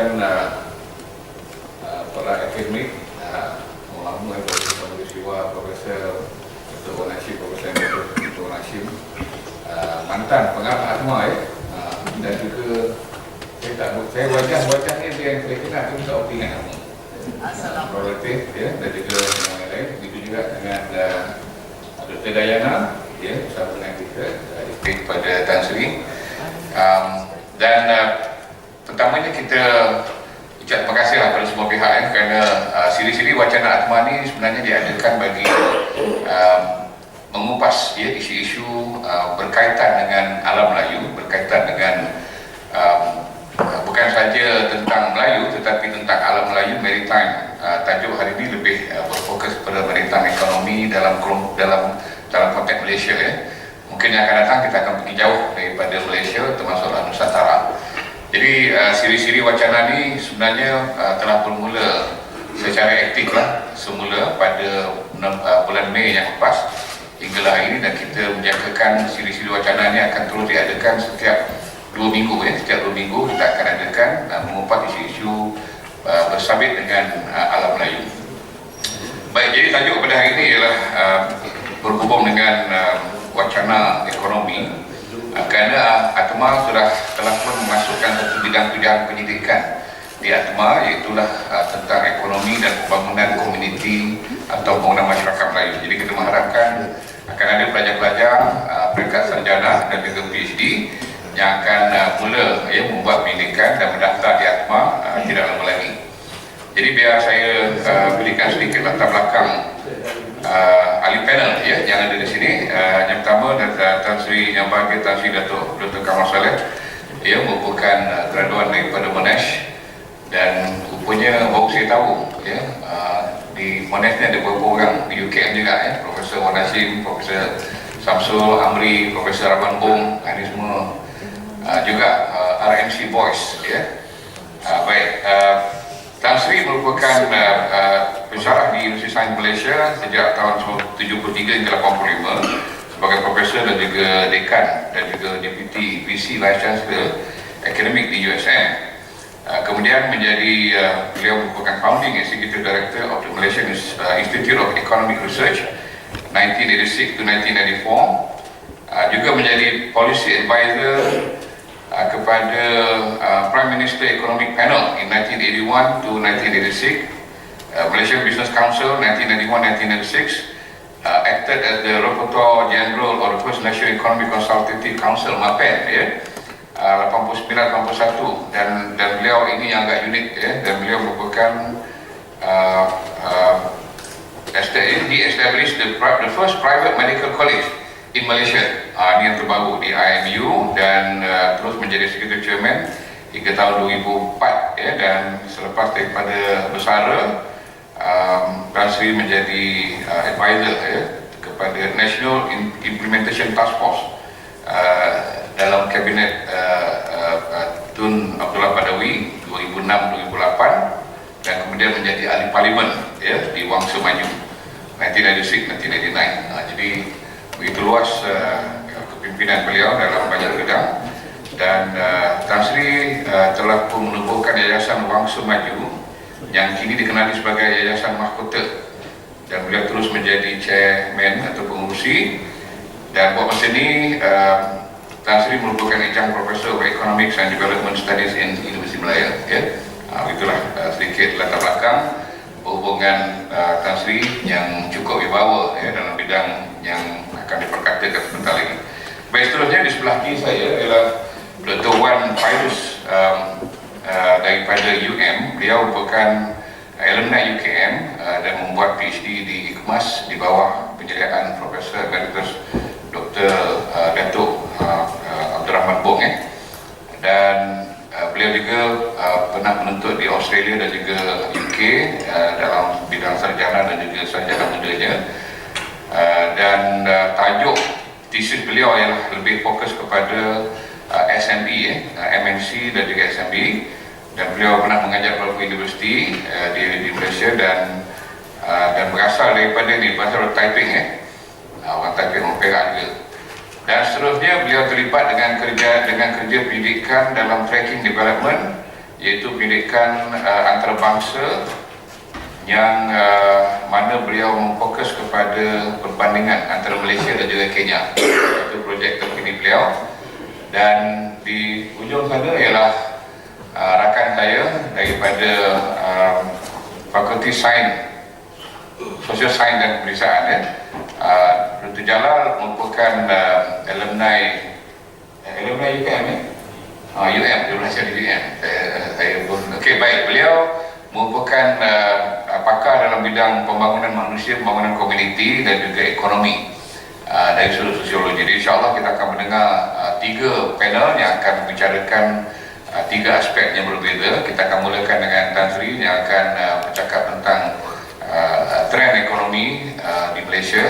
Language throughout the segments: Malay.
merupakan para akademik ulama dari peristiwa Profesor Dr. Wan Hashim, Profesor Dr. Wan Hashim, mantan pengarah ATMA dan juga saya wajah ni dia yang saya kenal tu tak opingan nama Prolatif dan juga yang lain. Begitu juga dengan Dr. Dayana bersama dengan kita pada Tan Sri. Dan pertamanya kita ucap terima kasih kepada semua pihak kerana siri-siri wacana ATMA ni sebenarnya diadakan bagi mengupas isu-isu berkaitan dengan alam Melayu, berkaitan dengan bukan saja tentang Melayu tetapi tentang alam Melayu, maritime. Tajuk hari ini lebih berfokus pada maritime ekonomi dalam konteks Malaysia. Mungkin yang akan datang kita akan pergi jauh daripada Malaysia termasuklah Nusantara. Jadi siri-siri wacana ni sebenarnya telah bermula secara aktif semula pada bulan Mei yang lepas hinggalah hari ini, dan kita menjangkakan siri-siri wacana ni akan terus diadakan setiap 2 minggu. Setiap 2 minggu kita akan adakan mengumpat isu-isu bersabit dengan alam Melayu. Baik, jadi tajuk pada hari ini ialah berhubung dengan wacana ekonomi, kerana ATMA telah pun memasukkan satu bidang penyidikan di ATMA, iaitu tentang ekonomi dan pembangunan komuniti atau pembangunan masyarakat Melayu. Jadi kita mengharapkan akan ada pelajar-pelajar peringkat sarjana dan juga PhD yang akan mula membuat pendidikan dan mendaftar di ATMA tidak lama lagi. Jadi biar saya berikan sedikit latar belakang ahli panel yang ada di sini. Yang pertama Tan Sri Yang Bahagia Tan Sri Dr. Kamal Saleh, merupakan graduan daripada Monash, dan rupanya baru saya tahu di Monash ni ada beberapa orang di UKM juga, Profesor Wan Hashim, Profesor Samsul Amri, Profesor Rahman Bong, ini semua juga RMC Boys. Baik, Tan Sri merupakan pensyarah di Universiti Sains Malaysia sejak tahun 73 hingga 85 sebagai profesor dan juga dekan dan juga deputy VC Vice Chancellor Akademik di USM. Kemudian beliau merupakan founding executive director of the Malaysian Institute of Economic Research 1986 to 1994. Juga menjadi policy advisor kepada Prime Minister Economic Panel in 1981 to 1986, Malaysian Business Council 1991-1996, acted as the Rapporteur General of the First National Economic Consultative Council (MAPEN) 89-91, dan beliau ini yang agak unik, dan beliau merupakan established the first private medical college in Malaysia. Ini yang terbaru di IMU, dan terus menjadi Secretary Chairman hingga tahun 2004, dan selepas daripada bersara, Tan Sri menjadi advisor kepada National Implementation Task Force dalam Kabinet Tun Abdullah Badawi 2006-2008, dan kemudian menjadi ahli parlimen di Wangsa Maju 1996-1999. Jadi begitu luas kepimpinan beliau dalam banyak bidang, dan Tan Sri telah pun menubuhkan Yayasan Wangsa Maju yang kini dikenali sebagai Yayasan Mahkota, dan beliau terus menjadi chairman atau pengurusi. Dan buat masa ini Tan Sri merupakan adjunct professor of Economics and Development Studies in Universiti Malaya. Itulah sedikit latar belakang hubungan Tan Sri yang cukup wibawa dalam bidang yang akan diperkatakan sebentar lagi. Baik, seterusnya di sebelah kiri saya ialah Dr. Wan Fairuz daripada UM. Beliau merupakan alumni UKM dan membuat PhD di IKMAS di bawah penyelidikan Profesor Emeritus Dr. Datuk Abdul Rahman Bong, dan beliau juga pernah menuntut di Australia dan juga UK dalam bidang sarjana dan juga sarjana mudanya. Dan tajuk tesis beliau ialah lebih fokus kepada SME, MNC dan juga SME, dan beliau pernah mengajar beberapa universiti di Malaysia, dan berasal daripada bahasa typing, orang typing orang Perak juga. Dan seterusnya beliau terlibat dengan kerja pendidikan dalam tracking development iaitu pendidikan antarabangsa yang mana beliau memfokus kepada perbandingan antara Malaysia dan juga Kenya. Itu projek terkini beliau. Dan di ujung sana ialah rakan saya daripada Fakulti Sains, Sosial Sains dan Pemeriksaan, Dr. Jalal merupakan alumni UM, UM, dia berasal dari UM. Saya pun, okey, baik, beliau merupakan pakar dalam bidang pembangunan manusia, pembangunan komuniti dan juga ekonomi dari sudut sosiologi. Jadi insyaAllah kita akan mendengar 3 panel yang akan membicarakan 3 aspek yang berbeza. Kita akan mulakan dengan Tan Sri yang akan bercakap tentang trend ekonomi di Malaysia,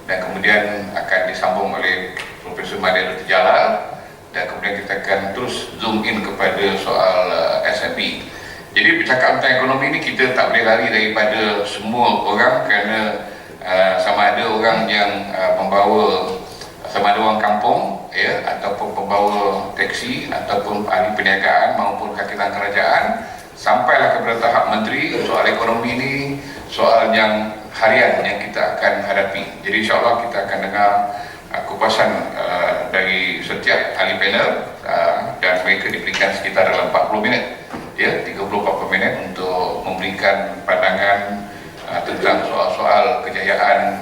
dan kemudian akan disambung oleh Profesor Madia Dr. Jalal, dan kemudian kita akan terus zoom in kepada soal SME. Jadi bercakap tentang ekonomi ini, kita tak boleh lari daripada semua orang, kerana sama ada orang yang membawa, sama ada orang kampung, ya, ataupun pembawa teksi, ataupun ahli perniagaan maupun kakitan kerajaan, sampailah kepada tahap menteri. Soal ekonomi ini soal yang harian yang kita akan hadapi. Jadi insyaAllah kita akan dengar kupasan dari setiap ahli panel, dan mereka diberikan sekitar dalam 40 minit, ya, 30-40 minit untuk memberikan pandangan tentang soal-soal kejayaan,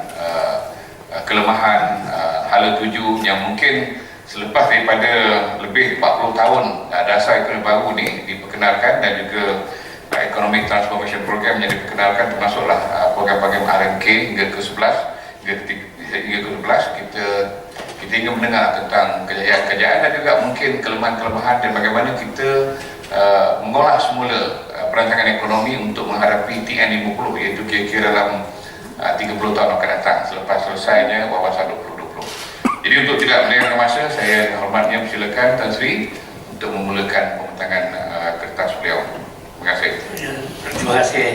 kelemahan, hala tuju yang mungkin selepas daripada lebih 40 tahun dasar ekonomi baru ni diperkenalkan, dan juga Economic Transformation Program yang diperkenalkan, termasuklah program-program RMK hingga ke-11, hingga ke-11, kita ingin mendengar tentang kejayaan-kejayaan dan juga mungkin kelemahan-kelemahan, dan bagaimana kita mengolah semula perancangan ekonomi untuk menghadapi TN50, iaitu kira-kira dalam 30 tahun akan datang selepas selesainya wawasan 2020. Jadi untuk tidak melengahkan masa, saya hormatnya persilakan Tan Sri untuk memulakan pembentangan kertas beliau. Terima kasih. Terima kasih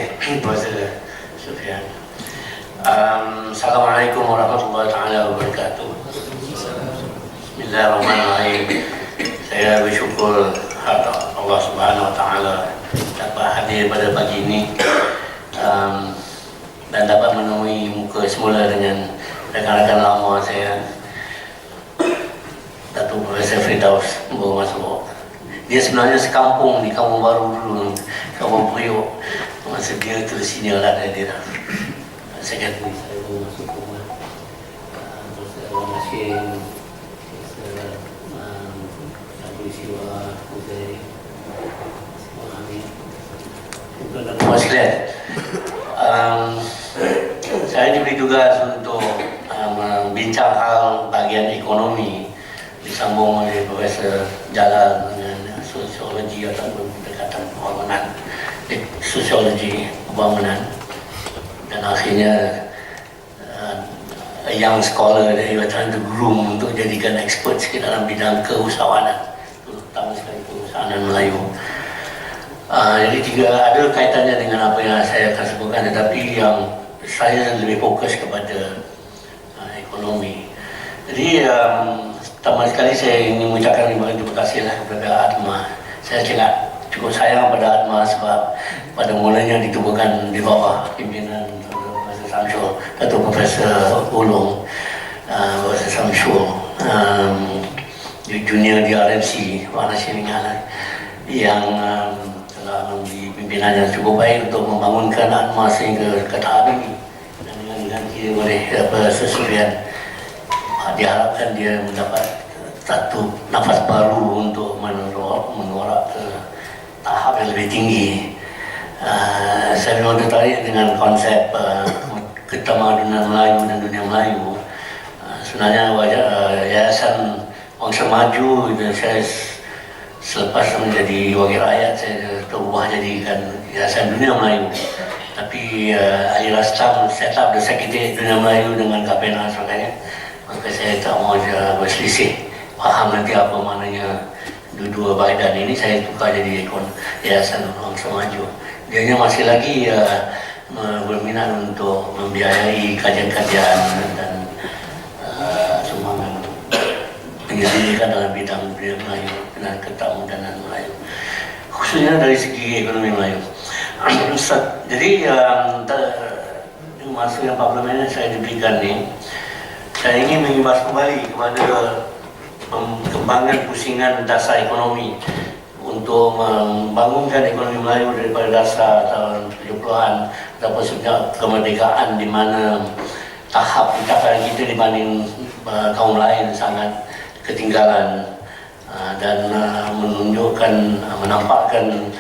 Profesor Sufian. Assalamualaikum warahmatullahi wabarakatuh. Bismillahirrahmanirrahim. Saya bersyukur Allah Subhanahu Wa Taala dapat hadir pada pagi ini dan dapat menemui muka semula dengan rakan-rakan lama saya, Datuk Profesor Firdaus Masuk. Dia sebenarnya sekampung di Kampung Baru dulu, Kampung Priok. Masa dia terus senior lah dia dah. Sekretari saya pun masuk rumah. Profesor Masyim, Profesor Abdul Siwa, Profesor Muhammad. Tuan-tuan sekalian, saya diberi tugas untuk membincang hal bahagian ekonomi, disambung oleh Profesor Jalal dengan sosiologi ataupun pendekatan pembangunan, sosiologi pembangunan, dan akhirnya a young scholar that you are trying to groom untuk jadikan expert sikit dalam bidang keusahawanan, terutama sekali keusahawanan Melayu. Jadi ada kaitannya dengan apa yang saya akan sebutkan, tetapi yang saya lebih fokus kepada ekonomi. Jadi pertama sekali saya ingin mengucapkan terima kasih kepada ATMA. Saya cukup sayang pada ATMA sebab pada mulanya ditubuhkan di bawah pimpinan Profesor Samsul atau Profesor Ulung, Profesor Samsul, junior di RMC, Warna Silingan, yang telah memberi pimpinan yang cukup baik untuk membangunkan ATMA sehingga ke tahap ini. Dan dengan diganti oleh Profesor Sufian, diharapkan dia mendapat satu nafas baru untuk mengorak ke tahap yang lebih tinggi. Saya memang tertarik dengan konsep ketamadunan Melayu dan dunia Melayu. Sebenarnya Yayasan Bangsa Maju itu saya selepas menjadi wakil rakyat, saya terubah jadikan Yayasan Dunia Melayu. Tapi Ali Rastam set up the Sekretariat Dunia Melayu dengan KPNA dan sebagainya. Maka saya tak mau berselisih, faham nanti apa maknanya dua badan ini. Saya tukar jadi Yayasan Bangsa Maju. Dianya masih lagi berminat untuk membiayai kajian-kajian dan sumbangan penyelidikan dalam bidang budaya Melayu dan ketamudanan Melayu. khususnya dari segi ekonomi Melayu. Jadi masa yang 40 minit saya diberikan ni, saya ingin mengimbas kembali kepada perkembangan pusingan dasar ekonomi untuk membangunkan ekonomi Melayu daripada dasar tahun 70-an ataupun sejak kemerdekaan, di mana tahap pencapaian kita dibanding kaum lain sangat ketinggalan dan menampakkan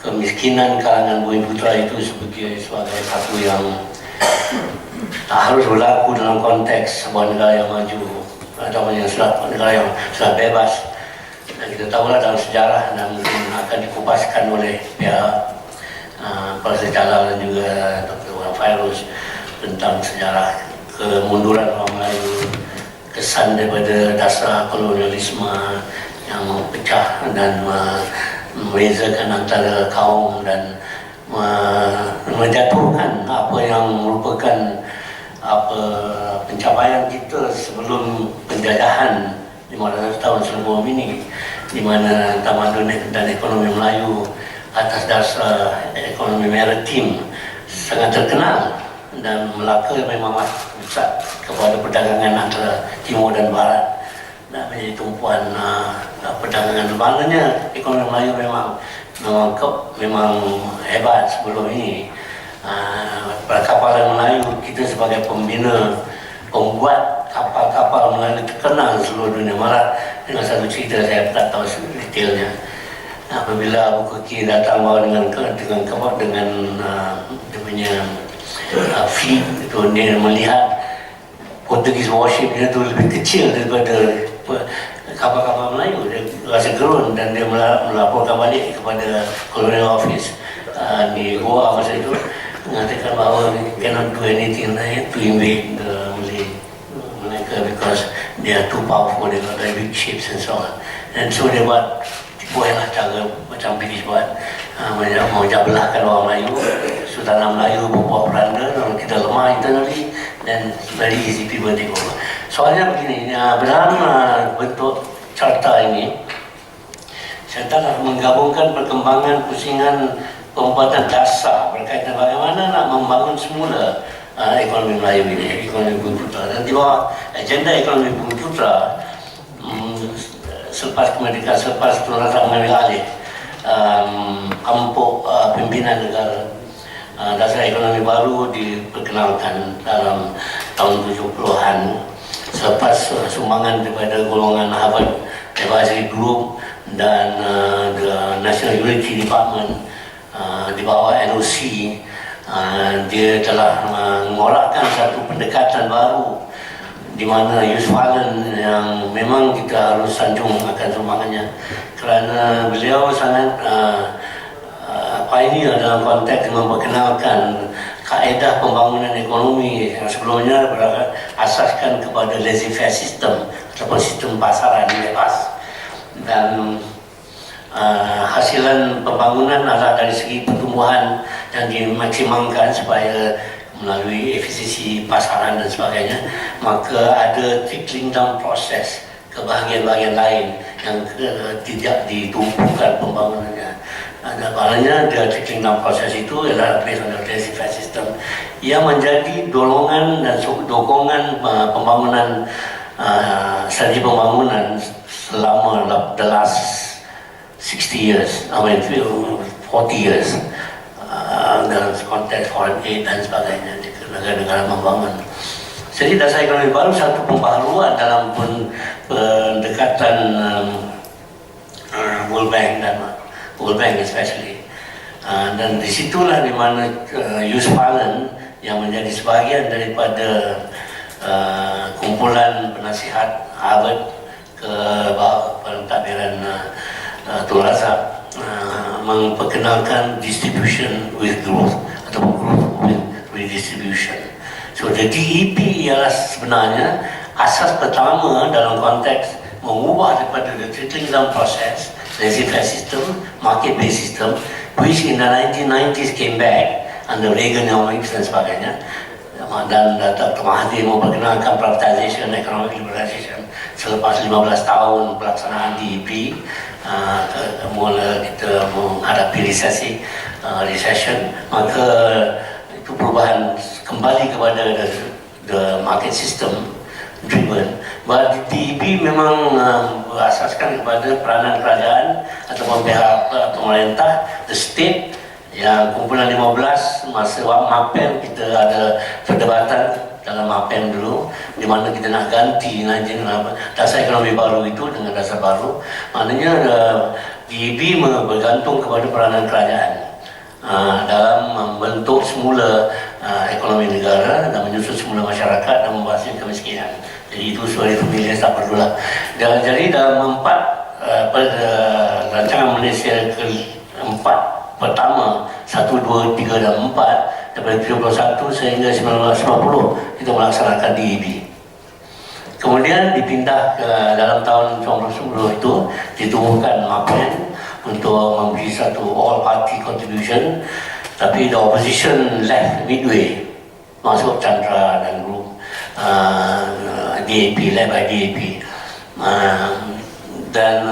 kemiskinan kalangan Bumiputera itu sebagai satu yang harus berlaku dalam konteks sebuah negara yang maju atau yang negara yang sudah bebas. Dan kita tahulah dalam sejarah dan mungkin akan dikupaskan oleh pihak Profesor Jalal dan juga Dr. Fairuz tentang sejarah kemunduran orang Melayu, kesan daripada dasar kolonialisme yang pecah dan membezakan antara kaum dan menjatuhkan apa yang merupakan pencapaian kita sebelum penjajahan 500 tahun sebelum ini, di mana tamadun dan ekonomi Melayu atas dasar ekonomi maritim sangat terkenal, dan Melaka memang pusat kepada perdagangan antara timur dan barat dan menjadi tumpuan perdagangan. Maknanya ekonomi Melayu memang hebat sebelum ini. Perkapalan Melayu, kita sebagai pembina, pembuat kapal-kapal Melayu terkenal di seluruh dunia. Malah dengan satu cerita, saya tak tahu detailnya, apabila Abu Kuki datang bawa dengan dia punya fleet itu, dia melihat Portugese warship itu lebih kecil daripada kapal-kapal Melayu. Dia rasa gerun dan dia melaporkan balik kepada Colonial Office di Goa masa itu, mengatakan bahawa cannot do anything to invade Malacca because they are too powerful, they got very big ships and so on. And so dia buat tipuanlah cara macam British buat, menjabelahkan orang Melayu. Sultan Melayu berbuat beranda, kalau kita lemah internally, then very easy people take over. Soalnya begini, dalam bentuk carta ini, saya telah menggabungkan perkembangan pusingan pembuatan dasar berkaitan bagaimana nak membangun semula ekonomi Melayu ini, ekonomi Bumiputera. Dan di bawah agenda ekonomi Bumiputera, selepas kemerdekaan, selepas Tuan Razak mengambil alih empuk pimpinan negara, dasar ekonomi baru diperkenalkan dalam tahun 70-an selepas sumbangan daripada golongan Harvard Advisory Group dan the National Unity Department di bawah NOC. Dia telah mengorakkan satu pendekatan baru di mana Yusuf Allen, yang memang kita harus sanjung akan sumbangannya kerana beliau sangat pioneer dalam konteks memperkenalkan kaedah pembangunan ekonomi yang sebelumnya berasaskan kepada laissez-faire system ataupun sistem pasaran bebas. Dan hasilan pembangunan adalah dari segi pertumbuhan yang dimaksimalkan supaya melalui efisiensi pasaran dan sebagainya, maka ada trickling down proses ke bahagian-bahagian lain yang tidak ditumpukan pembangunannya. Maknanya trickling down proses itu adalah based on the laissez-faire system yang menjadi dorongan dan dokongan pembangunan, strategi pembangunan selama the last 60 years, 40 years, dalam konteks foreign aid dan sebagainya di negara-negara membangun. Jadi dasar ekonomi baru satu pembaharuan dalam pendekatan World Bank dan World Bank especially, dan disitulah di mana Yusuf Allen yang menjadi sebahagian daripada kumpulan penasihat Harvard ke pentadbiran Tuan Razak memperkenalkan distribution with growth atau growth with redistribution. So the DEP ialah sebenarnya asas pertama dalam konteks mengubah daripada the trickling down process, laissez-faire system, market-based system, which in the 1990s came back under Reaganomics dan sebagainya. Dan Dr. Mahathir memperkenalkan privatization, economic liberalization selepas 15 tahun pelaksanaan DEP, mula kita menghadapi recession, maka itu perubahan kembali kepada the market system driven. But DEP memang berasaskan kepada peranan kerajaan ataupun pihak pemerintah, the state. Yang kumpulan 15 masa MAPEN kita ada perdebatan dalam MAPEN dulu, di mana kita nak ganti dasar ekonomi baru itu dengan dasar baru. Maknanya DEP bergantung kepada peranan kerajaan dalam membentuk semula ekonomi negara dan menyusun semula masyarakat dan membahaskan kemiskinan. Jadi itu suara pemilihan tak perlulah. Jadi dalam rancangan Malaysia keempat pertama 1, 2, 3 dan 4 daripada 71 sehingga 1990 kita melaksanakan DEP. Kemudian dipindah ke dalam tahun 1990 itu ditubuhkan MAPEN untuk memberi satu all party contribution, tapi the opposition left midway, masuk Chandra dan grup DAP, led by DAP, dan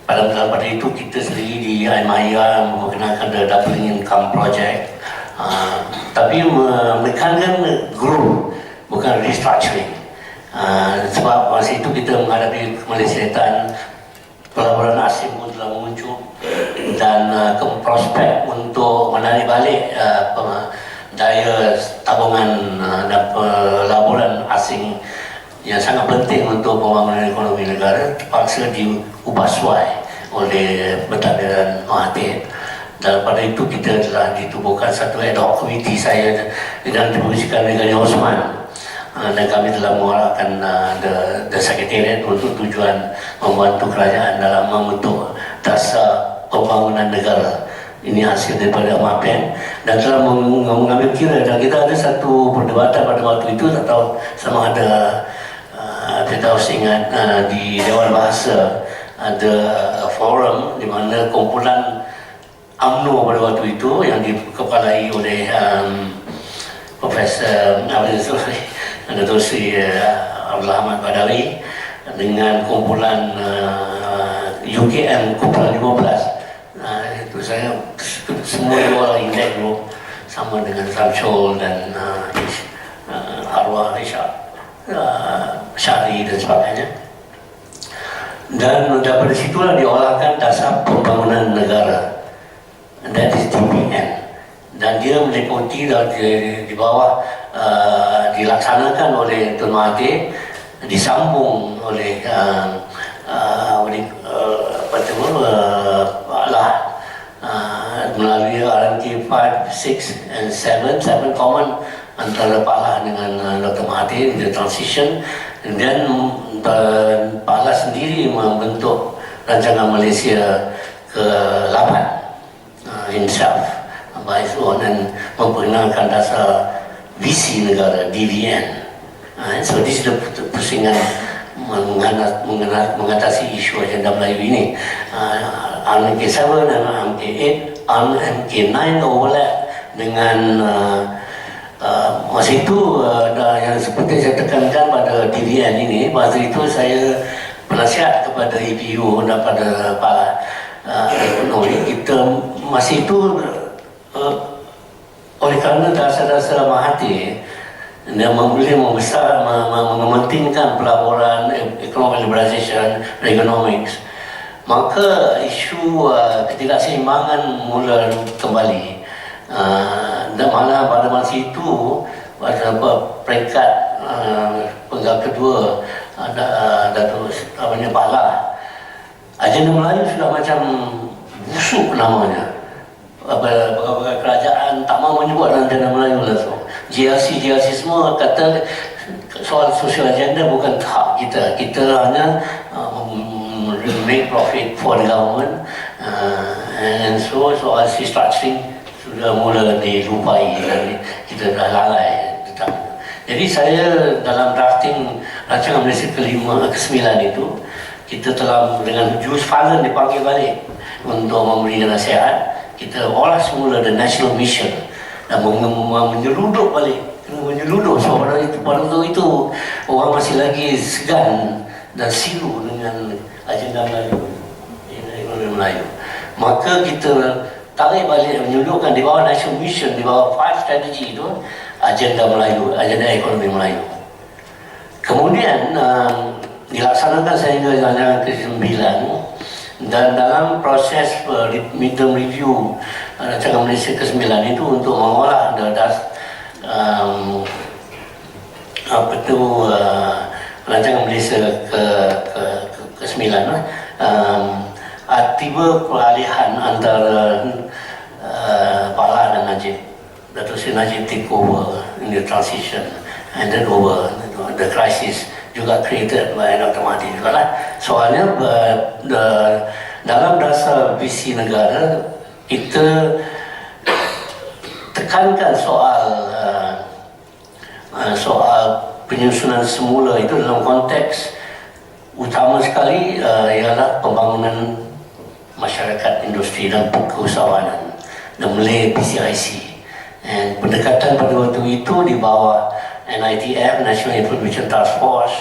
pada itu kita sendiri di ATMA memperkenalkan the doubling income project, tapi menekankan growth bukan restructuring, sebab masa itu kita menghadapi kemelesatan, pelaburan asing pun telah muncul dan prospek untuk menarik balik daya tabungan dan pelaburan asing yang sangat penting untuk pembangunan ekonomi negara terpaksa diubah suai oleh pentadbiran Mahathir. Dan pada itu kita telah ditubuhkan satu ad hoc committee, saya dan dibuatkan dengan Osman, dan kami telah mengarahkan the secretariat untuk tujuan membantu kerajaan dalam membentuk dasar pembangunan negara. Ini hasil daripada MAPEN dan telah mengambil kira, dan kita ada satu perdebatan pada waktu itu, tak tahu sama ada kita harus ingat di Dewan Bahasa ada forum di mana kumpulan UMNO pada waktu itu yang dikepalai oleh Profesor Datuk Seri Abdul Ahmad Dari dengan kumpulan UKM kumpulan 15. Itu saya semua dua indeks group sama dengan Samsul dan Arwah Risha, Syari dan sebagainya. Dan daripada situlah diolahkan dasar pembangunan negara, that is DPN, dan dia meliputi di bawah dilaksanakan oleh Tun Mahathir, disambung oleh melalui RMK 5, 6 and 7 common antara Pak Lah dengan Dr. Mahathir, the transition, dan Pak Lah sendiri membentuk rancangan Malaysia ke-8 himself by his own, dan memperkenalkan dasar visi negara, DVN. So this is the pusingan mengatasi isu agenda Melayu ini. RMK 7 dan RMK 8, RMK 9 overlap dengan masa itu yang seperti saya tekankan pada DVN ini. Masa itu saya penasihat kepada EPU dan pada Pak ekonomi kita masa itu, oleh kerana dasar-dasar Mahathir dia boleh membesar, mementingkan pelaburan, economic liberalisation, economics, maka isu ketidakseimbangan mula kembali. Dan malah pada masa itu pada peringkat penggal kedua Datuk Pak Lah, agenda Melayu sudah macam busuk namanya. Beberapa kerajaan tak mahu menyebut agenda Melayu langsung. GLC semua kata soal social agenda bukan hak kita. Kita hanya make profit for the government, and so soal restructuring sudah mula dilupai dan kita dah lalai tentang. Jadi saya dalam drafting rancangan Malaysia ke-9 itu, kita telah dengan Jus Falen dipanggil balik untuk memberi nasihat. Kita olah semula the national mission dan menyelundup balik kena menyeludup. So pada itu orang masih lagi segan dan silu dengan agenda Melayu, ekonomi Melayu. Maka kita tarik balik, menyeluduhkan di bawah National Mission, di bawah 5 strategi itu, agenda Melayu, agenda ekonomi Melayu. Kemudian dilaksanakan sehingga rancangan ke-9, dan dalam proses midterm review rancangan Malaysia ke-9 itu untuk mengolah rancangan Malaysia ke-9, tiba peralihan antara Pak Lah dan Najib. Datuk Seri Najib take over in the transition, and then over the crisis juga created by Dr. Mahathir juga lah. Soalnya dalam dasar visi negara kita tekankan soal penyusunan semula itu dalam konteks utama sekali ialah pembangunan masyarakat industri dan keusahawanan, the Malay PCIC. Dan pendekatan pada waktu itu di bawah NITF, National Information Task Force,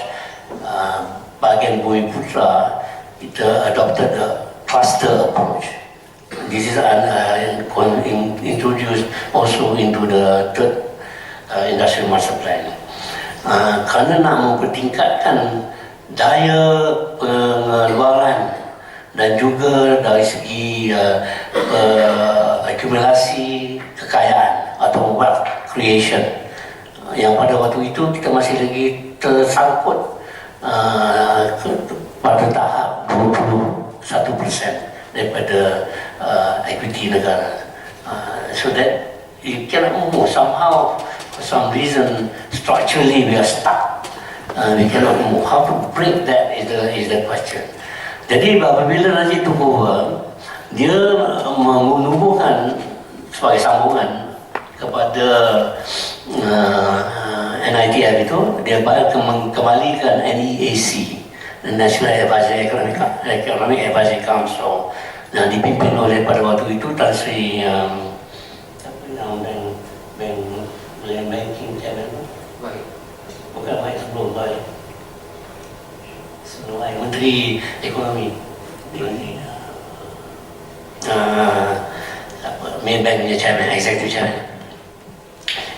bahagian Bumiputera, kita adopted a cluster approach. This is introduced also into the third industrial master plan. Kerana nak mempertingkatkan daya pengeluaran dan juga dari segi akumulasi kekayaan atau wealth creation, yang pada waktu itu kita masih lagi tersangkut pada tahap 21% daripada equity negara. So that you cannot move somehow, for some reason structurally we are stuck. We cannot move. How to break that is the question. Jadi apabila Najib took over, dia menubuhkan sebagai sambungan kepada NITF itu, dia kembalikan NEAC, National Advisory Economic Advisory Council, yang dipimpin oleh pada waktu itu Tan Sri Banking Chairman, bukan baik sebelum Menteri Ekonomi, Main Bank punya Chairman, Executive Chairman.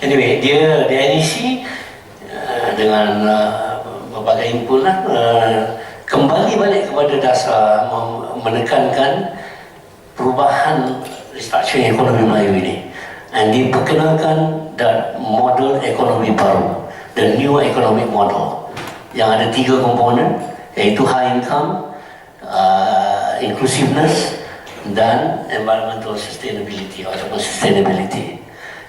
Anyway, dia NEC dengan berbagai input lah, kembali balik kepada dasar, menekankan perubahan restructuring ekonomi Melayu ini, dan diperkenalkan dan model ekonomi baru, the new economic model, yang ada 3 komponen, iaitu high income, inclusiveness, dan environmental sustainability ataupun sustainability.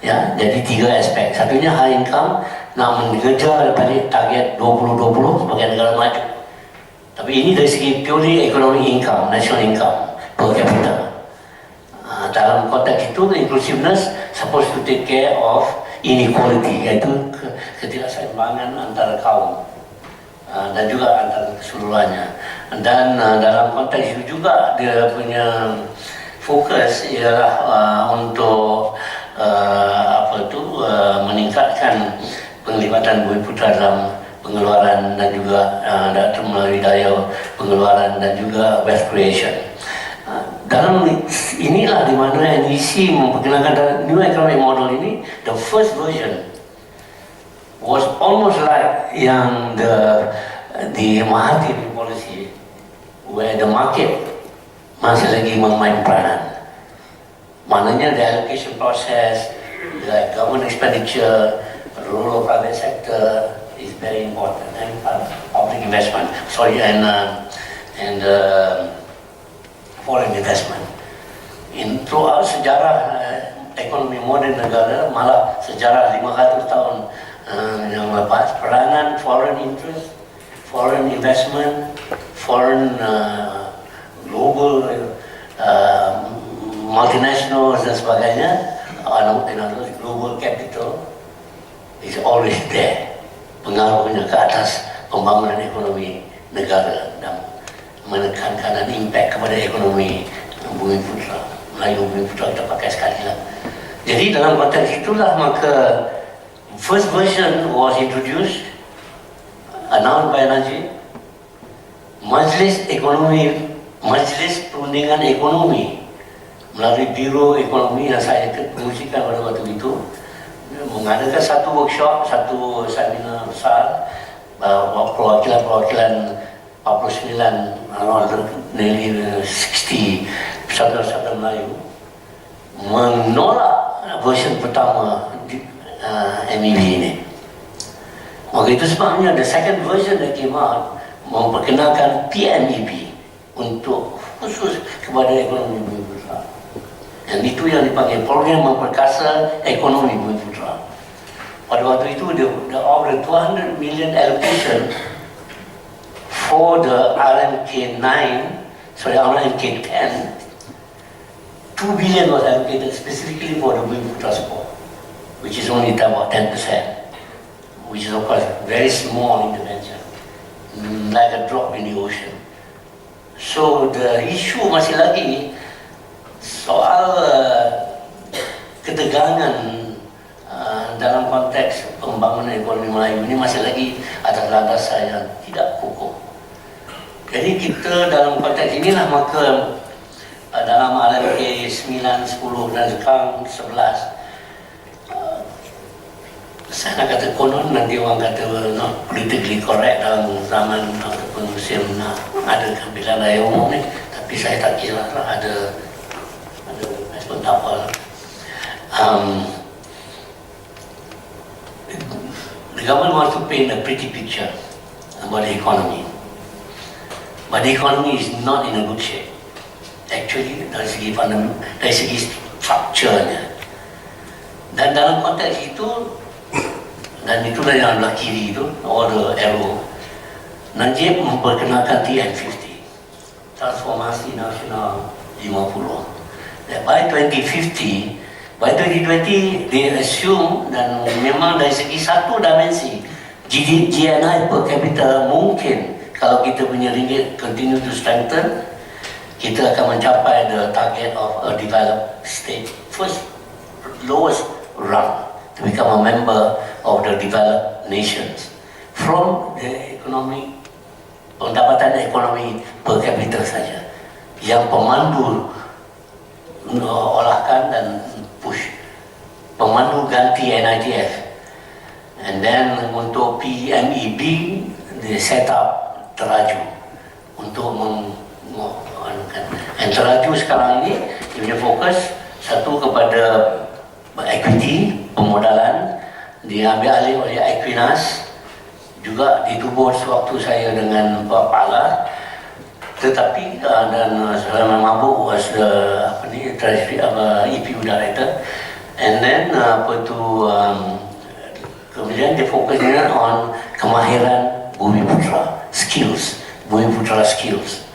Ya, jadi 3 aspek. Satunya high income, nak mengejar balik target 2020 sebagai negara maju. Tapi ini dari segi purely economic income, national income per capita. Dalam konteks itu, inclusiveness supposed to take care of inequality, iaitu ketidakseimbangan antara kaum dan juga antara keseluruhannya. Dan dalam konteks itu juga dia punya fokus ialah untuk meningkatkan penglibatan Bumiputera dalam pengeluaran dan juga melalui daya pengeluaran dan juga wealth creation. Dalam inilah di mana NEC memperkenalkan new economic model ini. The first version was almost like yang the Mahathir policy, where the market masih lagi memain peranan. Maknanya the allocation process, the government expenditure, the role of private sector is very important, and public investment. And foreign investment. Throughout sejarah ekonomi moden negara, malah sejarah 500 tahun yang lepas, peranan foreign interest, foreign investment, foreign global multinationals dan sebagainya, global capital is always there. Pengaruhnya ke atas pembangunan ekonomi negara dan menekankan dan impact kepada ekonomi Bumiputera. Melayu Bumiputera kita pakai sekali lah. Jadi dalam konteks itulah maka First version was introduced, announced by Najib, Majlis Perundingan Ekonomi melalui Biro Ekonomi yang saya fungsikan pada waktu itu, mengadakan satu workshop, satu seminar besar, perwakilan 49 nearly 60 persatuan Melayu menolak version pertama MEB ini. Maka itu sebabnya the second version that came out memperkenalkan PMEB untuk khusus kepada ekonomi Bumiputera. Dan itu yang dipanggil program memperkasa ekonomi Bumiputera. Pada waktu itu, over 200 million allocation for the RMK 10, 2 billion was allocated specifically for the Bumiputera sport, which is only about 10%, which is of course very small intervention, like a drop in the ocean. So the issue masih lagi soal ketegangan dalam konteks pembangunan ekonomi Melayu ini masih lagi atas landasan yang tidak kukuh. Jadi kita dalam konteks inilah maka dalam RMK 9, 10 dan sekarang 11, saya nak kata konon, nanti orang kata not politically correct dalam zaman ataupun musim ada pilihan raya umum ni, tapi saya tak kira lah, ada respon tak apa lah. The government wants to paint a pretty picture about the economy, but the economy is not in a good shape. Actually, dari segi strukturnya. Dan dalam konteks itu, dan itulah yang belah kiri itu, order arrow, Najib memperkenalkan TN50, Transformasi Nasional 50. Dan by 2050, by 2020, they assume, dan memang dari segi satu dimensi, GNI per capita mungkin, kalau kita punya ringgit continue to strengthen, kita akan mencapai the target of a developed state, first lowest rung, to become a member of the developed nations from the economic, pendapatan ekonomi per capita saja, yang pemandu olahkan dan push, pemandu ganti NITF, and then untuk PMEB they set up teraju untuk dan teraju sekarang ini dia punya fokus satu kepada equity, pemodalan, diambil alih oleh Equinas, juga ditubuh sewaktu saya dengan Pak Pala, tetapi dan Sulaiman Mabuk was Treasury EPU Director, and then kemudian dia fokusnya on kemahiran Bumiputera skills, Bumiputera skills,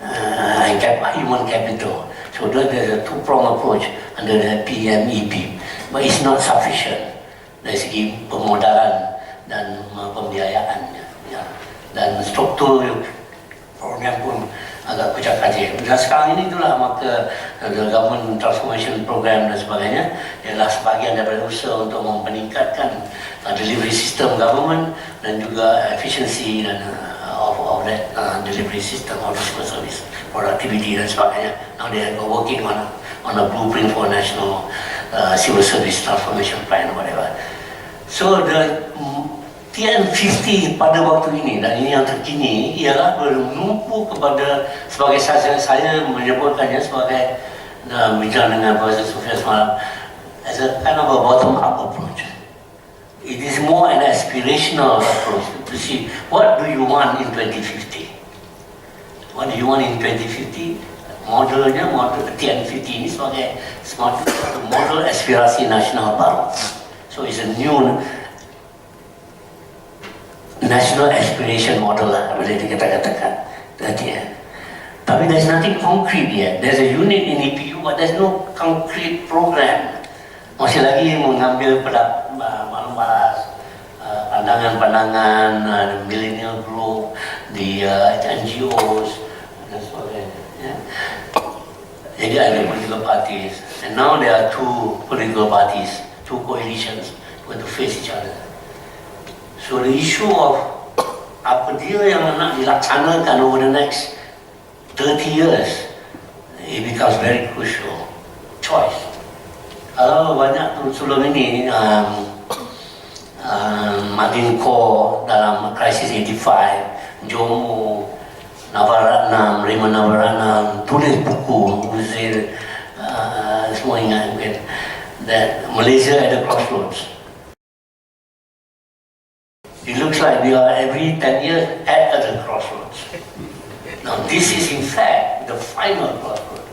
and human capital. So there's a two-pronged approach under the PMEB, but it's not sufficient dari segi pemodalan dan pembiayaannya, ya. Dan struktur program pun agak kucak-kacir. Dan sekarang ini itulah maka the government transformation program dan sebagainya ialah sebahagian daripada usaha untuk meningkatkan delivery system government dan juga efficiency dan of that delivery system of civil service, productivity dan sebagainya. Now they are working on a blueprint for national civil service transformation plan or whatever. So the TN50 pada waktu ini, dan ini yang terkini, ialah menumpu kepada, sebagai saya menyebutkannya sebagai bicara dengan Profesor Sufyan semalam, as a kind of a bottom-up approach. It is more an aspirational approach to see what do you want in 2050. What do you want in 2050? Modelnya, model TN50 ini sebagai model aspirasi nasional baru. So it's a new national aspiration model lah, boleh kita katakan. Tapi there's nothing concrete yet. There's a unit in EPU, but there's no concrete program. Masih lagi mengambil bahas pandangan-pandangan millennial group, the NGOs dan sebagainya. Yeah. Jadi ada political parties, and now there are two political parties, two coalitions going to face each other. So the issue of apa dia yang nak dilaksanakan over the next 30 years, it becomes very crucial. Choice. Kalau banyak sebelum ini Martin Core dalam Crisis 85, Jomo, Navaratnam, Raymond Navaratnam tulis buku, semua ingat mungkin, that Malaysia at the crossroads. It looks like we are every 10 years at the crossroads. Now this is in fact the final crossroad.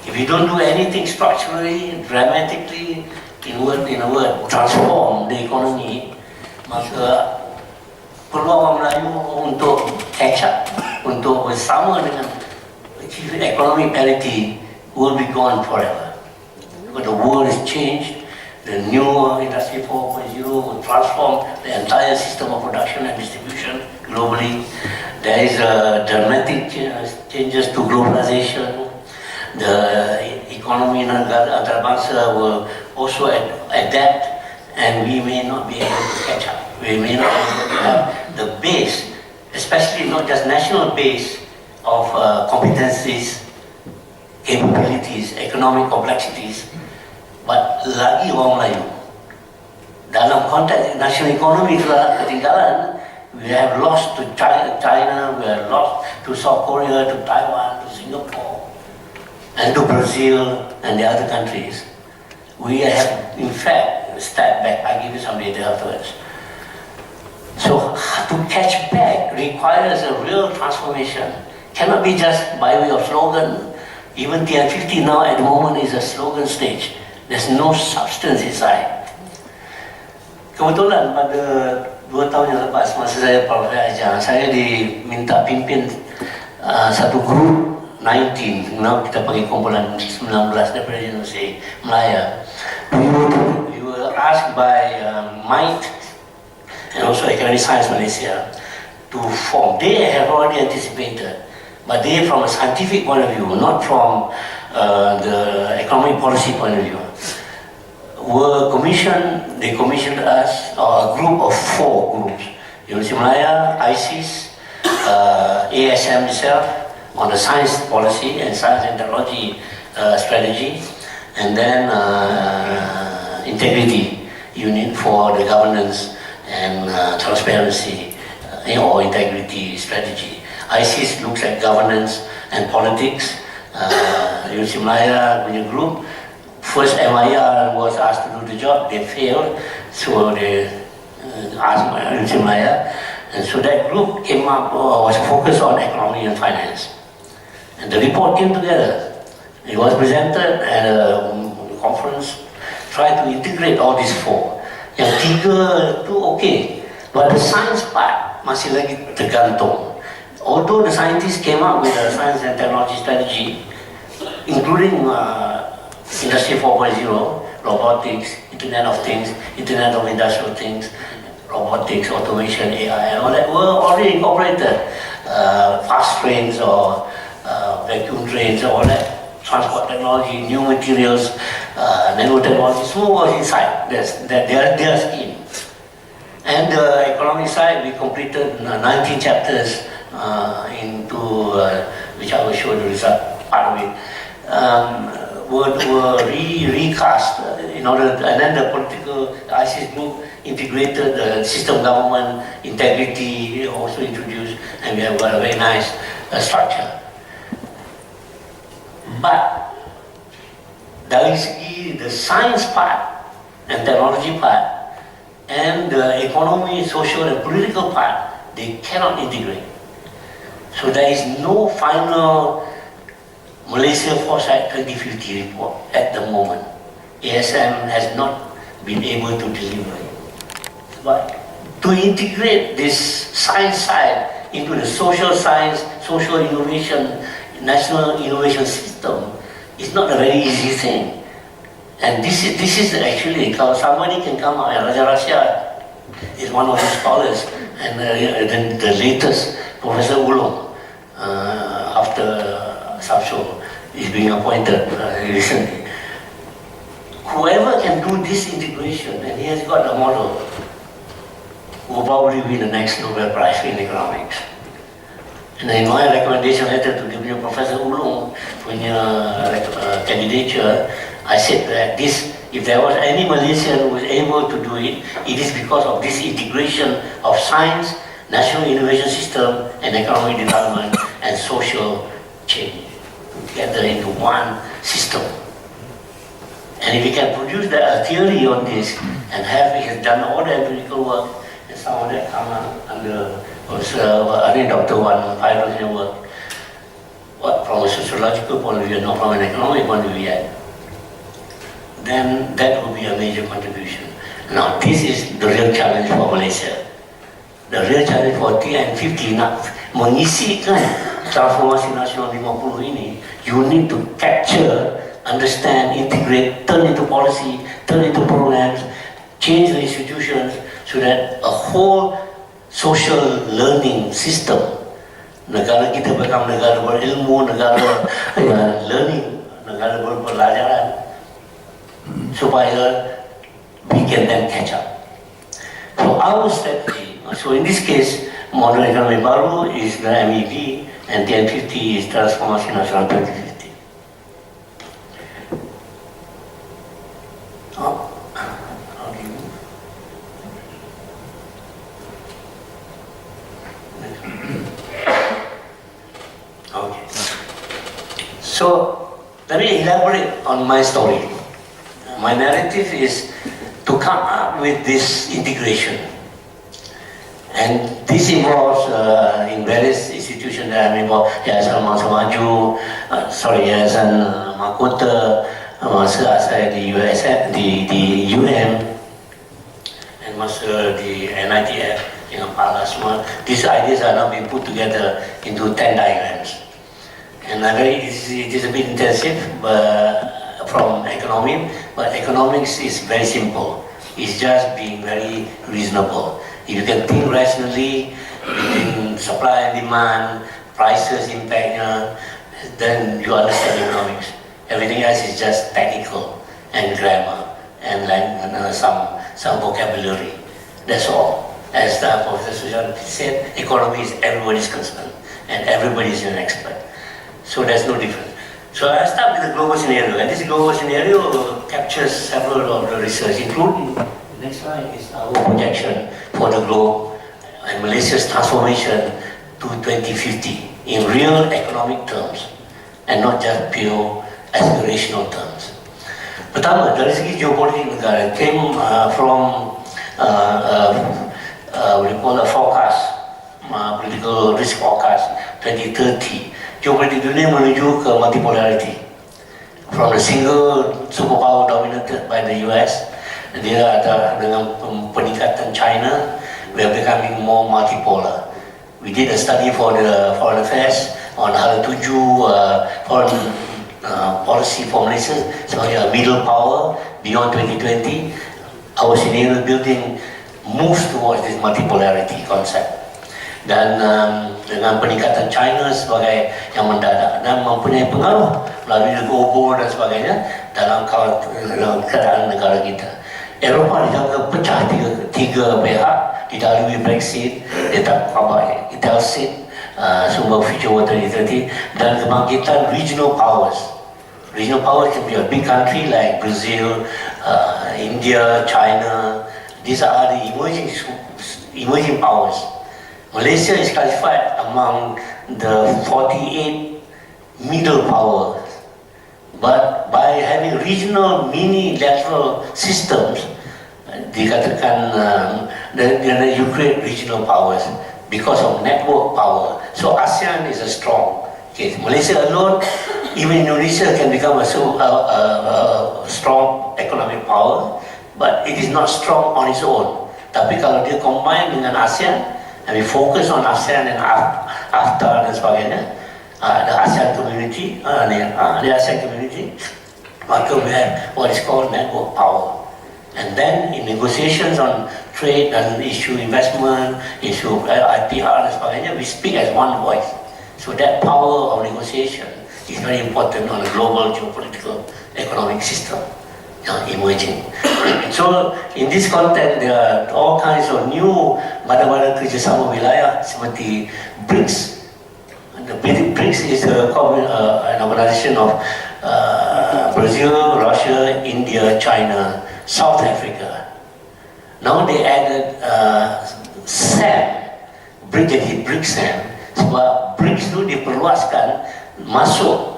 If we don't do anything structurally, dramatically, in a word, transform the economy, maka peluang orang Melayu untuk catch up, untuk bersama dengan achieve economic parity will be gone forever. Because the world has changed. The new Industry 4.0 will transform the entire system of production and distribution globally. There is dramatic changes to globalization. The economy antarabangsa will also adapt, and we may not be able to catch up. We may not be able to have the base, especially not just national base of competencies, capabilities, economic complexities, but lagi orang Melayu. Dalam konteks national economy telah ketinggalan. We have lost to China, we have lost to South Korea, to Taiwan, to Singapore, and to Brazil and the other countries. We have in fact stepped back. I'll give you some data afterwards. So to catch back requires a real transformation. Cannot be just by way of slogan. Even TN50 now at the moment is a slogan stage. There's no substance inside. Kebetulan pada 2 tahun yang lepas, masa saya ajar, saya diminta pimpin satu grup 19, now kita panggil kumpulan 19 daripada Universiti Melaya. We were asked by MIT and also Academic Science Malaysia to form. They have already anticipated, but they from a scientific point of view, not from the economic policy point of view. They commissioned us, a group of 4 groups, Universiti Melaya, ISIS, ASM itself, on the science policy and science and technology strategy, and then integrity unit for the governance and transparency or integrity strategy. ISIS looks at governance and politics. Universiti Melaya punya group, first MIR was asked to do the job, they failed, so they asked Universiti Melaya, and so that group came up, was focused on economy and finance. And the report came together. It was presented at a conference, tried to integrate all these 4. Yang 3 tu okay, but the science part masih lagi tergantung. Although the scientists came up with a science and technology strategy, including Industry 4.0, robotics, Internet of Things, Internet of Industrial Things, robotics, automation, AI, and all that were already incorporated. Fast trains or vacuum trains, all that, transport technology, new materials, nanotechnology, so was inside their scheme. And the economic side, we completed 19 chapters into which I will show the result part of it. Were recast in order, and then the political ISIS group integrated the system government, integrity also introduced, and we have got a very nice structure. But dari segi the science part and technology part and the economy, social and political part, they cannot integrate. So there is no final Malaysia Foresight 2050 report at the moment. ASM has not been able to deliver it. But to integrate this science side into the social science, social innovation, national innovation system is not a very easy thing. And this is actually, kalau somebody can come out, and Raja Rasya is one of the scholars, and the latest Professor Ulung, after Sabso is being appointed recently. whoever can do this integration, and he has got a model, will probably win the next Nobel Prize in economics. And in my recommendation letter to the Professor Ulung punya candidature, I said that if there was any Malaysian who was able to do it, it is because of this integration of science, national innovation system, and economic development and social change together into one system. And if he can produce a theory on this and he has done all the empirical work, and some of that come under I think Dr. Wan Pairo's work, from a sociological point of view, not from an economic point of view yet, then that will be a major contribution. Now, this is the real challenge for Malaysia. The real challenge for TN50 nak mengisikan transformasi nasional 50 ini, you need to capture, understand, integrate, turn into policy, turn into programs, change the institutions so that a whole social learning system, negara kita become negara berilmu, negara learning, negara berpelajaran, supaya we can then catch up. So our strategy, so in this case, model ekonomi baru is the MEB and TN50 is Transformasi Nasional 2050. So, let me elaborate on my story. My narrative is to come up with this integration. And this involves, in various institutions that I'm involved, Yayasan Masa Maju, Yayasan Makota, masa saya di UM, and masa di NITF, dengan Pala semua. These ideas are now being put together into 10 diagrams. And it is a bit intensive from economics, but economics is very simple. It's just being very reasonable. If you can think rationally between supply and demand, prices impactnya, then you understand economics. Everything else is just technical and grammar and some vocabulary. That's all. As Professor Sujan said, economy is everybody's concern and everybody is an expert. So there's no difference. So I start with the global scenario, and this global scenario captures several of the research, including the next slide is our projection for the globe and Malaysia's transformation to 2050 in real economic terms and not just pure aspirational terms. Pertama, dari segi geopolitik negara, came from what we call a forecast, political risk forecast 2030. Geopolitik dunia menuju ke multipolarity. From the single superpower dominated by the US, dia ada dengan peningkatan China, we are becoming more multipolar. We did a study for the foreign affairs on how to tuju foreign policy for Malaysia sebagai a middle power beyond 2020. Our scenario building moves towards this multipolarity concept. Dan dengan peningkatan China sebagai yang mendadak dan mempunyai pengaruh melalui global dan sebagainya dalam keadaan negara kita. Eropah dijangka pecah tiga pihak didahului Brexit, dia apa Italsit, sumber future water 2030 dan kebangkitan regional powers. Regional powers can be a big country like Brazil, India, China. These are the emerging powers. Malaysia is classified among the 48 middle powers, but by having regional mini-lateral systems, dikatakan you create regional powers because of network power. So ASEAN is a strong case. Malaysia alone, even Indonesia can become a strong economic power, but it is not strong on its own. Tapi kalau dia combine dengan ASEAN, and we focus on ASEAN and AFTA dan sebagainya, the ASEAN community, maka we have what is called network power. And then in negotiations on trade and issue investment, issue IPR dan sebagainya, we speak as one voice. So that power of negotiation is very important on a global geopolitical economic system. emerging. So in this context, there are all kinds of new badan-badan kerjasama wilayah seperti BRICS. The BRICS is an organization of Brazil, Russia, India, China, South Africa. Now they added SAM, jadi BRICS SAM, sebab BRICS itu diperluaskan masuk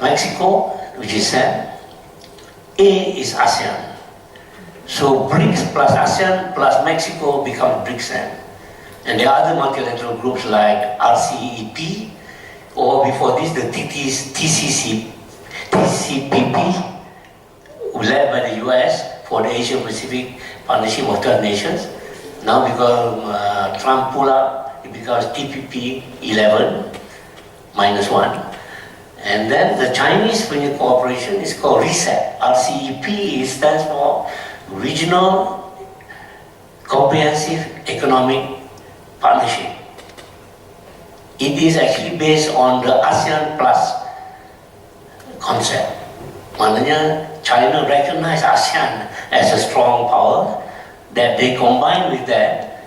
Mexico, which is SAM. A is ASEAN. So BRICS plus ASEAN plus Mexico become BRICS SAM. And there are other multilateral groups like RCEP, or before this the TCPP, led by the US for the Asia Pacific Partnership of 12 Nations. Now because Trump pull up, it becomes TPP 11 minus 1. And then the Chinese cooperation is called RCEP. RCEP stands for Regional Comprehensive Economic Partnership. It is actually based on the ASEAN Plus concept. Maknanya China recognize ASEAN as a strong power, that they combine with that,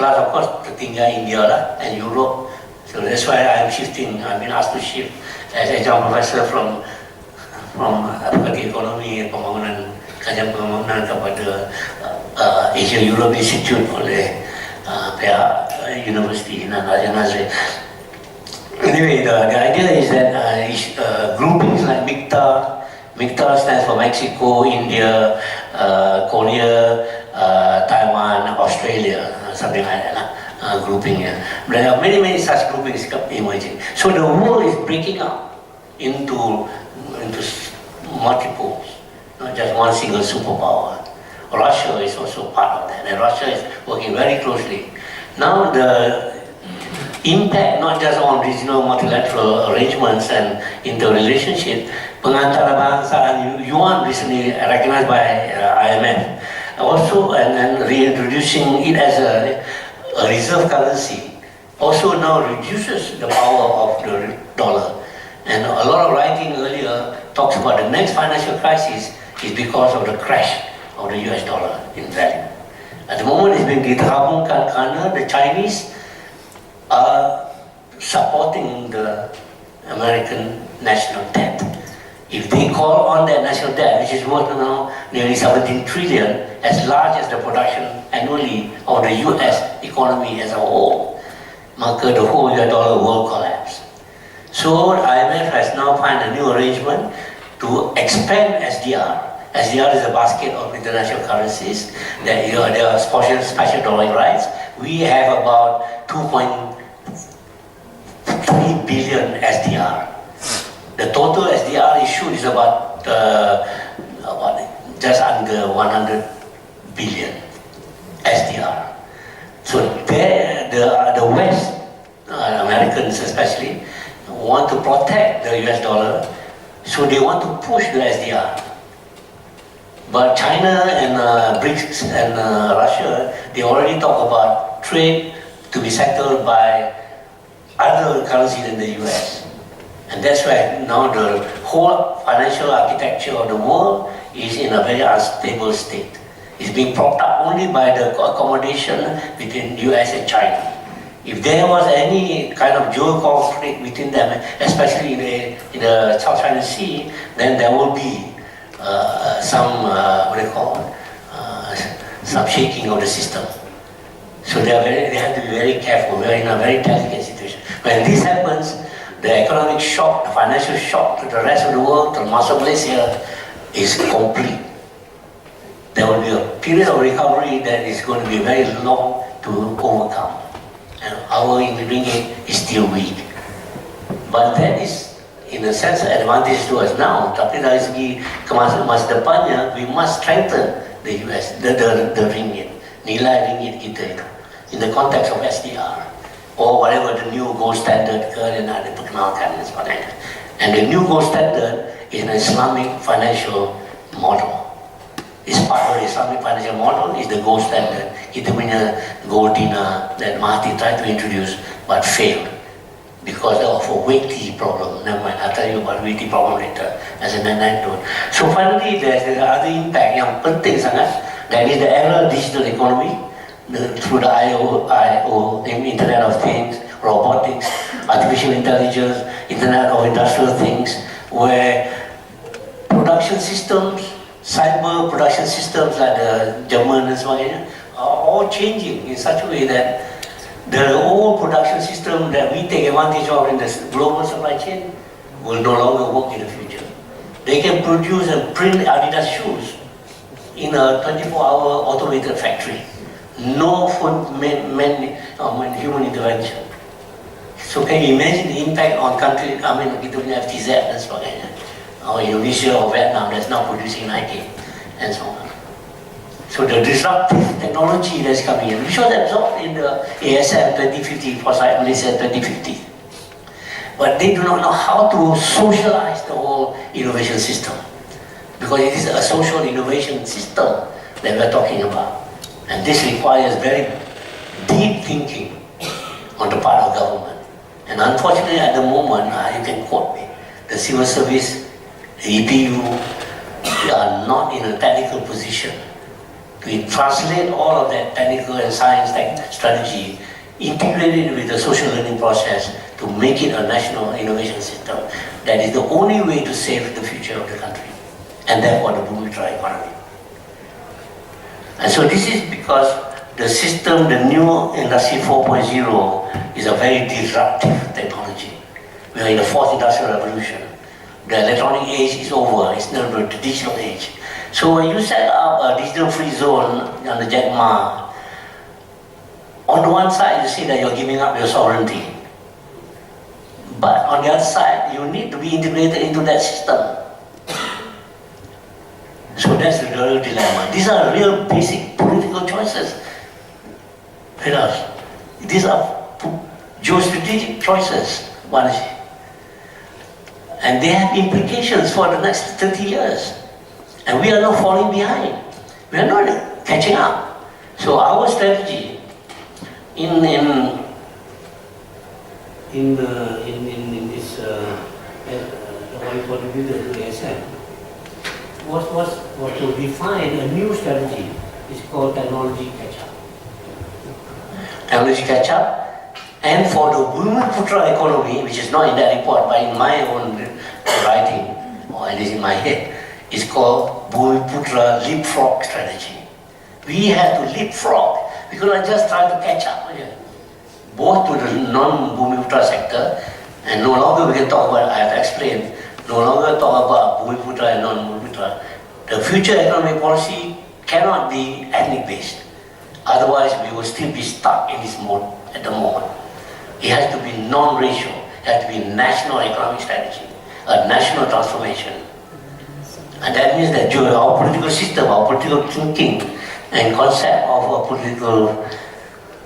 plus of course tertinggal India lah, and Europe. So that's why I'm shifting, I've been asked to shift as adjunct professor from ekonomi pembangunan, kajian pembangunan kepada Asia Europe Institute oleh pihak universiti Nazir. Anyway, the idea is that groupings like MICTA stands for Mexico, India, Korea, Taiwan, Australia, something like that. Grouping here. There are many such groupings emerging. So the world is breaking up into multiples, not just one single superpower. Russia is also part of that, and Russia is working very closely. Now the impact not just on regional multilateral arrangements and interrelationship, pengantarabangsa yuan recently recognized by IMF, also and reintroducing it as a reserve currency, also now reduces the power of the dollar. And a lot of writing earlier talks about the next financial crisis is because of the crash of the US dollar in value. At the moment it's being diterabungkan kerana the Chinese are supporting the American national debt. If they call on that national debt, which is worth now nearly 17 trillion, as large as the production annually of the US economy as a whole, maka the whole US dollar will collapse. So IMF has now found a new arrangement to expand SDR. SDR is a basket of international currencies that there are special dollar rights. We have about 2.3 billion SDR. The total SDR issued is about just under 100 billion SDR. So the West, Americans especially, want to protect the US dollar, so they want to push the SDR. But China and BRICS and Russia, they already talk about trade to be settled by other currency than the US. And that's why now the whole financial architecture of the world is in a very unstable state. It's being propped up only by the accommodation between US and China. If there was any kind of dual conflict between them, especially in the South China Sea, then there will be some some shaking of the system. So they have to be very careful. We are in a very delicate situation. When this happens, the economic shock, the financial shock to the rest of the world, to Malaysia, Malaysia, is complete. There will be a period of recovery that is going to be very long to overcome. And our ringgit is still weak. But that is, in a sense, an advantage to us now. Tapi dari segi masa depannya, we must strengthen the US, the ringgit, nilai ringgit kita itu, in the context of SDR. Or whatever the new gold standard yang ada diperkenalkan dan sebagainya. And the new gold standard is an Islamic financial model. It's part of the Islamic financial model is the gold standard. Kita punya gold dinar that Mahathir tried to introduce but failed. because of a weighty problem. Never mind, I'll tell you about weighty problem later as an anecdote. So finally, there's the other impact yang penting sangat. That is the era of digital economy through the IO, Internet of Things, robotics, artificial intelligence, Internet of Industrial Things, where production systems, cyber production systems like the German and sebagainya are all changing in such a way that the old production system that we take advantage of in the global supply chain will no longer work in the future. They can produce and print Adidas shoes in a 24-hour automated factory. No human intervention. So can you imagine the impact on countries, kita punya FTZ dan sebagainya, or Indonesia or Vietnam that's now producing Nike and so on. So the disruptive technology that's coming in, which was absorbed in the ASM 2050, Foresight Malaysia 2050. But they do not know how to socialize the whole innovation system. Because it is a social innovation system that we're talking about. And this requires very deep thinking on the part of government. And unfortunately at the moment, you can quote me, the civil service, the EPU, they are not in a technical position to translate all of that technical and science strategy, integrate it with the social learning process to make it a national innovation system. That is the only way to save the future of the country, and therefore the Bumiputera economy. And so this is because the system, the new Industry 4.0 is a very disruptive technology. We are in the fourth industrial revolution. The electronic age is over, it's now the digital age. So when you set up a digital free zone on the ATMA, on the one side you say that you're giving up your sovereignty. But on the other side, you need to be integrated into that system. So that's the real dilemma. These are real basic political choices. These are geostrategic choices, and they have implications for the next 30 years. And we are not falling behind. We are not catching up. So our strategy in this what we contributed to the ASM was to define a new strategy. It's called technology catch-up. Technology catch-up, and for the Bumiputera economy, which is not in that report, but in my own writing, or at least in my head, it's called Bumiputera leapfrog strategy. We have to leapfrog. We cannot just try to catch up, both to the non-Bumiputera sector, and no longer we can talk about, I have explained, no longer talk about Bumiputera and non-Bumiputera. The future economic policy cannot be ethnic-based. Otherwise, we will still be stuck in this mode at the moment. It has to be non-racial. It has to be national economic strategy, a national transformation. And that means that our political system, our political thinking, and concept of our political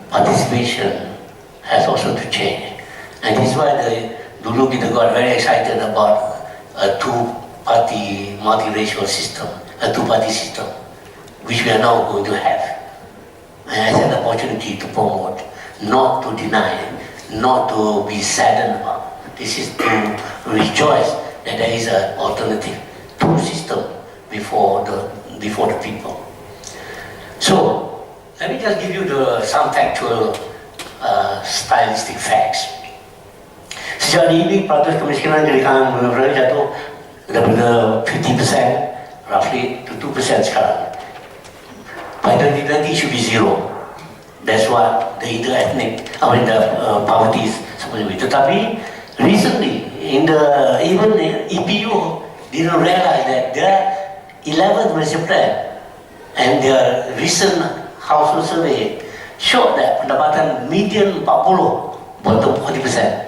participation has also to change. And this is why dulu kita got very excited about a two-party multiracial system, a two-party system, which we are now going to have. And I had the opportunity to promote, not to deny, not to be saddened about. This is to rejoice that there is an alternative to system before the people. So let me just give you some factual stylistic facts. Sejak ini peratus kemiskinan di kalangan Bumiputera jatuh daripada 50% roughly to 2% sekarang. By 2020 it should be zero. That's what the inter-ethnic, the poverty is supposed to be. Tetapi recently, even the EPU didn't realize that their 11th Malaysia Plan and their recent household survey showed that pendapatan median 40 bottom 40%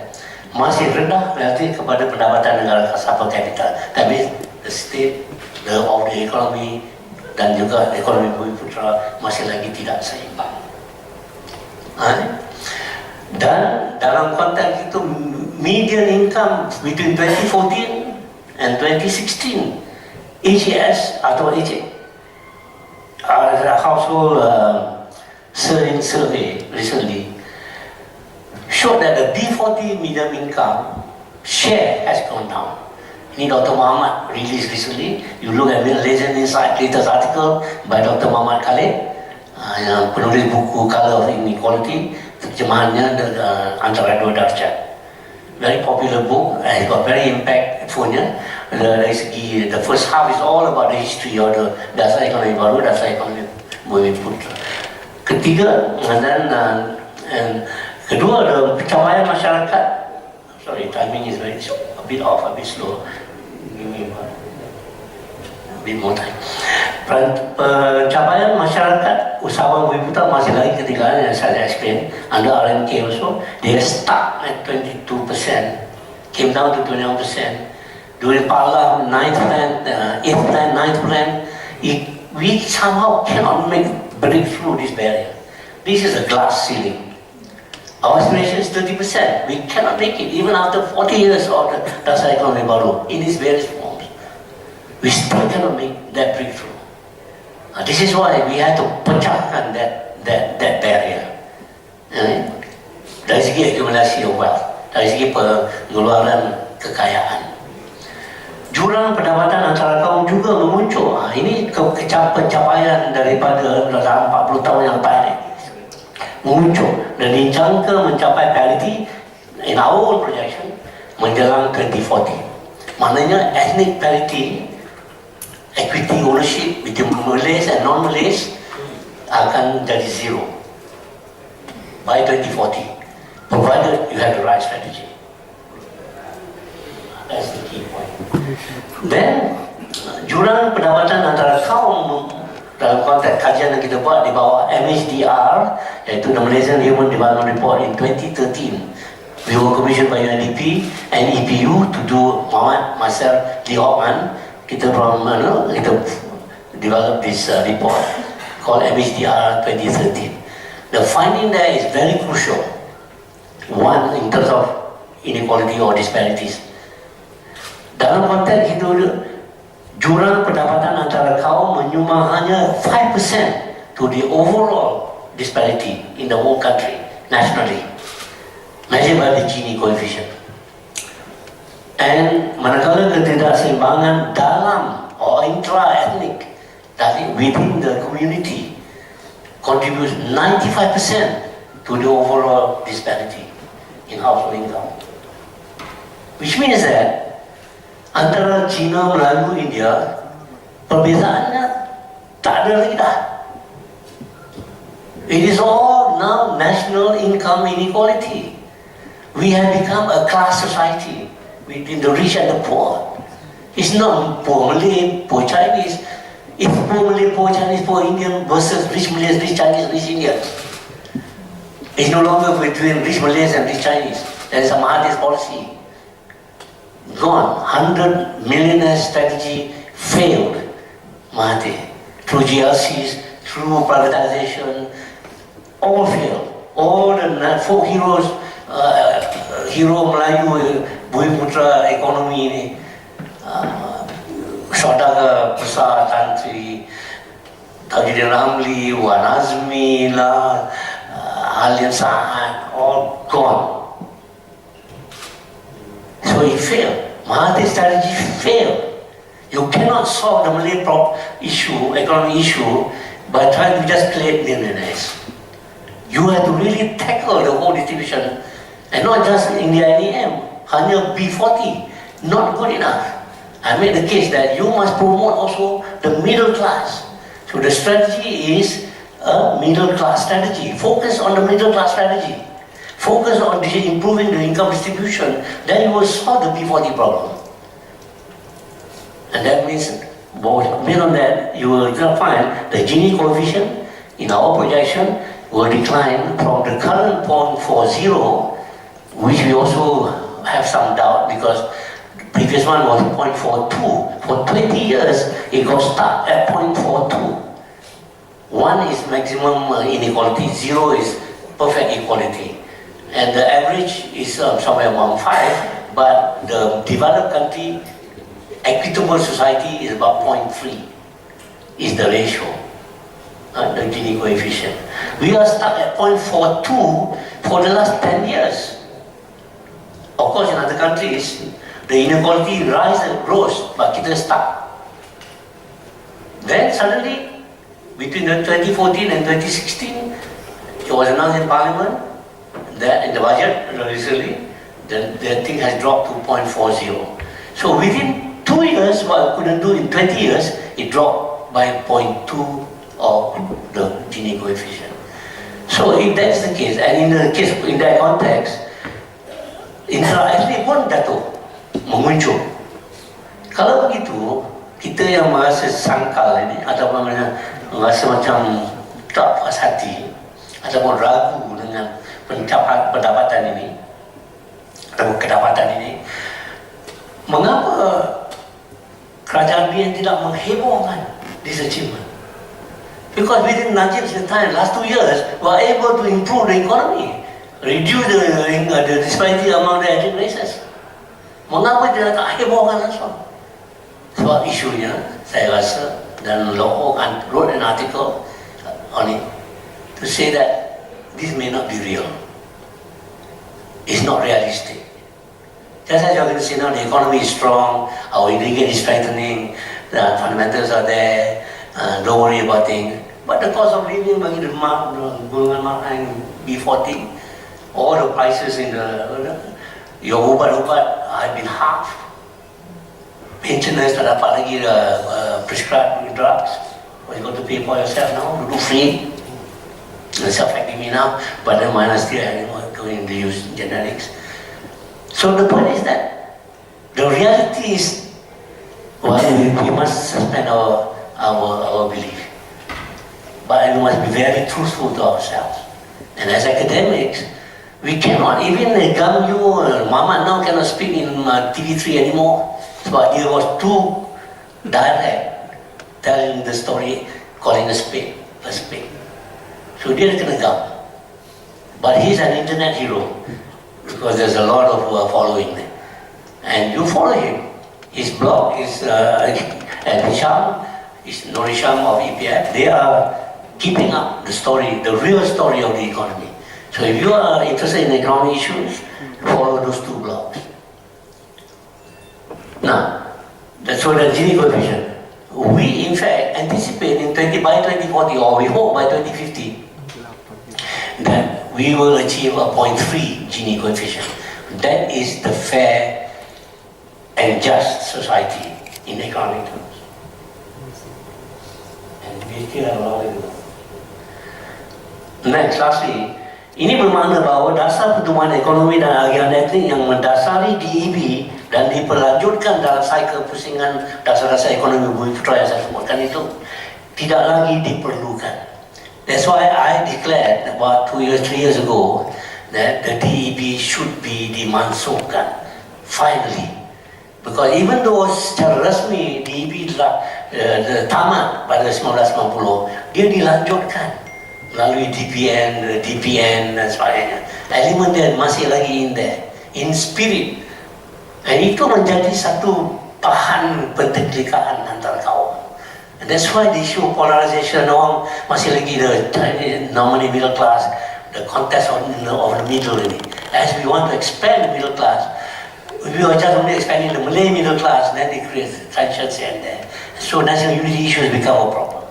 masih rendah relatif kepada pendapatan negara kasar per capita. That means the state of the economy dan juga ekonomi Bumiputera masih lagi tidak seimbang. Dan dalam konteks itu, median income between 2014 and 2016, AGS atau household survey recently showed that the B40 medium income share has gone down. Ini Dr. Muhammad released recently. You look at Legend Insight, latest article by Dr. Muhammad Khalid, yang penulis buku Color of Inequality, terjemahannya antara dua darjat. Very popular book, it's got very impactful. Dari segi, the first half is all about the history of the Dasar ekonomi baru, Dasar ekonomi Bumiputera. Ketiga, and kedua, the pencapaian masyarakat. Sorry, timing is very short, a bit off, a bit slow. Give me a bit more time. Pencapaian masyarakat usahawan Bumiputera masih lagi ketinggalan yang saya explain under RMK also. They are stuck at 22%, came down to 21%. During Parla 9th plan, 8th plan, 9th plan, we somehow cannot break through this barrier. This is a glass ceiling. Our aspiration is 30%. We cannot make it even after 40 years of the Dasar ekonomi baru in its various forms. We still cannot make that breakthrough. This is why we have to pecahkan that barrier. Dari segi akumulasi of wealth, dari segi pengeluaran kekayaan. Jurang pendapatan antara kaum juga memuncul. Ini pencapaian daripada dalam 40 tahun yang lepas ini muncul dan dijangka mencapai parity in our own projection menjelang 2040. Maknanya ethnic parity, equity ownership between Malays and non-Malays akan jadi zero by 2040, provided you have the right strategy. That's the key point. Then jurang pendapatan antara kaum dalam konteks kajian yang kita buat di bawah MHDR, iaitu the Malaysian Human Development Report in 2013. We were commissioned by UNDP and EPU to do myself, Lee Hockman, kita develop this report called MHDR 2013. The finding there is very crucial. One, in terms of inequality or disparities. Dalam konteks itu, jurang pendapatan antara kaum menyumbang hanya 5% to the overall disparity in the whole country, nationally, measured by the Gini coefficient. And manakala ketidakseimbangan dalam or intra-ethnic, that is within the community, contributes 95% to the overall disparity in household income. Which means that antara China, Melayu, India, perbezaannya tak ada lagi dah. It is all now national income inequality. We have become a class society between the rich and the poor. It's not poor Malay, poor Chinese. It's poor Malay, poor Chinese, poor Indian versus rich Malays, rich Chinese, rich Indians. It's no longer between rich Malays and rich Chinese. There is a Mahathir's policy. Gone. 100 millionaire strategy failed. Mahathir. Through GLCs, through privatization, all failed. All the folk heroes, hero Melayu, Bumiputera ekonomi ini, saudagar besar Tan Sri, Tajuddin Ramli, Wan Azmi lah, Alian Sa'ad, all gone. So it failed. Mahathir's strategy failed. You cannot solve the Malay economic issue by trying to just create millionaires. You have to really tackle the whole distribution, and not just in the IDM. Hanya B40, not good enough. I made the case that you must promote also the middle class. So the strategy is a middle class strategy. Focus on the middle class strategy. Focus on improving the income distribution, then you will solve the B40 problem. And that means, based on that, you will find the Gini coefficient in our projection will decline from the current 0.40, which we also have some doubt because the previous one was 0.42. For 20 years, it got stuck at 0.42. 1 is maximum inequality, 0 is perfect equality. And the average is somewhere around 5, but the developed country, equitable society is about 0.3, is the ratio, the Gini coefficient. We are stuck at 0.42 for the last 10 years. Of course, in other countries, the inequality grows, but kita stuck. Then suddenly, between 2014 and 2016, it was announced in Parliament that in the budget recently, the thing has dropped to 0.40. So within 2 years, what I couldn't do in 20 years, it dropped by 0.2 of the Gini coefficient. So if that's the case, and in that context, interaksi pun jatuh, menguncung. Kalau begitu, kita yang merasa sangkal ini, ataupun merasa macam tak puas hati, ataupun ragu dengan pendapatan ini, ataupun kedapatan ini, mengapa kerajaan BN tidak menghebohkan this achievement? Because within Najib's time, last 2 years, we were able to improve the economy, reduce the disparity among the ethnic races. Mengapa dia tak hebohkan langsung? Sebab isunya, saya rasa, dan Loho wrote an article on it to say that this may not be real. It's not realistic. Just as you're going to say now, the economy is strong, our irrigation is strengthening, the fundamentals are there, don't worry about things. But the cost of living bagi golongan makan B40, all the prices in your ubat-ubat have been half. Pensioners tak dapat lagi prescribed drugs. You got to pay for yourself now, to do free. It's affecting me now, but then mine are still going to use generics. So the point is that the reality is, well, we must suspend our belief. But we must be very truthful to ourselves. And as academics, we cannot, even Gamyu, Mama now cannot speak in TV3 anymore. But he was too direct, telling the story, calling a spade. So dia kena gam. But he's an internet hero, because there's a lot of following there. And you follow him. His blog is Hisham, is Norisham of EPF. They are keeping up the story, the real story of the economy. So if you are interested in economic issues, follow those two blogs. Now, that's what the Gini coefficient. We in fact anticipate by 2040, or we hope by 2050, that we will achieve a 0.3 Gini coefficient. That is the fair and just society in economic terms. And we still have a long way to go. Next, lastly, ini bermakna bahawa dasar pertumbuhan ekonomi dan agian etnik yang mendasari DEB dan diperlanjutkan dalam cycle pusingan dasar-dasar ekonomi Bumiputera yang saya sebutkan itu tidak lagi diperlukan. That's why I declared about 3 years ago that the DEB should be dimansuhkan finally. Because even though secara rasmi DEB telah tamat pada 1990, dia dilanjutkan melalui DPN dan sebagainya. Elemen dia masih lagi in there, in spirit. Dan itu menjadi satu bahan penteklikaan antara kaum. And that's why the issue of polarization, orang masih lagi the nominal middle class, the contest of the middle ini. As we want to expand the middle class, we are just only expanding the Malay middle class, then they create tensions here and there. So national unity issues become a problem.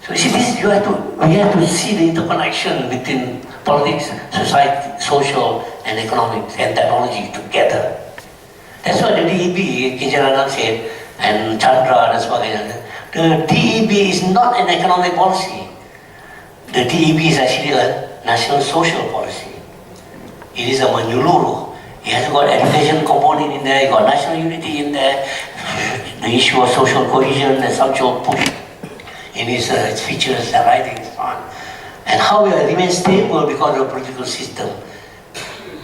So you see, we have to see the interconnection between politics, society, social and economic and technology together. That's why the DEB, Kejaran said, and Chandra dan sebagainya, the DEB is not an economic policy. The DEB is actually a national social policy. It is a menyeluruh. It has got education component in there, it got national unity in there, the issue of social cohesion and social push in its features and writings on, and how we remain stable because of the political system.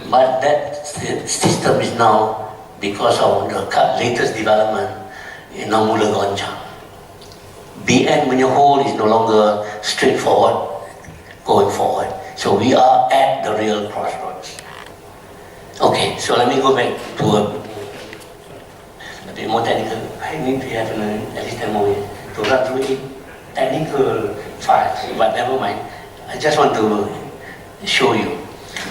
But that system is now, because of the latest development, mula goncang. BN punya whole is no longer straightforward going forward. So we are at the real crossroads. Okay, so let me go back to a bit more technical. I need to have at least 10 more minutes to run through it. Technical files, but never mind. I just want to show you.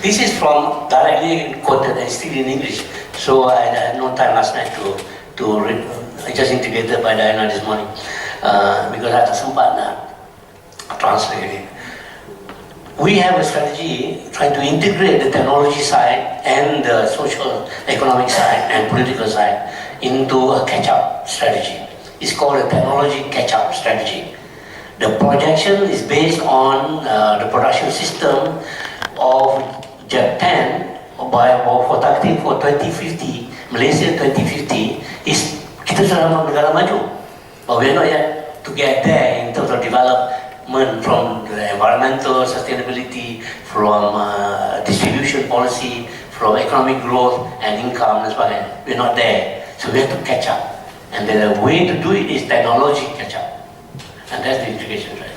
This is from directly quoted and still in English. So I had no time last night to read. I just integrated by Diana this morning because I tak sempat nak translate it. We have a strategy trying to integrate the technology side and the social, economic side and political side into a catch-up strategy. It's called a technology catch-up strategy. The projection is based on the production system of Japan for targeting for 2050, Malaysia 2050 is kita sudah negara maju, but we're not yet to get there in terms of development from the environmental sustainability, from distribution policy, from economic growth and income and so on. We're not there, so we have to catch up, and the way to do it is technology catch up. And that's the integration strategy.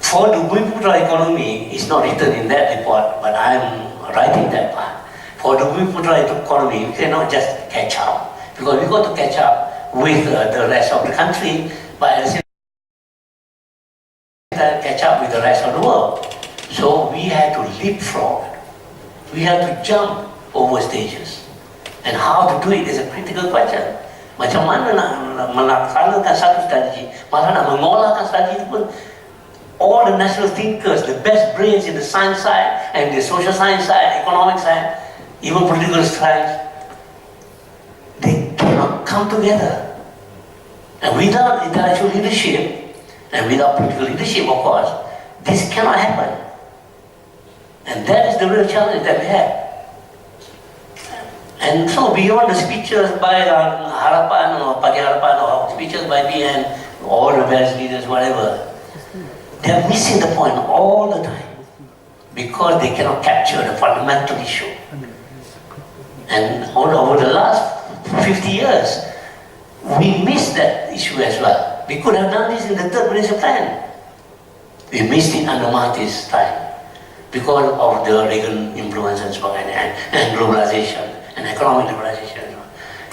For the Bumiputera economy, it's not written in that report, but I'm writing that part. For the Bumiputera economy, we cannot just catch up, because we got to catch up with the rest of the country, but at the same time catch up with the rest of the world. So we have to leapfrog. We have to jump over stages. And how to do it is a critical question. Macam mana nak melaksanakan satu strategi, mana nak mengolahkan strategi itu pun, all the national thinkers, the best brains in the science side and the social science side, economic side, even political science, they cannot come together. And without intellectual leadership, and without political leadership, of course, this cannot happen. And that is the real challenge that we have. And so beyond the speeches by Harapan or Pagi Harapan or speeches by BN, all the various leaders, whatever, they are missing the point all the time because they cannot capture the fundamental issue. And over the last 50 years, we missed that issue as well. We could have done this in the third Malaysia plan. We missed it under Mahathir's time because of the Reagan influence and so on, and globalization and economic liberalization.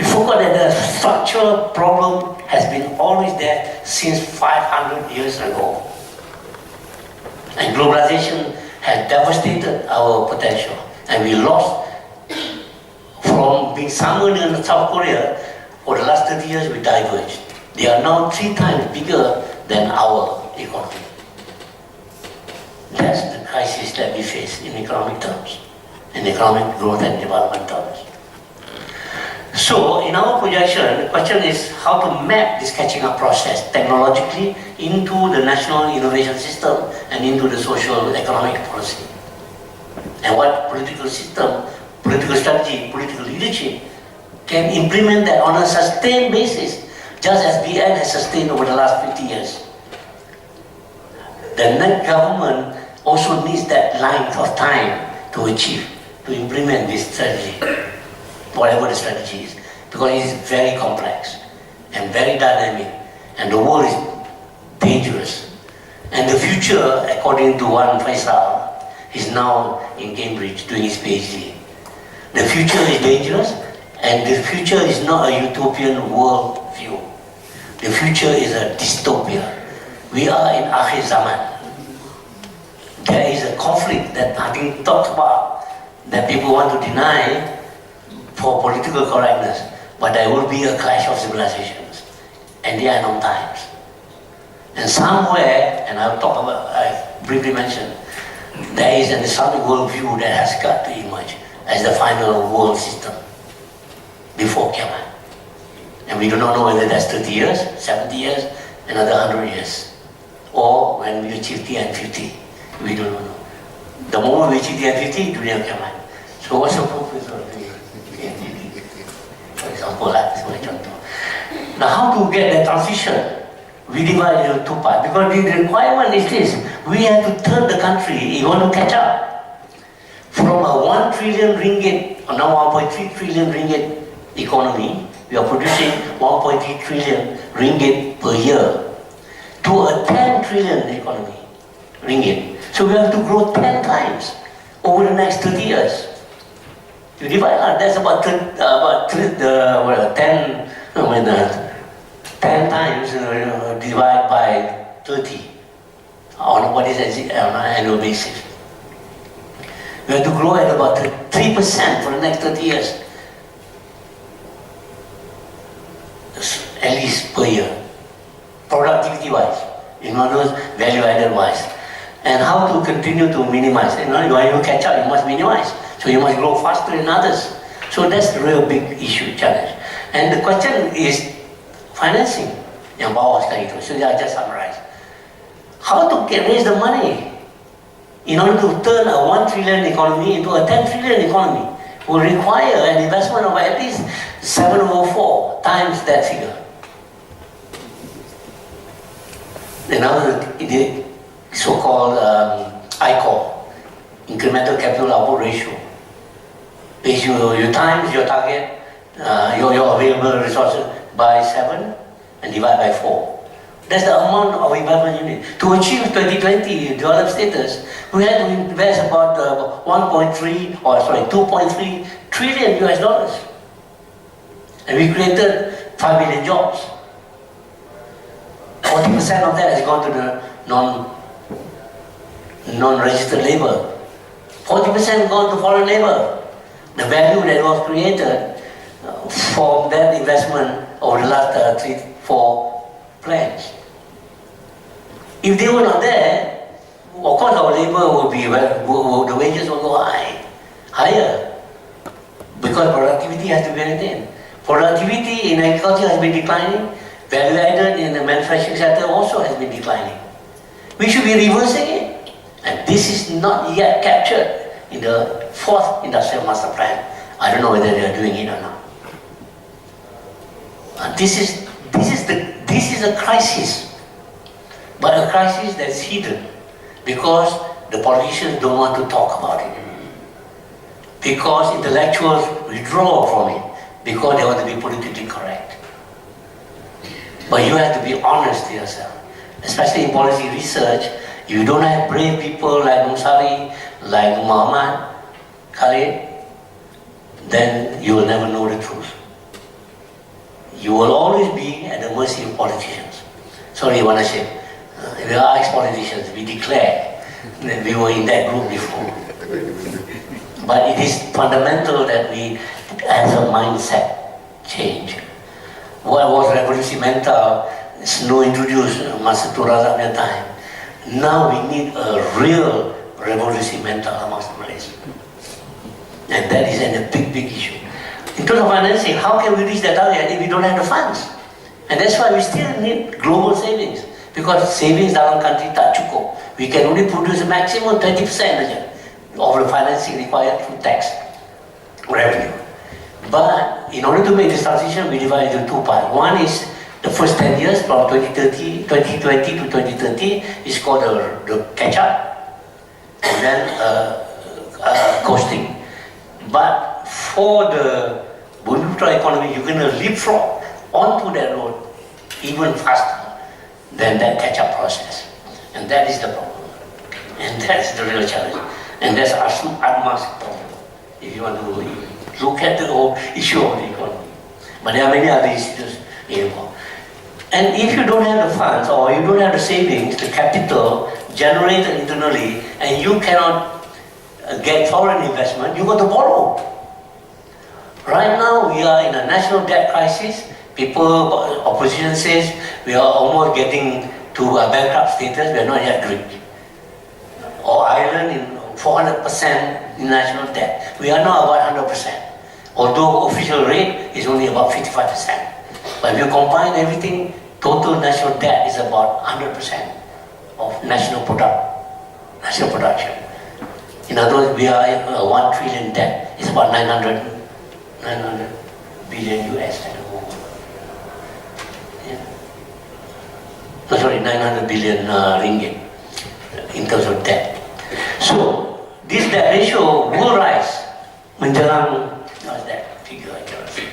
We forgot that the structural problem has been always there since 500 years ago. And globalization has devastated our potential. And we lost from being summoned in South Korea. For the last 30 years, we diverged. They are now 3 times bigger than our economy. That's the crisis that we face in economic terms, in economic growth and development terms. So, in our projection, the question is how to map this catching up process technologically into the national innovation system and into the social economic policy. And what political system, political strategy, political leadership can implement that on a sustained basis, just as BN has sustained over the last 50 years. The next government also needs that length of time to achieve, to implement this strategy, whatever the strategy is, because it is very complex and very dynamic, and the world is dangerous. And the future, according to one Faisal, is now in Cambridge doing his PhD. The future is dangerous, and the future is not a utopian world view. The future is a dystopia. We are in Akhir Zaman. There is a conflict that I think talked about, that people want to deny for political correctness, but there will be a clash of civilizations, and they are known times. And somewhere, and I'll talk about, I briefly mentioned, there is an Islamic worldview that has got to emerge as the final world system before Qiyamah. And we do not know whether that's 30 years, 70 years, another 100 years, or when we achieve TN50, we do not know. The moment we achieve TN50, dunia Qiyamah. So what's the purpose of the TN50? For example, sebagai contoh. Now how to get that transition? We divide it into 2 parts, because the requirement is this: we have to turn the country, you want to catch up, from a 1 trillion ringgit, or now 1.3 trillion ringgit economy, we are producing 1.3 trillion ringgit per year, to a 10 trillion economy, ringgit. So we have to grow 10 times over the next 30 years. You divide that, that's about 10 times divide by 30 on what is on an annual basis. We have to grow at about 3% for the next 30 years. At least per year. Productivity-wise. In other words, value-added-wise. And how to continue to minimize. When you catch up, you must minimize. So you must grow faster than others. So that's the real big issue, challenge. And the question is financing. Yang bawah sekali itu. So I just summarize. How to raise the money in order to turn a 1 trillion economy into a 10 trillion economy will require an investment of at least 7/4 times that figure. Another, the so-called ICO, incremental capital output ratio. You times your target, your available resources by 7 and divide by 4. That's the amount of investment you need. To achieve 2020 developed status, we had to invest about 2.3 trillion US dollars. And we created 5 million jobs. 40% of that has gone to the non-registered labor. 40% gone to foreign labor. The value that was created from that investment over the last 3-4 plans. If they were not there, of course our labor will be, the wages will go higher. Because productivity has to be maintained. Productivity in agriculture has been declining. Value added in the manufacturing sector also has been declining. We should be reversing it. And this is not yet captured in the 4th Industrial Master Plan. I don't know whether they are doing it or not. And this is a crisis. But a crisis that's hidden because the politicians don't want to talk about it. Because intellectuals withdraw from it because they want to be politically correct. But you have to be honest to yourself. Especially in policy research, if you don't have brave people like Musari, like Muhammad Khalid, then you will never know the truth. You will always be at the mercy of politicians. Sorry, Wanashim. We are ex-politicians. We declare that we were in that group before. But it is fundamental that we, as a mindset, change. What was Revolution Mental, Snow introduced Masa Turaza at the time. Now we need a real Revolution Mental amongst the Malays. And that is a big, big issue. In terms of financing, how can we reach that target if we don't have the funds? And that's why we still need global savings. Because savings dalam country tak cukup. We can only produce a maximum 20% saja of the financing required through tax revenue. But in order to make this transition, we divide it into 2 parts. One is the first 10 years from 2020 to 2030 is called the catch-up, and then coasting. But for the Bumiputera economy, you're going to leapfrog onto that road even faster than that catch-up process. And that is the problem. And that's the real challenge. And that's ATMA's problem, if you want to look at the whole issue of the economy. But there are many other issues involved. And if you don't have the funds, or you don't have the savings, the capital generated internally, and you cannot get foreign investment, you got to borrow. Right now, we are in a national debt crisis. People, opposition says, we are almost getting to a bankrupt status. We are not yet Greek. Or Ireland in 400% in national debt. We are now about 100%. Although official rate is only about 55%. But if you combine everything, total national debt is about 100% of national production. In other words, we are 1 trillion debt. It's about 900 billion US at the moment. Yeah. No, sorry, 900 billion ringgit in terms of debt. So this debt ratio will rise menjelang, what's that figure I cannot see,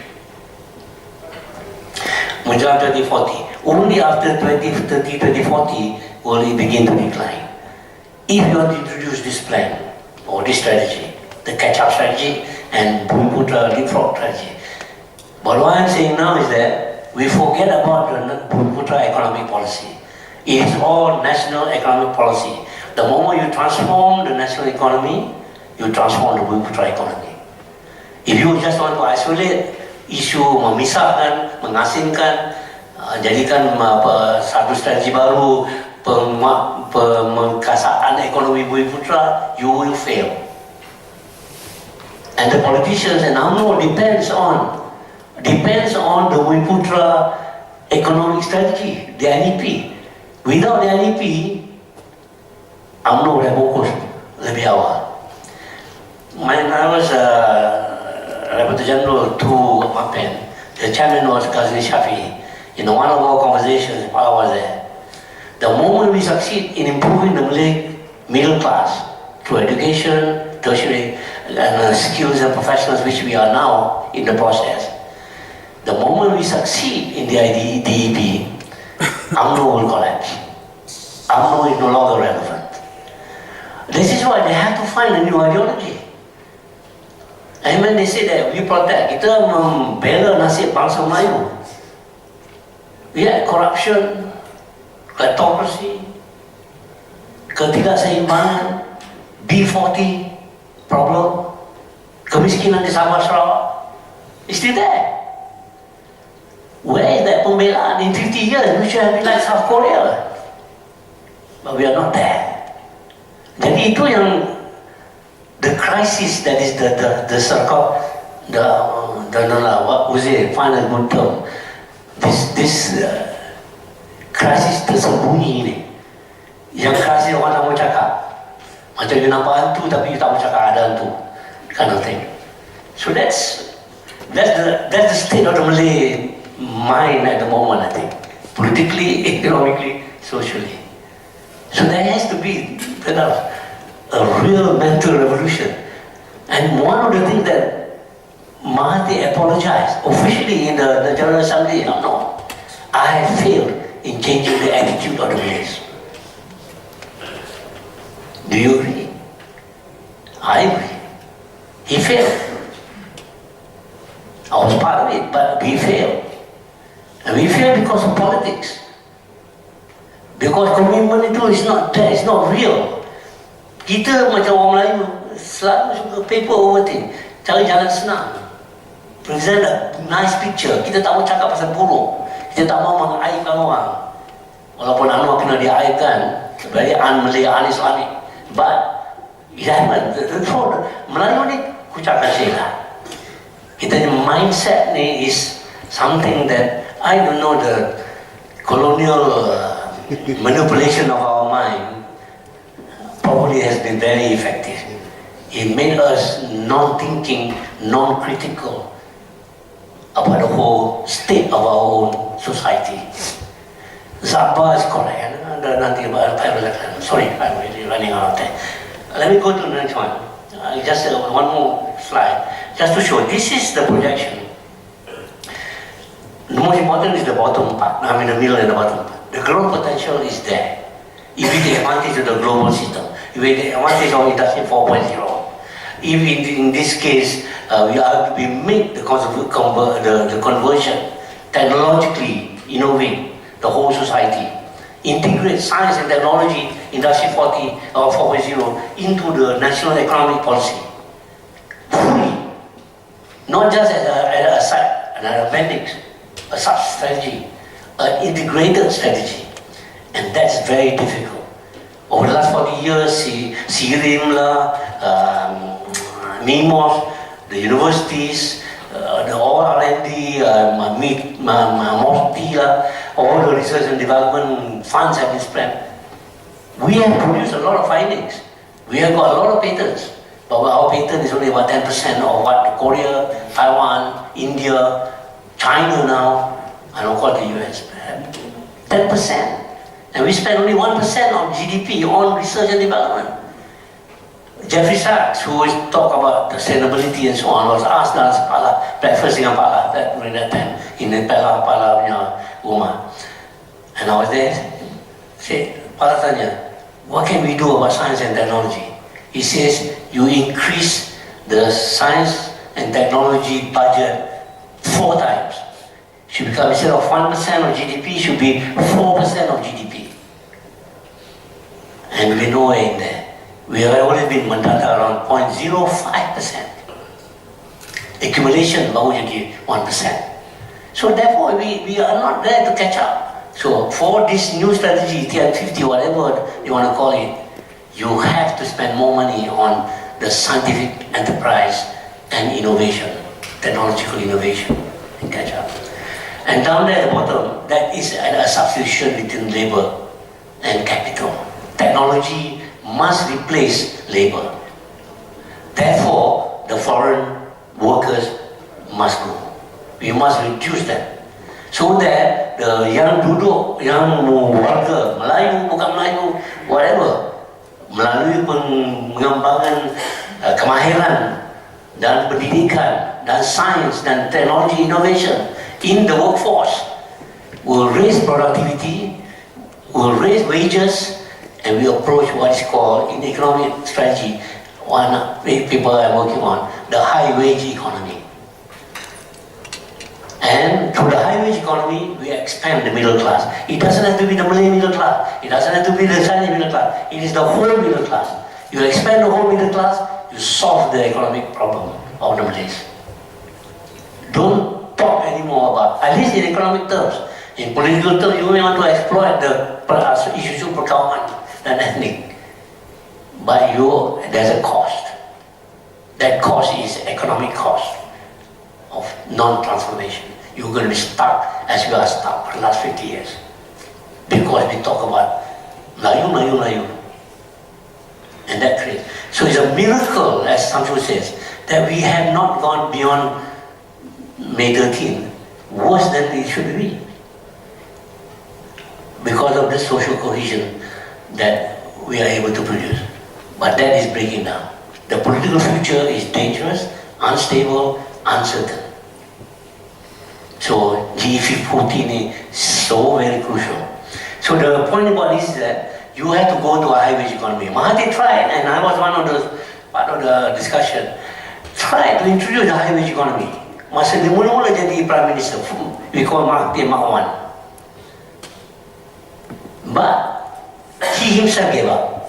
menjelang 2040. Only after 2030, 2040 will it begin to decline. If you want to introduce this plan or this strategy, the catch-up strategy and Bumiputera leapfrog strategy. But what I'm saying now is that we forget about the Bumiputera economic policy. It is all national economic policy. The moment you transform the national economy, you transform the Bumiputera economy. If you just want to isolate isu memisahkan, mengasingkan, jadikan satu strategi baru pemengkasaan ekonomi Bumiputera, you will fail. And the politicians and UMNO depends on the Bumiputera economic strategy, the NEP. Without the NEP, UMNO would have fokus lebih awal. When I was Rapporteur General to MAPEN, the chairman was Ghazali Shafi. In one of our conversations, I was there. The moment we succeed in improving the Malay middle class through education, tertiary, and skills and professionals, which we are now in the process, the moment we succeed in the DEP, UMNO will collapse. UMNO is no longer relevant. This is why they have to find a new ideology. And when they say that we protect, kita membela nasib bangsa Melayu. We had corruption, kleptocracy, ketidakseimbangan, B40 problem, kemiskinan di Sabah Sarawak. It's still there. Where is that pembelaan? In 50 years, we should have been like South Korea. But we are not there. Jadi itu yang the crisis, that is the circle, what was it, final good term, this crisis tersembunyi ini, yang crisis orang tak mau cakap, macam you nampak hantu tapi you tak mau cakap ada hantu, kind of thing. So that's the state of the Malay mind at the moment, I think, politically, economically, socially. So there has to be a real mental revolution. And one of the things that Mahathir apologized officially in the General Assembly, no, I have failed in changing the attitude of the Malays. Do you agree? I agree. He failed. I was part of it, but we failed. And we failed because of politics. Because commitment itu is not there, it's not real. Kita macam orang Melayu selalu suka paper over thing, cari jalan senang, present a nice picture. Kita tak mau cakap pasal buruk, kita tak mau mengaibkan orang. Walaupun Anwar kena diaibkan sebagai un-Malay, un-Islamic, but it happened. Melayu ni kucakkan sila. Kita ni mindset ni is something that I don't know, the colonial manipulation of our mind probably has been very effective. It made us non-thinking, non-critical about the whole state of our own society. Zabba is correct. Sorry, I'm really running out of time. Let me go to the next one. Just one more slide, just to show. This is the projection. The most important is the bottom part. I mean the middle and the bottom part. The growth potential is there. If we take advantage of the global system, if we take advantage of Industry 4.0, if in this case we make the conversion, technologically innovate the whole society, integrate science and technology, Industry 4.0 into the national economic policy, fully, not just as a side, an appendix, a sub-strategy, an integrated strategy. And that's very difficult. Over the last 40 years, Siri, MIMOS, the universities, the all R&D, MOSP, all the research and development funds have been spent. We have produced a lot of findings. We have got a lot of patents. But our patent is only about 10% of what Korea, Taiwan, India, China now, and of course the US. 10%. And we spend only 1% of GDP on research and development. Jeffrey Sachs, who always talk about sustainability and so on, was asked dalam breakfast dengan Pala during that time in the Pala punya rumah. And I was there. Pala tanya, what can we do about science and technology? He says, you increase the science and technology budget 4 times. Should become, instead of 1% of GDP, should be 4% of GDP. And we're nowhere in there. We have always been mendata around 0.05%. Accumulation baru jadi 1%. So therefore we are not there to catch up. So for this new strategy, TN50, whatever you want to call it, you have to spend more money on the scientific enterprise and innovation, technological innovation, and catch up. And down there at the bottom, that is a substitution between labor and capital. Technology must replace labor. Therefore, the foreign workers must go. We must reduce them. So that the yang duduk, yang warga, Melayu, bukan Melayu, whatever, melalui pengembangan kemahiran dan pendidikan dan sains dan teknologi innovation in the workforce will raise productivity, will raise wages, and we approach what is called in economic strategy, one people are working on, the high wage economy. And through the high wage economy, we expand the middle class. It doesn't have to be the Malay middle class. It doesn't have to be the Chinese middle class. It is the whole middle class. You expand the whole middle class, you solve the economic problem of the Malays. Don't talk anymore about, at least in economic terms. In political terms, you may want to exploit the isu perkawanan dan ethnic. But there's a cost. That cost is economic cost of non-transformation. You're going to be stuck as we are stuck for the last 50 years. Because we talk about Melayu. And that creates. So it's a miracle, as Samsul says, that we have not gone beyond May 13, worse than it should be. Because of the social cohesion that we are able to produce. But that is breaking down. The political future is dangerous, unstable, uncertain. So G14 is so very crucial. So the point about this is that you have to go to a high wage economy. Mahathir tried, and I was one of those part of the discussion, tried to introduce the high wage economy. Masa dia mula-mula jadi Prime Minister, we call Mahathir Mak. But he himself gave up.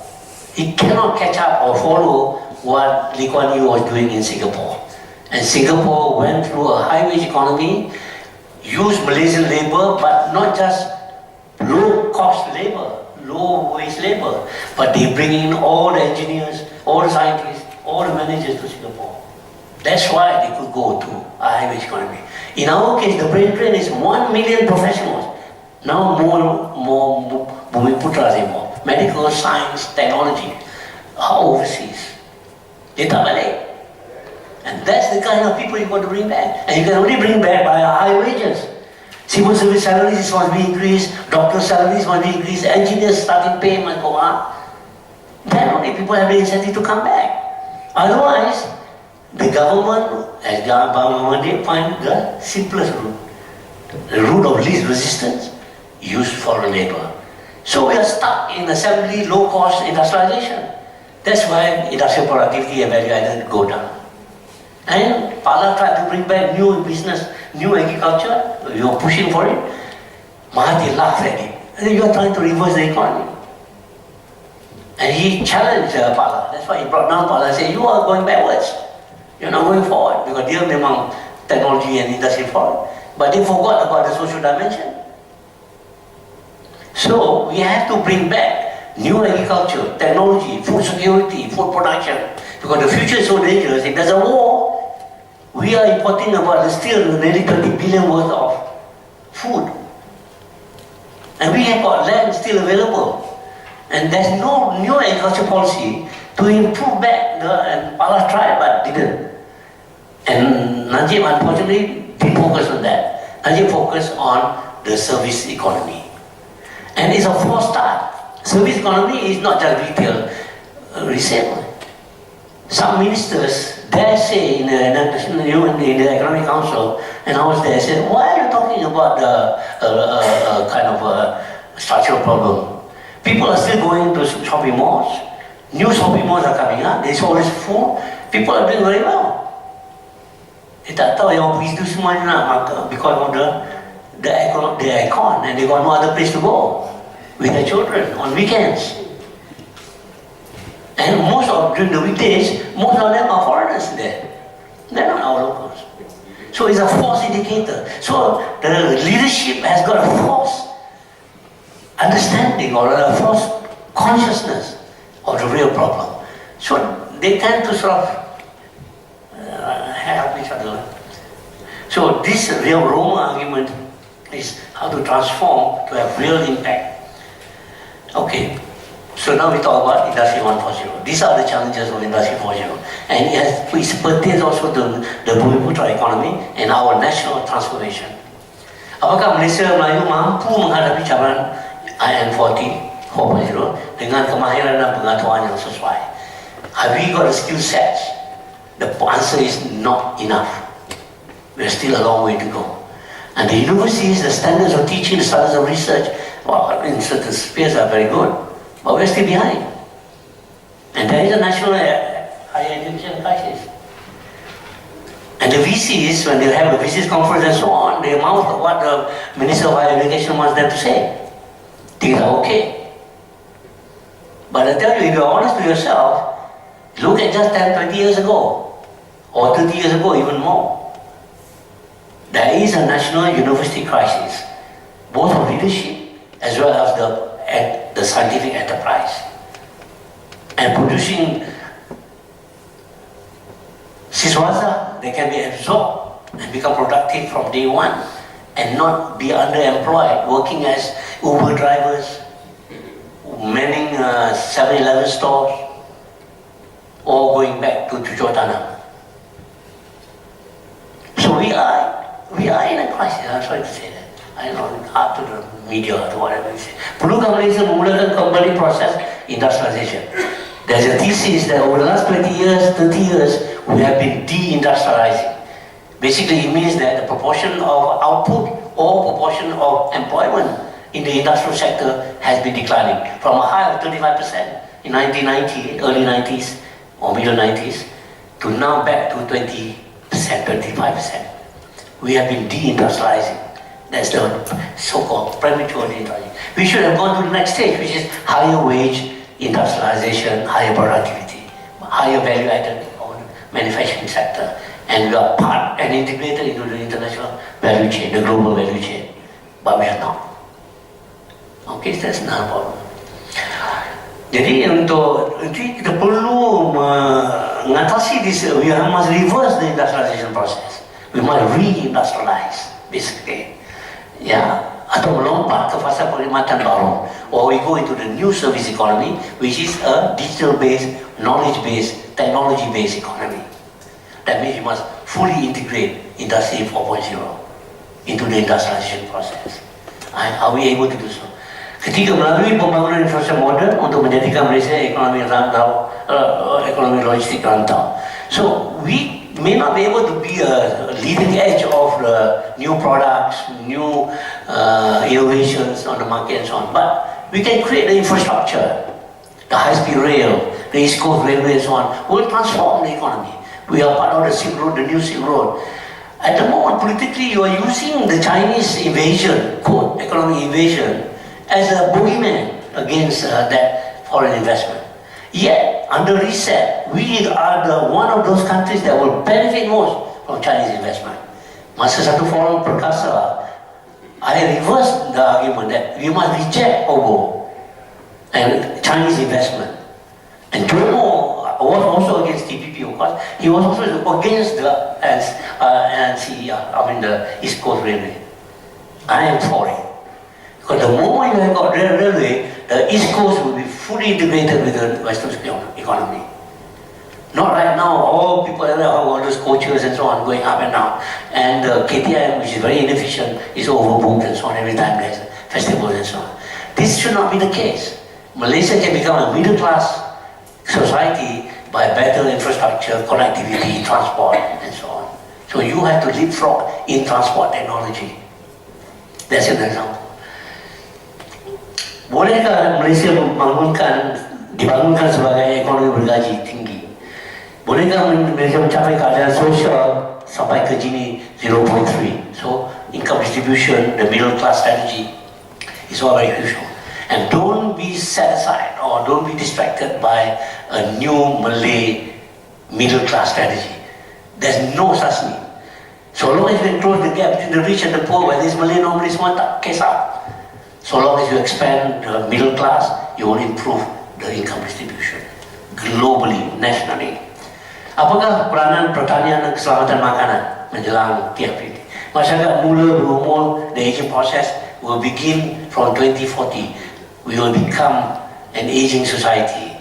He cannot catch up or follow what Lee Kuan Yew was doing in Singapore. And Singapore went through a high wage economy, used Malaysian labor, but not just low cost labor, low wage labor, but they bring in all the engineers, all the scientists, all the managers to Singapore. That's why they could go to a high wage economy. In our case, the brain drain is 1 million professionals. Now more Bumiputera involved. Medical, science, technology, overseas. They tak balik. And that's the kind of people you want to bring back. And you can only bring back by high wages. Civil service salaries must be increased, doctor salaries must be increased, engineers starting pay must go up. Then only people have the incentive to come back. Otherwise, the government, as government, they find the simplest route. The route of least resistance, use foreign labor. So we are stuck in assembly, low-cost industrialization. That's why industrial productivity and value added go down. And Pala tried to bring back new business, new agriculture. You are pushing for it. Mahathir laughed at it. And you are trying to reverse the economy. And he challenged Pala. That's why he brought down Pala and said, you are going backwards. You're not going forward. Because dia memang technology and industry forward. But they forgot about the social dimension. So we have to bring back new agriculture, technology, food security, food production. Because the future is so dangerous. If there's a war, we are importing about still nearly 30 billion worth of food. And we have got land still available. And there's no new agriculture policy to improve back and Pala tried but didn't. And Najib unfortunately didn't focus on that. Najib focused on the service economy. And it's a false start. Service economy is not just retail, resale. Some ministers dare say in the Economic Council, and I was there, said, why are you talking about the kind of a structural problem? People are still going to shopping malls. New shopping malls are coming up. There's always full. People are doing very well. They tak tahu yang pergi itu semua nak because of the aircon, and they got no other place to go with their children on weekends. And during the weekdays, most of them are foreigners there. They're not our locals. So it's a false indicator. So the leadership has got a false understanding or a false consciousness of the real problem. So they tend to sort of help each other. So this real Roma argument is how to transform to have real impact. Okay, so now we talk about Industry 1.0. These are the challenges of Industry 4.0. And it pertains also to the Bumiputera economy and our national transformation. Apakah Malaysia Melayu mampu menghadapi cabaran IN40 4.0 dengan kemahiran dan pengetahuan yang sesuai? Have we got a skill set? The answer is not enough. We're still a long way to go. And the universities, the standards of teaching, the standards of research, well, in certain spheres are very good, but we're still behind. And there is a national higher education crisis. And the VCs, when they have a VCs conference and so on, they mouth what the Minister of Higher Education wants them to say. Things are okay. But I tell you, if you're honest to yourself, look at just 10, 20 years ago, or 30 years ago, even more. There is a national university crisis, both of leadership as well as the scientific enterprise. And producing siswaza, they can be absorbed and become productive from day one and not be underemployed, working as Uber drivers, manning 7-Eleven stores, or going back to Tujuh. So we are in a crisis. I'm sorry to say that. I know, up to the media or whatever you say. Perlukah Malaysia memulakan kembali proses industrialization? There's a thesis that over the last 20 years, 30 years, we have been deindustrializing. Basically, it means that the proportion of output or proportion of employment in the industrial sector has been declining from a high of 35% in 1990, early 90s or middle 90s, to now back to 20%, 25%. We have been deindustrializing. That's the so-called premature deindustrialization. We should have gone to the next stage, which is higher wage industrialization, higher productivity, higher value-added manufacturing sector, and we are part and integrated into the international value chain, the global value chain. But we are not. Okay, that's not a problem. Jadi kita perlu mengatasi this. We must reverse the industrialization process. We must re-industrialize, basically. Yeah, atau melompat ke fasa perkhidmatan baru, or we go into the new service economy, which is a digital-based, knowledge-based, technology-based economy. That means you must fully integrate Industry 4.0 into the industrialization process. Are we able to do so? Ketiga, melalui pembangunan infrastruktur moden untuk menjadikan Malaysia ekonomi rantau, ekonomi logistik rantau. So we may not be able to be a leading edge of the new products, new innovations on the market and so on, but we can create the infrastructure, the high-speed rail, the East Coast Railway and so on, will transform the economy. We are part of the Silk Road, the new Silk Road. At the moment, politically, you are using the Chinese invasion, quote, economic invasion, as a boogeyman against that foreign investment. Yet, under reset, we are one of those countries that will benefit most from Chinese investment. Masa satu forum perkasa, I reversed the argument that we must reject OBO and Chinese investment. And Jomo was also against TPP, of course. He was also against the the East Coast Railway. I am for it. Because the moment you have got railway, the East Coast will be fully integrated with the Western economy. Not right now, all people have all those coaches and so on going up and down. And the KTM, which is very inefficient, is overbooked and so on every time there's festivals and so on. This should not be the case. Malaysia can become a middle class society by better infrastructure, connectivity, transport and so on. So you have to leapfrog in transport technology. That's an example. Bolehkah Malaysia dibangunkan sebagai ekonomi bergaji tinggi? Bolehkah Malaysia mencapai keadaan sosial sampai ke Gini 0.3? So income distribution, the middle class strategy is all very crucial. And don't don't be set aside or don't be distracted by a new Malay middle class strategy. There's no such need. So long as you can close the gap between the rich and the poor, where this Malay normally semua tak kisah. So long as you expand the middle class, you will improve the income distribution globally, nationally. Apakah peranan pertanian dan keselamatan makanan menjelang TFP? Masyarakat mula berumur, the aging process will begin from 2040. We will become an aging society.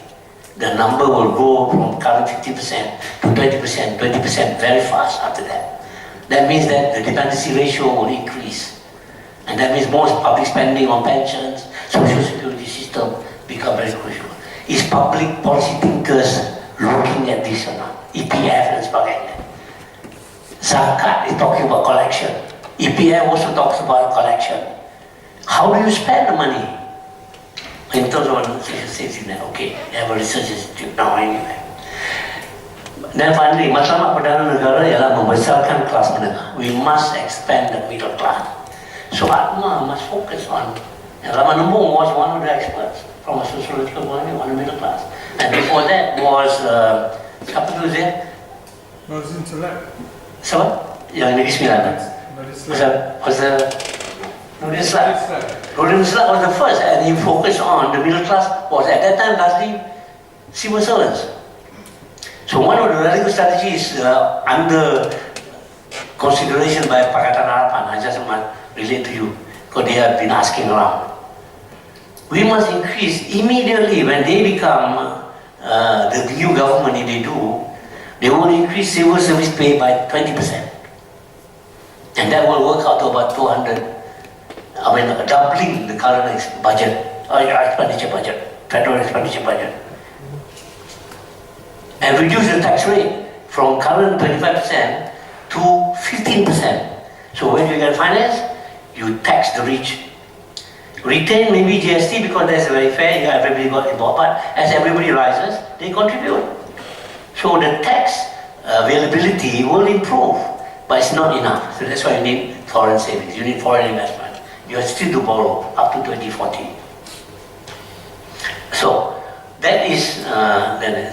The number will go from current 50% to 20%, 20% very fast after that. That means that the dependency ratio will increase. And that means more public spending on pensions, social security system become very crucial. Is public policy thinkers looking at this or not? EPF dan sebagainya. Zakat is talking about collection. EPF also talks about collection. How do you spend the money? In terms of social safety net, okay, they have a research institute now anyway. Dan finally, matlamat Perdana Negara ialah membesarkan kelas menengah. We must expand the middle class. So ATMA must focus on. Rahman Nembung was one of the experts from a sociological point of view on the middle class. And before that was, siapa tu dia? Nordin Select. Siapa? Yang Negeri Sembilan. Nordin Select. Nordin Select was the first, and he focused on the middle class, was at that time largely civil servants. So one of the radical strategies under consideration by Pakatan Harapan, I just want to relate to you, because they have been asking around. We must increase immediately when they become the new government, if they do, they will increase civil service pay by 20%. And that will work out to about 200, doubling the current budget, expenditure budget, federal expenditure budget. And reduce the tax rate from current 25% to 15%. So when you get finance, you tax the rich. Retain maybe GST because that's very fair, everybody got involved, but as everybody rises, they contribute. So the tax availability will improve, but it's not enough. So that's why you need foreign savings, you need foreign investment. You have still to borrow up to 2040. So that is,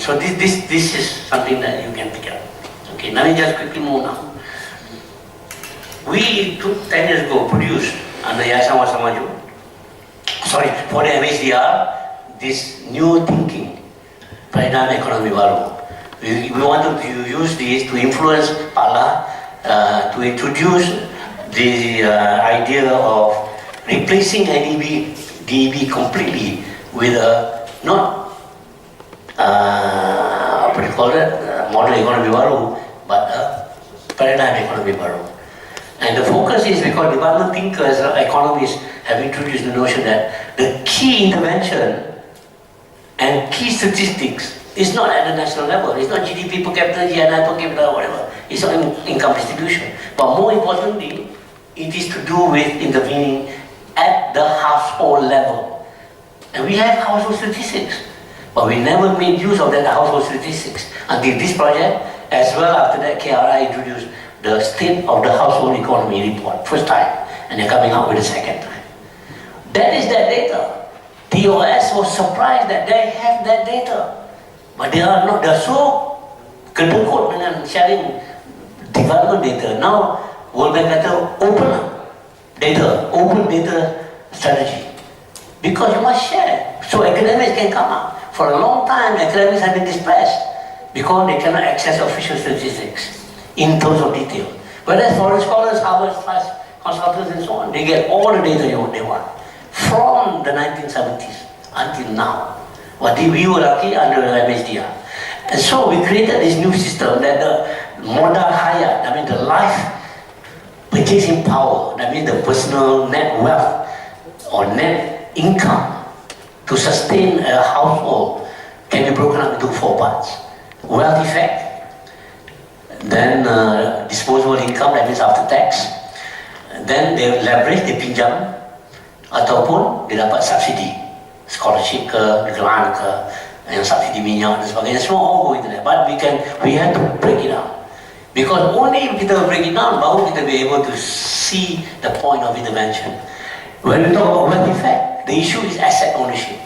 so this is something that you can pick up. Okay, let me just quickly move now. We 10 years ago produced under Yayasan Wasa Maju, for the MHDR, this new thinking, paradigm economy baru. We wanted to use this to influence Pala, to introduce the idea of replacing DEB completely with a, not, model economy baru, but a paradigm economy baru. And the focus is because development thinkers, economists have introduced the notion that the key intervention and key statistics is not at the national level. It's not GDP per capita, GNI per capita, whatever. It's not income distribution. But more importantly, it is to do with intervening at the household level. And we have household statistics, but we never made use of that household statistics until this project, as well after that KRI introduced the State of the Household Economy report, first time, and they're coming out with the second time. That is that data. TOS was surprised that they have that data, but they are not. They're so kedekut dengan sharing development data. Now, World Bank kata open data strategy, because you must share, so academics can come up. For a long time, academics have been dispersed because they cannot access official statistics in terms of detail. Whereas foreign scholars, Harvard consultants and so on, they get all the data they want from the 1970s until now. But we were lucky under MHDR. And so we created this new system that the modal hayat, that means the life purchasing power, that means the personal net wealth or net income to sustain a household can be broken up into 4 parts. Wealth effect, then disposable income, that means after tax, then they leverage, they pinjam, ataupun dia dapat subsidi, scholarship ke, grant ke, yang subsidi minyak dan sebagainya, semua all go into that. But we have to break it down, because only if kita break it down, baru kita be able to see the point of intervention. When we talk about wealth effect, the issue is asset ownership.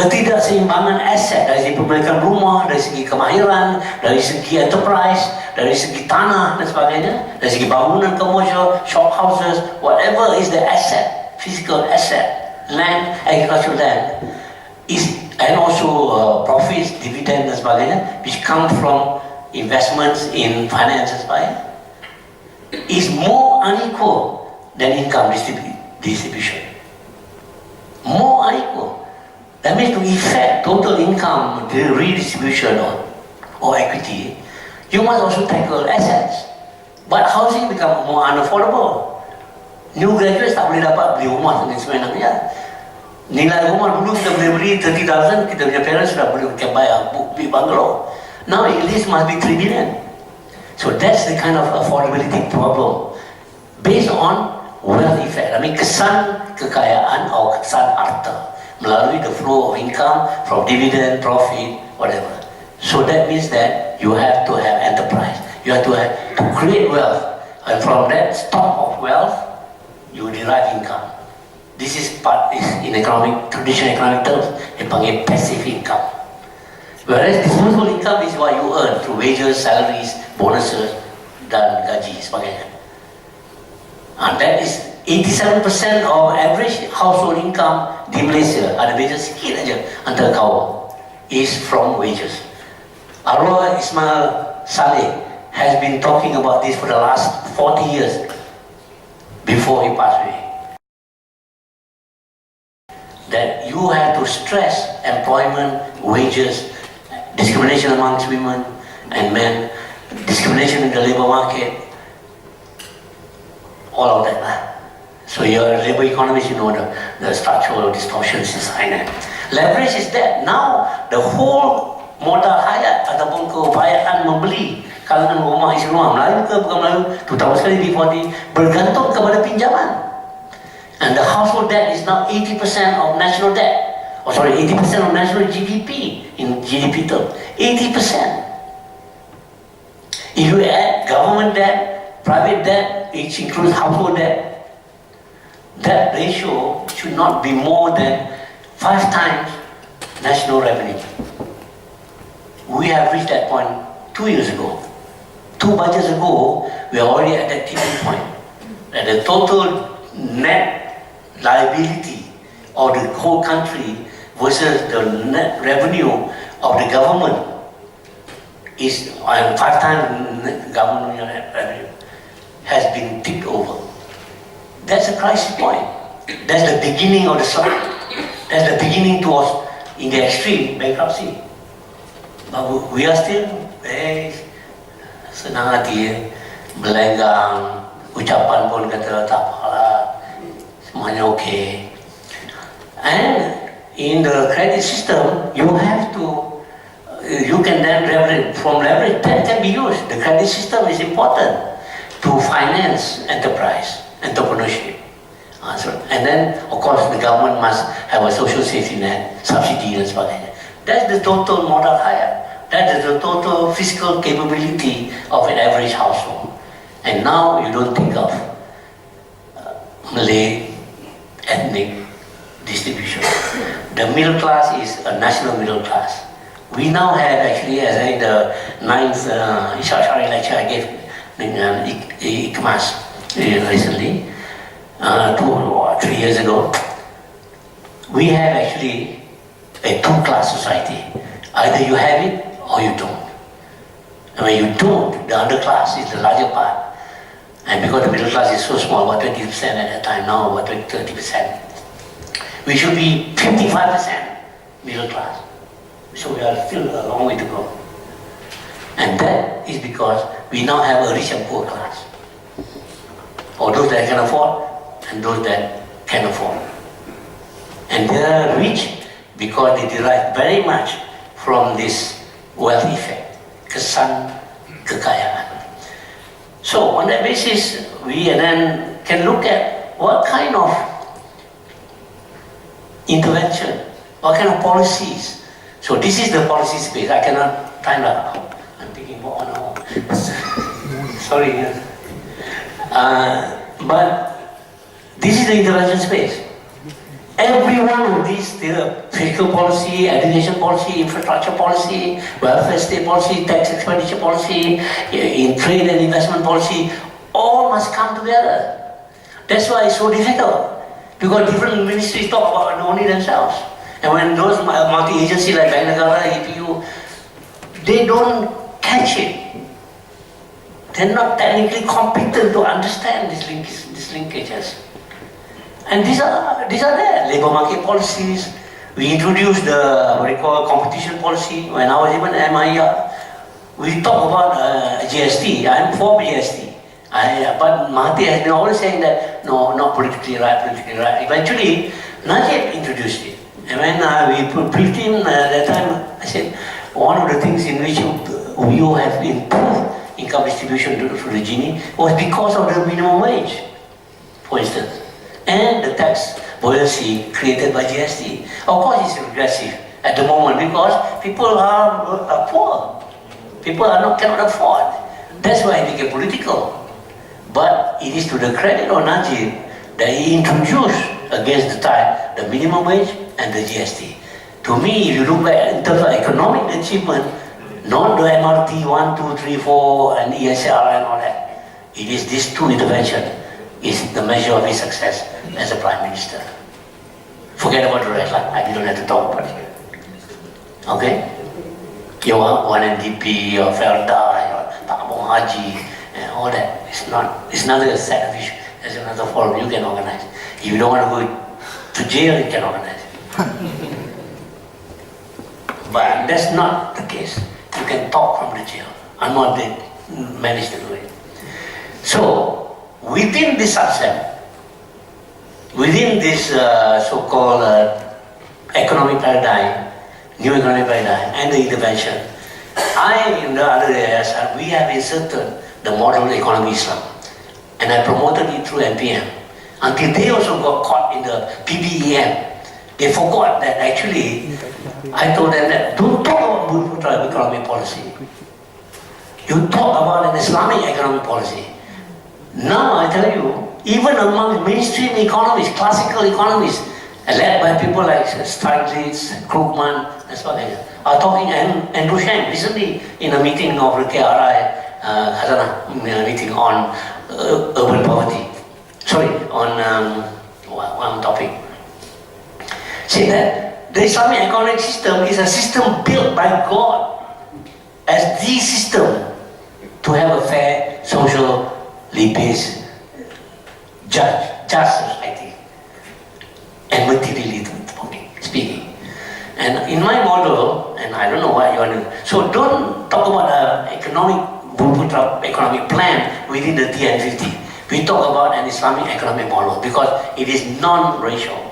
ketidakseimbangan aset dari segi pemilikan rumah, dari segi kemahiran, dari segi enterprise, dari segi tanah dan sebagainya, dari segi bangunan commercial, shop houses, whatever is the asset, physical asset, land, agricultural land, is and also profits, dividend dan sebagainya, which come from investments in finance and sebagainya, is more unequal than income distribution. More unequal. That means to effect total income, the redistribution or equity, you must also tackle assets. But housing become more unaffordable. New graduates tak boleh dapat beli rumah dengan sebenarnya. Nilai rumah dulu kita boleh beli 30,000, kita punya parents sudah boleh buy a big bungalow. Now at least must be 3 billion. So that's the kind of affordability problem based on wealth effect. I mean kesan kekayaan atau kesan harta melalui the flow of income from dividend, profit, whatever. So that means that you have to have enterprise. You have to create wealth, and from that stock of wealth, you derive income. This is in traditional economic terms, dipanggil passive income. Whereas disposable income is what you earn through wages, salaries, bonuses, dan gaji sebagainya. And that is 87% of average household income di Malaysia, ada beza sikit aja antara kaum, is from wages. Arwah Ismail Saleh has been talking about this for the last 40 years before he passed away. That you have to stress employment, wages, discrimination amongst women and men, discrimination in the labor market, all of that. So you're a labor economist, you know the structural distortions inside that. Leverage is that. Now the whole modal hayat ataupun keupayaan membeli kalangan rumah isi rumah, Melayu ke bukan Melayu, terutama sekali di 40, bergantung kepada pinjaman. And the household debt is now 80% of national debt. 80% of national GDP in GDP terms. 80%. If you add government debt, private debt, which includes household debt, that ratio should not be more than 5 times national revenue. We have reached that point 2 years ago. 2 budgets ago, we are already at that tipping point. That the total net liability of the whole country versus the net revenue of the government is 5 times government revenue has been tipped over. That's a crisis point. That's the beginning of the cycle. That's the beginning towards, in the extreme, bankruptcy. But we are still very senang hati, melenggang, ucapan pun kata tak apalah, semuanya okay. And in the credit system, you have to, you can then leverage, from leverage that can be used. The credit system is important to finance enterprise, entrepreneurship. And then, of course, the government must have a social safety net, subsidy dan sebagainya. That's the total modal hayat. That is the total fiscal capability of an average household. And now you don't think of Malay ethnic distribution. The middle class is a national middle class. We now have actually, as in the 9th Ishashari lecture I gave in ICMAS recently, 2 or 3 years ago, we have actually a 2-class society. Either you have it or you don't. And when you don't, the underclass is the larger part. And because the middle class is so small, about 20% at that time, now about 30%, we should be 55% middle class. So we are still a long way to go. And that is because we now have a rich and poor class. Or those that can afford, and those that can afford. And they are rich because they derive very much from this wealth effect, kesan kekayaan. So on that basis, we then can look at what kind of intervention, what kind of policies. So this is the policy space. I cannot time that out. I'm thinking more on our sorry. But this is the intervention space. Every one of these, the fiscal policy, education policy, infrastructure policy, welfare state policy, tax expenditure policy, in trade and investment policy, all must come together. That's why it's so difficult, because different ministries talk about only themselves. And when those multi-agency like Negara, EPU, they don't catch it. They're not technically competent to understand these linkages. And these are there. Labour market policies. We introduced the what we call competition policy. When I was even at MIR, we talk about GST. I'm for GST. But Mahathir has been always saying that no, not politically right. Eventually, Najib introduced it. And when we briefed him at that time, I said, one of the things in which we have improved income distribution to the Gini was because of the minimum wage, for instance, and the tax buoyancy created by GST. Of course, it's regressive at the moment because people are poor. People cannot afford. That's why it became political. But it is to the credit of Najib that he introduced against the tide the minimum wage and the GST. To me, if you look back in terms of economic achievement, not the MRT 1, 2, 3, 4 and ESR and all that. It is these two interventions is the measure of his success as a Prime Minister. Forget about the rest, I don't have to talk about it. Okay? Your one NDP, your Felda, your Pakabong Haji, and all that. It's not a set of issues. There's another forum you can organize. If you don't want to go to jail, you can organize it. But that's not the case. You can talk from the jail. I'm not managed to do it. So, within this subset, within this so-called economic paradigm, new economic paradigm, and the intervention, in the other areas, we have inserted the model economy Islam. And I promoted it through NPM. Until they also got caught in the PBEM. They forgot that actually, I told them that don't talk about Bumiputera economic policy. You talk about an Islamic economic policy. Now I tell you, even among mainstream economists, classical economists, led by people like Stiglitz, Krugman, and so on, are talking, and Andrew Sheng recently in a meeting of the KRI, meeting on urban poverty. Sorry, on one topic. Say that the Islamic economic system is a system built by God as the system to have a fair, socially based, just society, and materially speaking. And in my model, and I don't know what you want to do, so don't talk about an economic plan within the TN50. We talk about an Islamic economic model because it is non-racial.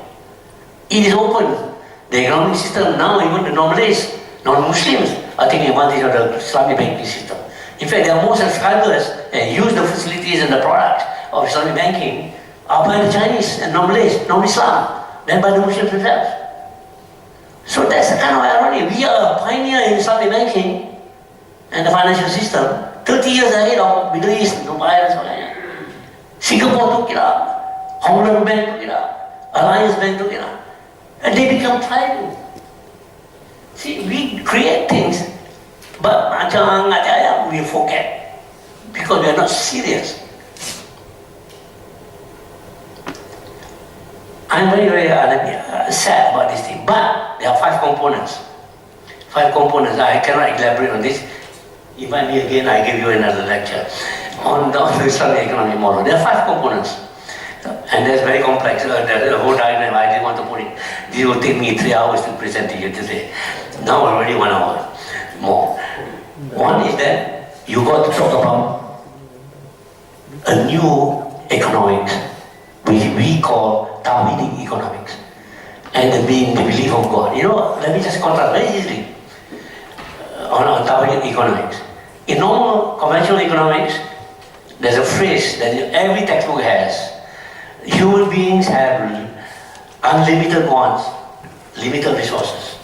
It is open. The economic system now, even the non-Malays, non-Muslims are taking advantage of the Islamic banking system. In fact, there are more subscribers and use the facilities and the products of Islamic banking are by the Chinese and non-Malays, non-Islam, than by the Muslims themselves. So that's the kind of irony. We are a pioneer in Islamic banking and the financial system, 30 years ahead of Middle East, Dubai and so on. Singapore took it up, Hong Kong Bank took it up, Alliance Bank took it up, and they become thriving. See, we create things, but we forget because we are not serious. I'm very, very sad about this thing, but there are 5 components. 5 components. I cannot elaborate on this. If I meet again, I give you another lecture on the Islamic economic model. There are 5 components, and that's very complex. The whole diagram, I didn't want to put it. This will take me 3 hours to present to you today. Now already 1 hour more. One is that you got to talk about a new economics, which we call Tawhidic economics, and the belief of God. You know, let me just contrast very easily on Tawhidic economics. In normal conventional economics, there's a phrase that every textbook has. Human beings have unlimited wants, limited resources.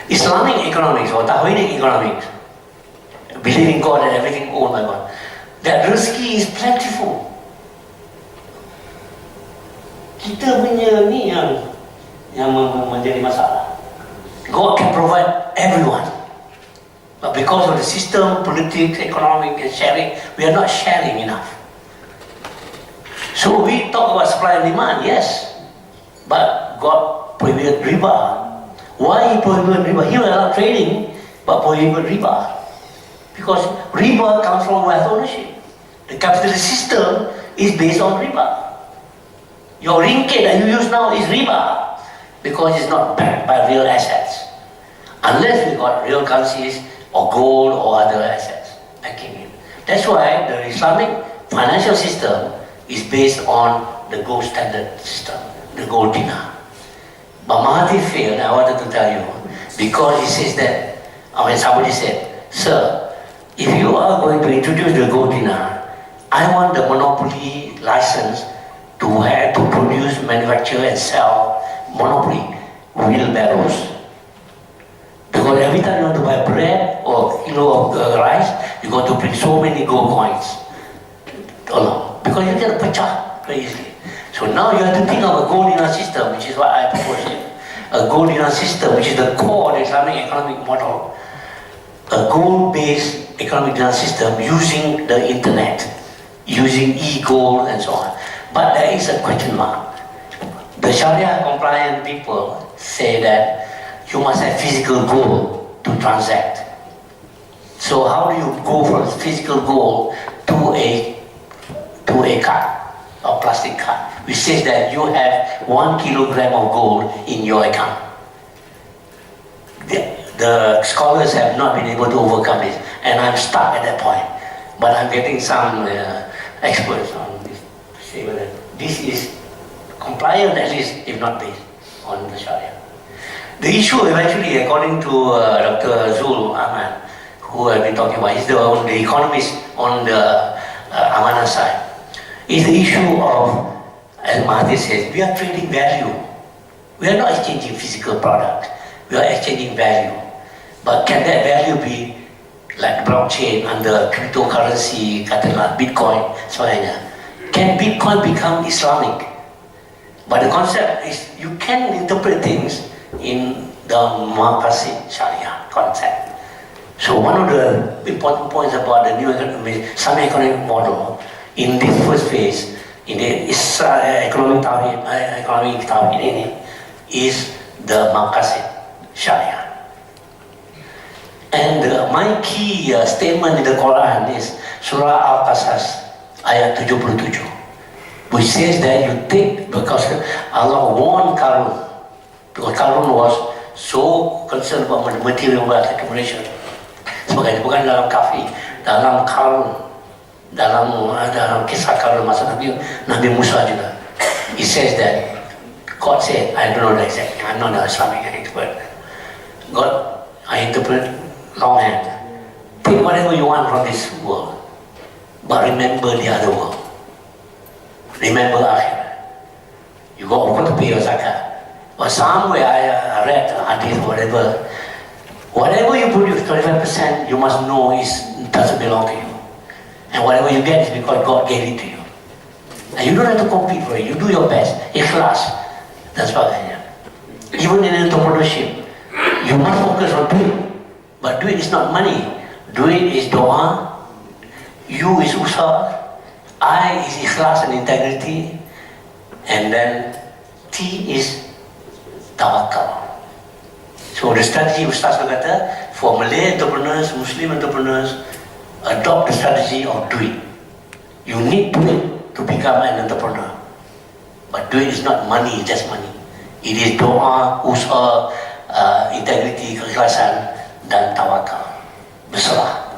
Islamic economics or Tawhidic economics, believing God and everything owned by God, that rezeki is plentiful. Kita punya ni yang yang menjadi masalah. God can provide everyone. But because of the system, politics, economic and sharing, we are not sharing enough. So we talk about supply and demand, yes. But God prohibited riba. Why He prohibited riba? He will allow trading, but prohibited riba. Because riba comes from wealth ownership. The capitalist system is based on riba. Your ringgit that you use now is riba, because it's not backed by real assets. Unless we got real currencies, or gold or other assets backing it. That's why the Islamic financial system is based on the gold standard system, the gold dinar. But Mahathir failed, I wanted to tell you, because he says that, when somebody said, sir, if you are going to introduce the gold dinar, I want the monopoly license to have to produce, manufacture and sell monopoly wheelbarrows. Because every time you want to buy bread or kilo of rice, you got to bring so many gold coins. Because you get pecah very easily. So now you have to think of a gold dinar system, which is what I propose here. A gold dinar system, which is the core of the Islamic economic model. A gold-based economic dinar system using the internet, using e-gold and so on. But there is a question mark. The Sharia compliant people say that you must have physical gold to transact. So how do you go from physical gold to a card, or plastic card, which says that you have 1 kilogram of gold in your account? The scholars have not been able to overcome this, and I'm stuck at that point. But I'm getting some experts on this to say whether this is compliant, at least, if not based on the Sharia. The issue eventually, according to Dr. Zul Ahmad, who I've been talking about, he's the economist on the Amanah side, is the issue of, as Mahathir says, we are trading value. We are not exchanging physical product. We are exchanging value. But can that value be like blockchain under cryptocurrency, katakanlah Bitcoin, sebagainya? Can Bitcoin become Islamic? But the concept is you can interpret things in the Maqasid Sharia concept. So one of the important points about the new Islamic economic model in this first phase, in the economic tawhid ini, is the Maqasid Sharia. And my key statement in the Quran is Surah Al-Qasas ayat 77, which says that you take, because Allah warned Qarun, because Qarun was so concerned about material wealth accumulation. Sebagainya, bukan dalam kafi, dalam Qarun, dalam kisah Qarun masa Nabi Musa juga. He says that God said, I don't know the exact, I'm not an Islamic expert. God, I interpret longhand. Take whatever you want from this world, but remember the other world. Remember akhirat. You got to pay your zakat. Or somewhere I read hadith, whatever you produce, 25%, you must know doesn't belong to you. And whatever you get is because God gave it to you. And you don't have to compete for it. You do your best. Ikhlas. That's what I am. Even in entrepreneurship, you must focus on doing. But doing is not money. Doing is doa. You is usaha. I is ikhlas and integrity. And then T is tawakal. So the strategy Ustaz berkata, for Malay entrepreneurs, Muslim entrepreneurs, adopt the strategy of doing. You need doing to become an entrepreneur. But doing is not money, just money. It is doa, usaha, integrity, keikhlasan, dan tawakal. Berserah.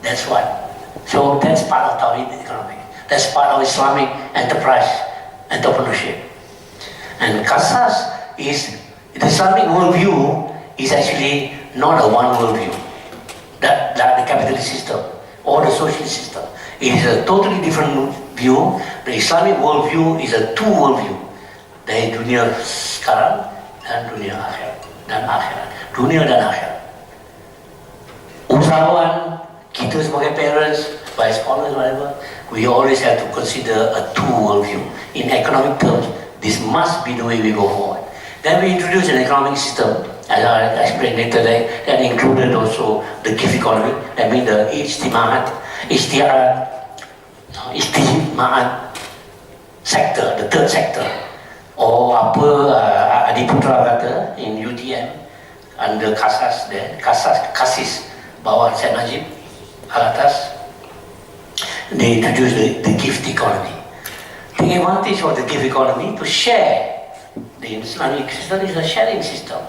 That's what. So that's part of Tawhid economic. That's part of Islamic enterprise, entrepreneurship. And Qasas is, the Islamic worldview is actually not a one worldview. That the capitalist system or the socialist system. It is a totally different view. The Islamic worldview is a two worldview. Dari dunia sekarang dan dunia akhirat. Dan akhirat. Dunia dan akhirat. Usahawan, kita sebagai parents, by scholars, whatever, we always have to consider a two worldview. In economic terms, this must be the way we go forward. Then we introduced an economic system, as I explained later, that included also the gift economy. That means the istimaat sector, the third sector, or apa Adiputera kata in UTM under Kasas there, Kasis bawah Syed Najib Alatas. They introduced the gift economy. The advantage of the gift economy to share. The Islamic system is a sharing system.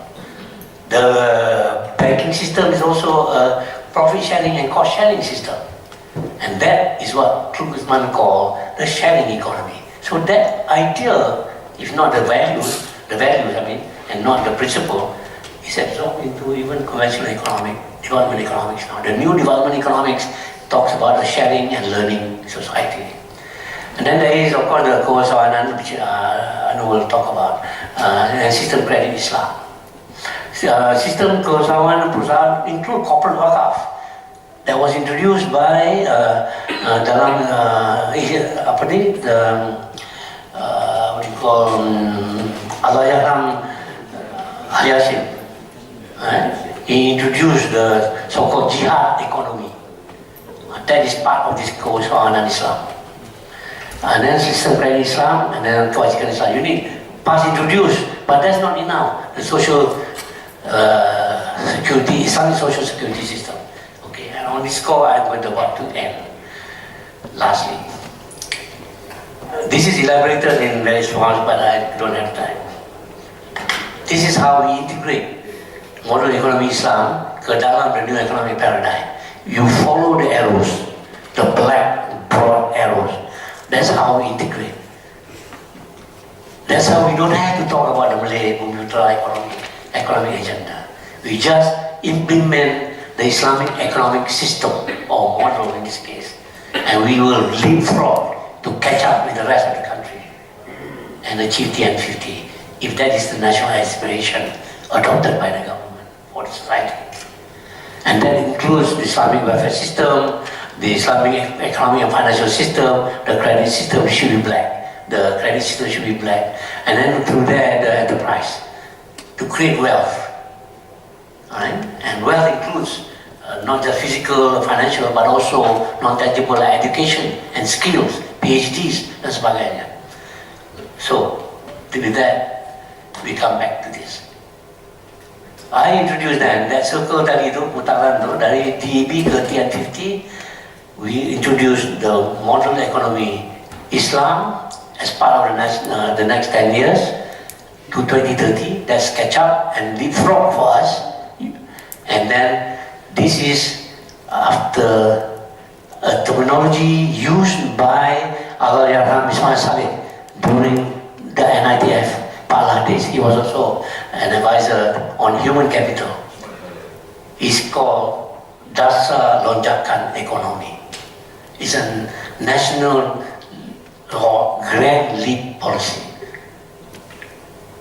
The banking system is also a profit sharing and cost sharing system. And that is what Trugusman called the sharing economy. So that idea, if not the values and not the principle, is absorbed into even conventional development economics now. The new development economics talks about the sharing and learning society. And then there is, of course, the kewasawanan, which Anu will talk about, and system credit Islam. Sistem kewasawanan perusahaan include corporate wakaf that was introduced by dalam what do you call Allahyarham Yasin. He introduced the so-called jihad economy. That is part of this kewasawanan Islam. And then system credit Islam, and then kewajiban Islam. You need past introduced, but that's not enough. The social security, Islamic social security system. Okay, and on this score, I'm going to want to end. Lastly, this is elaborated in various forms, but I don't have time. This is how we integrate modern economy Islam ke dalam the new economic paradigm. You follow the arrows, the black broad arrows. That's how we integrate. That's how we don't have to talk about the Malay Bumiputera economic agenda. We just implement the Islamic economic system or model in this case, and we will leapfrog to catch up with the rest of the country and achieve TN50 if that is the national aspiration adopted by the government or the society. And that includes the Islamic welfare system, the Islamic economic and financial system. The credit system should be black. The credit system should be black. And then through that, the enterprise to create wealth. Right? And wealth includes not just physical, financial, but also non-tangible like education and skills, PhDs dan sebagainya. So, with that, we come back to this. I introduced that circle tadi itu, putaran tu, dari DEB ke TN50, we introduced the modern economy Islam as part of the next 10 years to 2030. That's catch up and leapfrog for us. And then this is after a terminology used by Allahyarham Ismail Saleh during the NITF Pala days. He was also an advisor on human capital. It's called Dasar lonjakan ekonomi. It's a national or grand leap policy.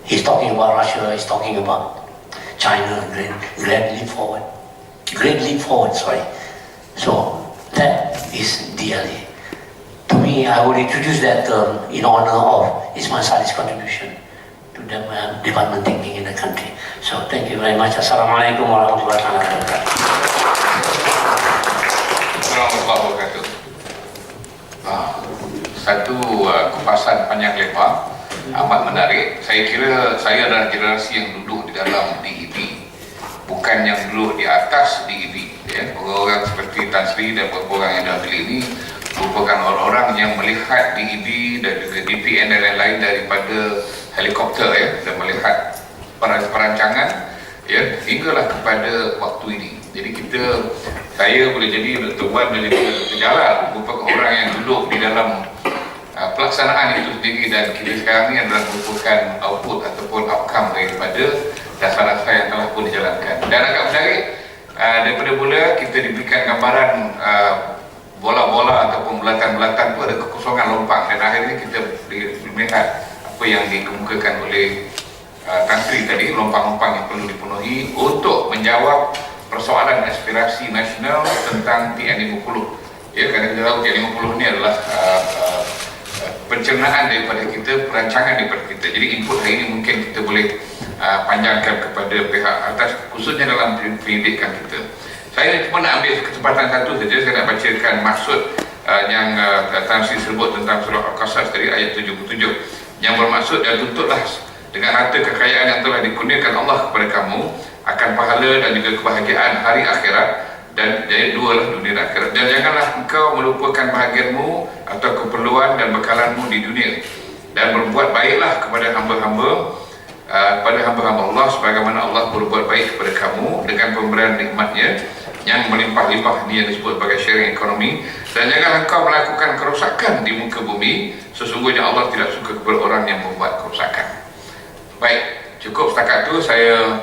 He's talking about Russia, he's talking about China, great leap forward. Great leap forward, sorry. So that is DLA. To me, I would introduce that term in honor of Ismail Saleh's contribution to the development thinking in the country. So thank you very much. Assalamualaikum warahmatullahi wabarakatuh. Assalamualaikum warahmatullahi wabarakatuh. Satu kupasan panjang lebar amat menarik. Saya kira saya adalah generasi yang duduk di dalam DEB, bukan yang duduk di atas DEB. Ya. Orang-orang seperti Tan Sri dan beberapa orang yang dah beli ini merupakan orang-orang yang melihat DEB dan juga DPN dan lain-lain daripada helikopter, ya, dan melihat perancangan, ya, hinggalah kepada waktu ini. Jadi saya boleh jadi Dr. Wan dan Dr. Jalal merupakan orang yang duduk di dalam pelaksanaan itu sendiri, dan kita sekarang ini adalah merupakan output ataupun outcome daripada dasar-dasar yang telah pun dijalankan. Dan agak menarik, daripada mula kita diberikan gambaran bola-bola ataupun bulatan-bulatan itu ada kekosongan lompang, dan akhirnya kita melihat apa yang dikemukakan oleh Tan Sri tadi, lompang-lompang yang perlu dipenuhi untuk menjawab persoalan aspirasi nasional tentang TN50. Ya, kerana kita tahu TN50 ini adalah pencernaan daripada kita, perancangan daripada kita. Jadi input hari ini mungkin kita boleh panjangkan kepada pihak atas, khususnya dalam pendidikan kita. Saya cuma nak ambil kesempatan satu saja, saya nak bacakan maksud yang Transformasi sebut tentang surah Al-Qasas tadi ayat 77, yang bermaksud, dan tuntutlah dengan harta kekayaan yang telah dikurniakan Allah kepada kamu akan pahala dan juga kebahagiaan hari akhirat, dan jadi dua lah, dunia dan akhirat, dan janganlah engkau melupakan bahagianmu atau keperluan dan bekalanmu di dunia, dan berbuat baiklah kepada hamba-hamba Allah sebagaimana Allah berbuat baik kepada kamu dengan pemberian nikmatnya yang melimpah-limpah. Ini yang disebut sebagai sharing ekonomi. Dan janganlah engkau melakukan kerosakan di muka bumi, sesungguhnya Allah tidak suka kepada orang yang membuat kerosakan. Baik, cukup setakat itu. Saya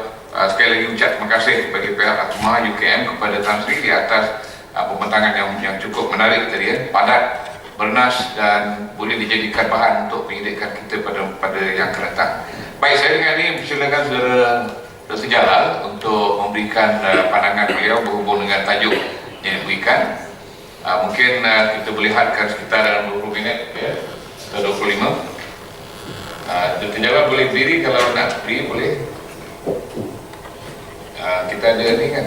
sekali lagi ucap terima kasih bagi pihak ATMA UKM kepada Tan Sri di atas pembentangan yang cukup menarik tadi, padat, bernas, dan boleh dijadikan bahan untuk pendidikan kita pada yang akan datang. Baik, saya dengan ini persilakan saudara Dr. Jalal untuk memberikan pandangan beliau berhubung dengan tajuk yang diberikan. Mungkin kita boleh hadkan sekitar dalam 20 minit ya, atau 25. Dr. Jalal boleh berdiri, kalau nak berdiri boleh. Kita ada ni kan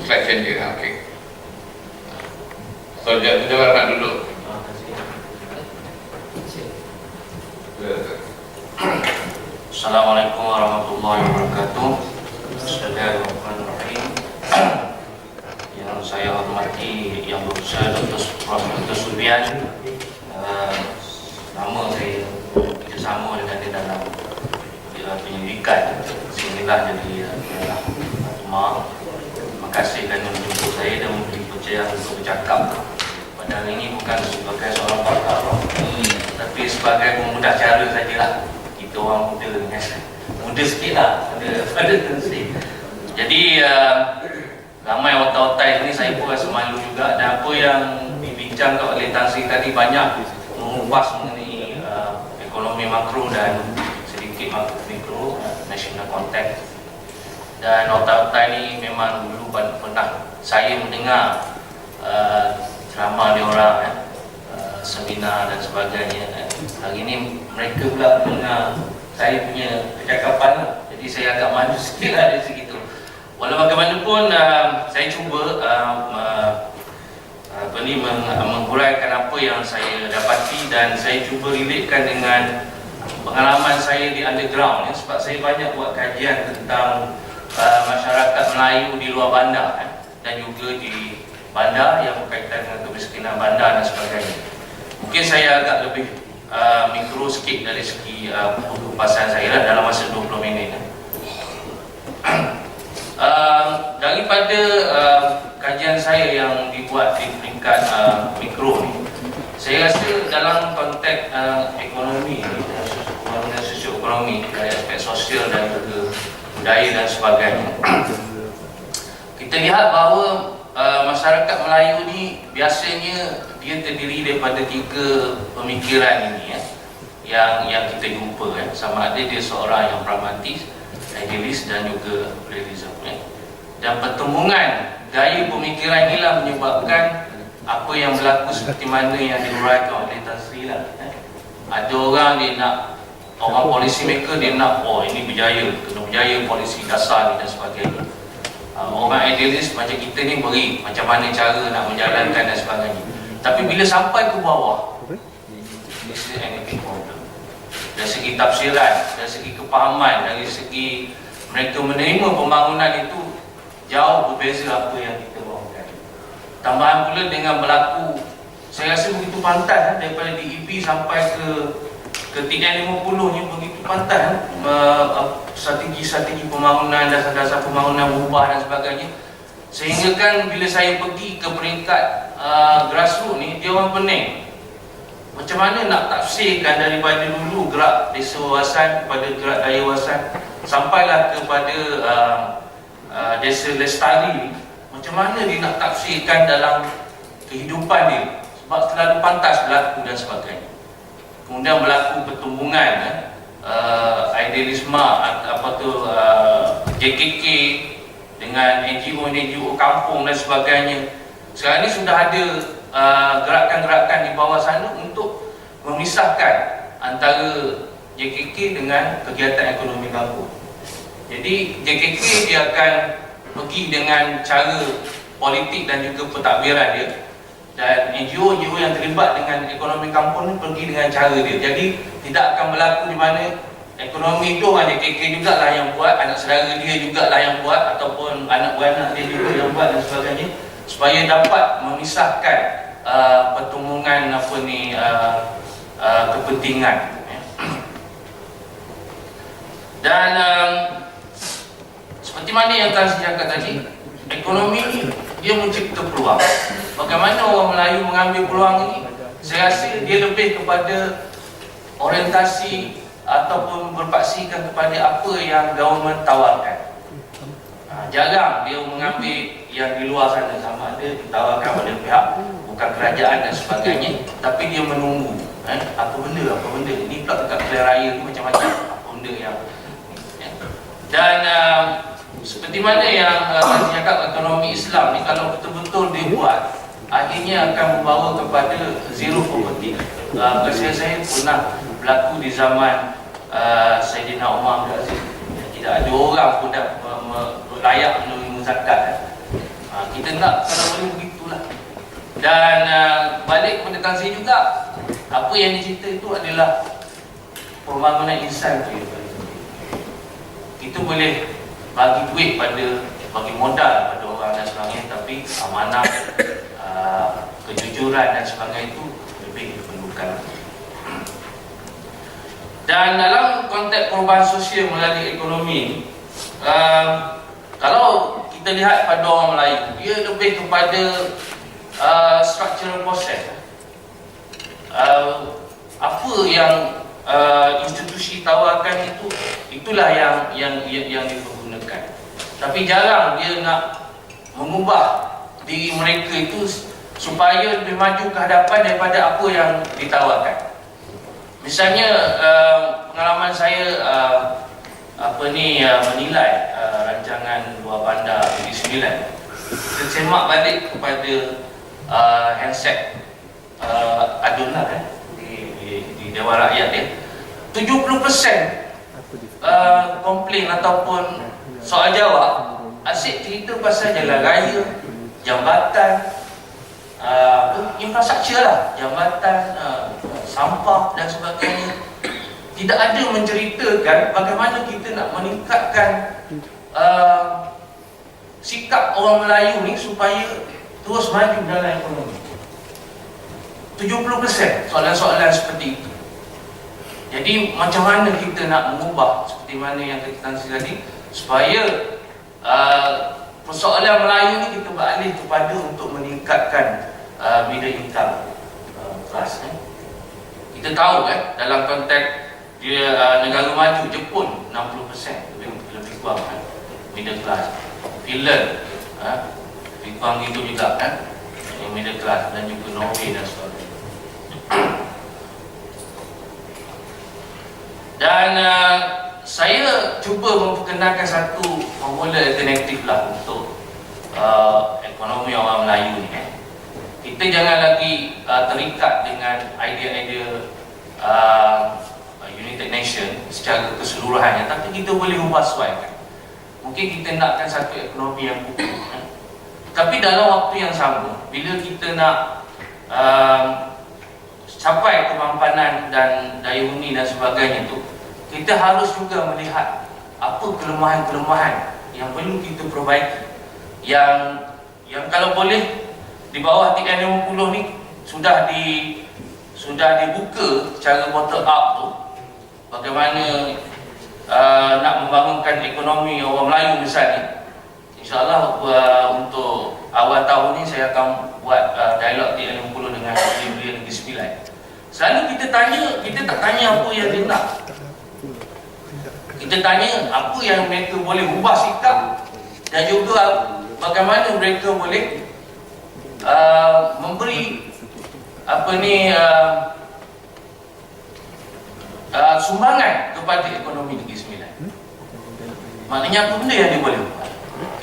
slide changer. Okey. So Dr. Jalal nak duduk. Assalamualaikum warahmatullahi wabarakatuh. Bismillahirrahmanirrahim. Yang saya hormati Yang Berusaha Dr. Subian, nama saya kerjasama dengan dia dalam penyelidikan, sinilah jadi ATMA. Terima kasih kerana menjemput saya dan memberi kepercayaan untuk bercakap pada hari ini, bukan sebagai seorang pakar, tapi sebagai pemudah cara sajalah. Kita orang muda sikit lah pada tensi. Jadi ramai otak-otak ini, saya pun rasa malu juga. Dan apa yang dibincangkan oleh Tan Sri tadi banyak mengupas mengenai ekonomi makro dan sedikit mikro, national context. Dan otak-otak ini memang dulu pernah saya mendengar ceramah diorang, seminar dan sebagainya. Hari ini mereka pula mendengar saya punya percakapan, jadi saya agak malu sikit lah dari segitu. Walau bagaimanapun saya cuba menghuraikan apa yang saya dapati, dan saya cuba relatekan dengan pengalaman saya di underground, sebab saya banyak buat kajian tentang masyarakat Melayu di luar bandar dan juga di bandar yang berkaitan dengan kemiskinan bandar dan sebagainya. Mungkin saya agak lebih mikro sikit dari segi kupasan saya lah dalam masa 20 minit. Daripada kajian saya yang dibuat di peringkat mikro ni, saya rasa dalam konteks ekonomi, pembangunan sosioekonomi dari aspek sosial dan juga budaya dan sebagainya, kita lihat bahawa masyarakat Melayu ni biasanya dia terdiri daripada 3 pemikiran ini yang kita jumpa, sama ada dia seorang yang pragmatis, idealis dan juga realism. Dan pertemuan gaya pemikiran inilah menyebabkan apa yang berlaku seperti mana yang diuraikan oleh Tan Sri lah. Ada orang dia nak, orang policy maker dia nak, ini berjaya, kena berjaya polisi dasar ni dan sebagainya. Orang idealis macam kita ni beri macam mana cara nak menjalankan dan sebagainya. Tapi bila sampai ke bawah, this is anything problem. Dari segi tafsiran, dari segi kepahaman, dari segi mereka menerima pembangunan itu jauh berbeza apa yang kita mahukan. Tambahan pula dengan berlaku, saya rasa begitu pantas daripada DEP sampai ke TN50 ni begitu pantas, strategi-strategi pembangunan, dasar-dasar pembangunan berubah dan sebagainya. Sehingga kan bila saya pergi ke peringkat grassroots ni, dia orang pening macam mana nak tafsirkan daripada dulu gerak desa wawasan kepada gerak daya wawasan sampailah kepada desa lestari. Macam mana dia nak tafsirkan dalam kehidupan dia, sebab terlalu pantas berlaku dan sebagainya. Kemudian berlaku pertumbungan idealisme JKK dengan NGO kampung dan sebagainya. Sekarang ni sudah ada gerakan-gerakan di bawah sana untuk memisahkan antara JKK dengan kegiatan ekonomi kampung. Jadi JKK dia akan pergi dengan cara politik dan juga pentadbiran dia, dan NGO yang terlibat dengan ekonomi kampung ni pergi dengan cara dia. Jadi tidak akan berlaku di mana ekonomi itu hanya JKK jugalah yang buat, anak saudara dia jugalah yang buat, ataupun anak beranak dia juga yang buat dan sebagainya, supaya dapat memisahkan pertemuan kepentingan. Dan seperti mana yang telah saya cakap tadi, ekonomi ni dia mencipta peluang. Bagaimana orang Melayu mengambil peluang ini? Saya rasa dia lebih kepada orientasi ataupun berpaksikan kepada apa yang government tawarkan. Jarang dia mengambil yang di luar sana, sama ada ditawarkan oleh pihak bukan kerajaan dan sebagainya, tapi dia menunggu apa benda ini pula dekat pilihan raya ni macam-macam apa benda yang dan seperti mana yang saya cakap, ekonomi Islam ni kalau betul-betul dibuat, akhirnya akan membawa kepada zero poverty. Saya pernah berlaku di zaman Sayyidina Umar bin Aziz, tidak ada orang pun dah layak menerima zakat. Kita nak kalau boleh begitulah. Dan balik kepada Tan Sri juga, apa yang dicerita itu adalah pembangunan insan tu. Kita boleh bagi duit bagi modal pada orang dan sebagainya, tapi amanah, kejujuran dan sebagainya itu lebih diperlukan. Dan dalam konteks perubahan sosial melalui ekonomi, kalau kita lihat pada orang Melayu, dia lebih kepada structural process. Apa yang institusi tawarkan itulah yang dipergunakan. Tapi jarang dia nak mengubah diri mereka itu supaya lebih maju ke hadapan daripada apa yang ditawarkan. Misalnya pengalaman saya menilai rancangan luar bandar Negeri 9. Kita semak balik kepada handset adunan di Dewan Rakyat dia, 70% komplain ataupun soal jawab asyik cerita pasal jalan raya, jambatan, infrastruktur lah, jambatan, sampah dan sebagainya. Tidak ada menceritakan bagaimana kita nak meningkatkan sikap orang Melayu ni supaya terus maju dalam ekonomi. 70% soalan-soalan seperti itu. Jadi macam mana kita nak mengubah seperti mana yang kita tangsi tadi, supaya persoalan Melayu ni kita beralih kepada untuk meningkatkan middle income class. Kita tahu dalam konteks dia negara maju Jepun 60% lebih kurang middle class. Finland lebih kurang gitu juga middle class, dan juga Norway dan sebagainya. Dan saya cuba memperkenalkan satu formula alternatif lah untuk ekonomi orang Melayu ni. Kita jangan lagi terikat dengan idea-idea United Nation secara keseluruhannya, tapi kita boleh ubah sesuaikan. Mungkin kita nakkan satu ekonomi yang utuh, tapi dalam waktu yang sama, bila kita nak capai kemampanan dan daya huni dan sebagainya itu, kita harus juga melihat apa kelemahan-kelemahan yang perlu kita perbaiki, yang kalau boleh di bawah TN50 ni sudah dibuka secara bottom up tu, bagaimana nak membangunkan ekonomi orang Melayu misalnya. InsyaAllah untuk awal tahun ni saya akan buat dialog TN50 dengan Belia Negeri 9. Selalu kita tak tanya apa yang dia nak. Kita tanya apa yang mereka boleh ubah sikap, dan juga bagaimana mereka boleh memberi sumbangan kepada ekonomi Negeri 9. Maknanya apa benda yang dia boleh buat.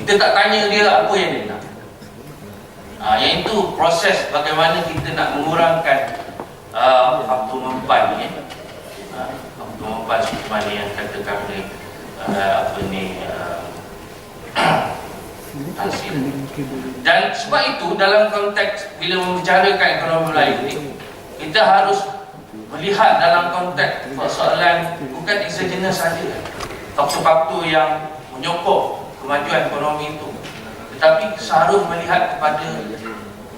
Kita tak tanya dia apa yang dia nak. Iaitu proses bagaimana kita nak mengurangkan faktor mempan ni, faktor mempan seperti mana yang katakan oleh hasil. Dan sebab itu dalam konteks bila membicarakan ekonomi Melayu ni, kita harus melihat dalam konteks persoalan bukan exogenous saja, faktor-faktor yang menyokong kemajuan ekonomi itu, tetapi seharusnya melihat kepada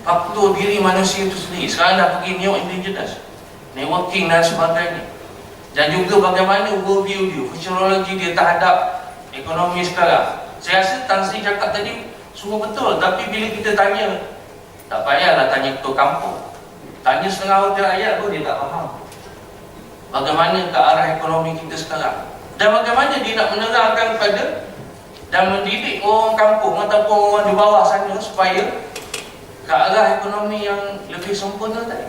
faktor diri manusia itu sendiri. Sekarang dah pergi neo-indigenous, networking dan sebagainya, dan juga bagaimana worldview dia, futurologi dia terhadap ekonomi sekarang. Saya rasa Tan Sri cakap tadi semua betul, tapi bila kita tanya, tak payahlah tanya ketua kampung, tanya setengah hotel rakyat pun dia tak faham bagaimana ke arah ekonomi kita sekarang, dan bagaimana dia nak menerangkan kepada dan mendidik orang kampung ataupun orang di bawah sana supaya ke arah ekonomi yang lebih sempurna tadi.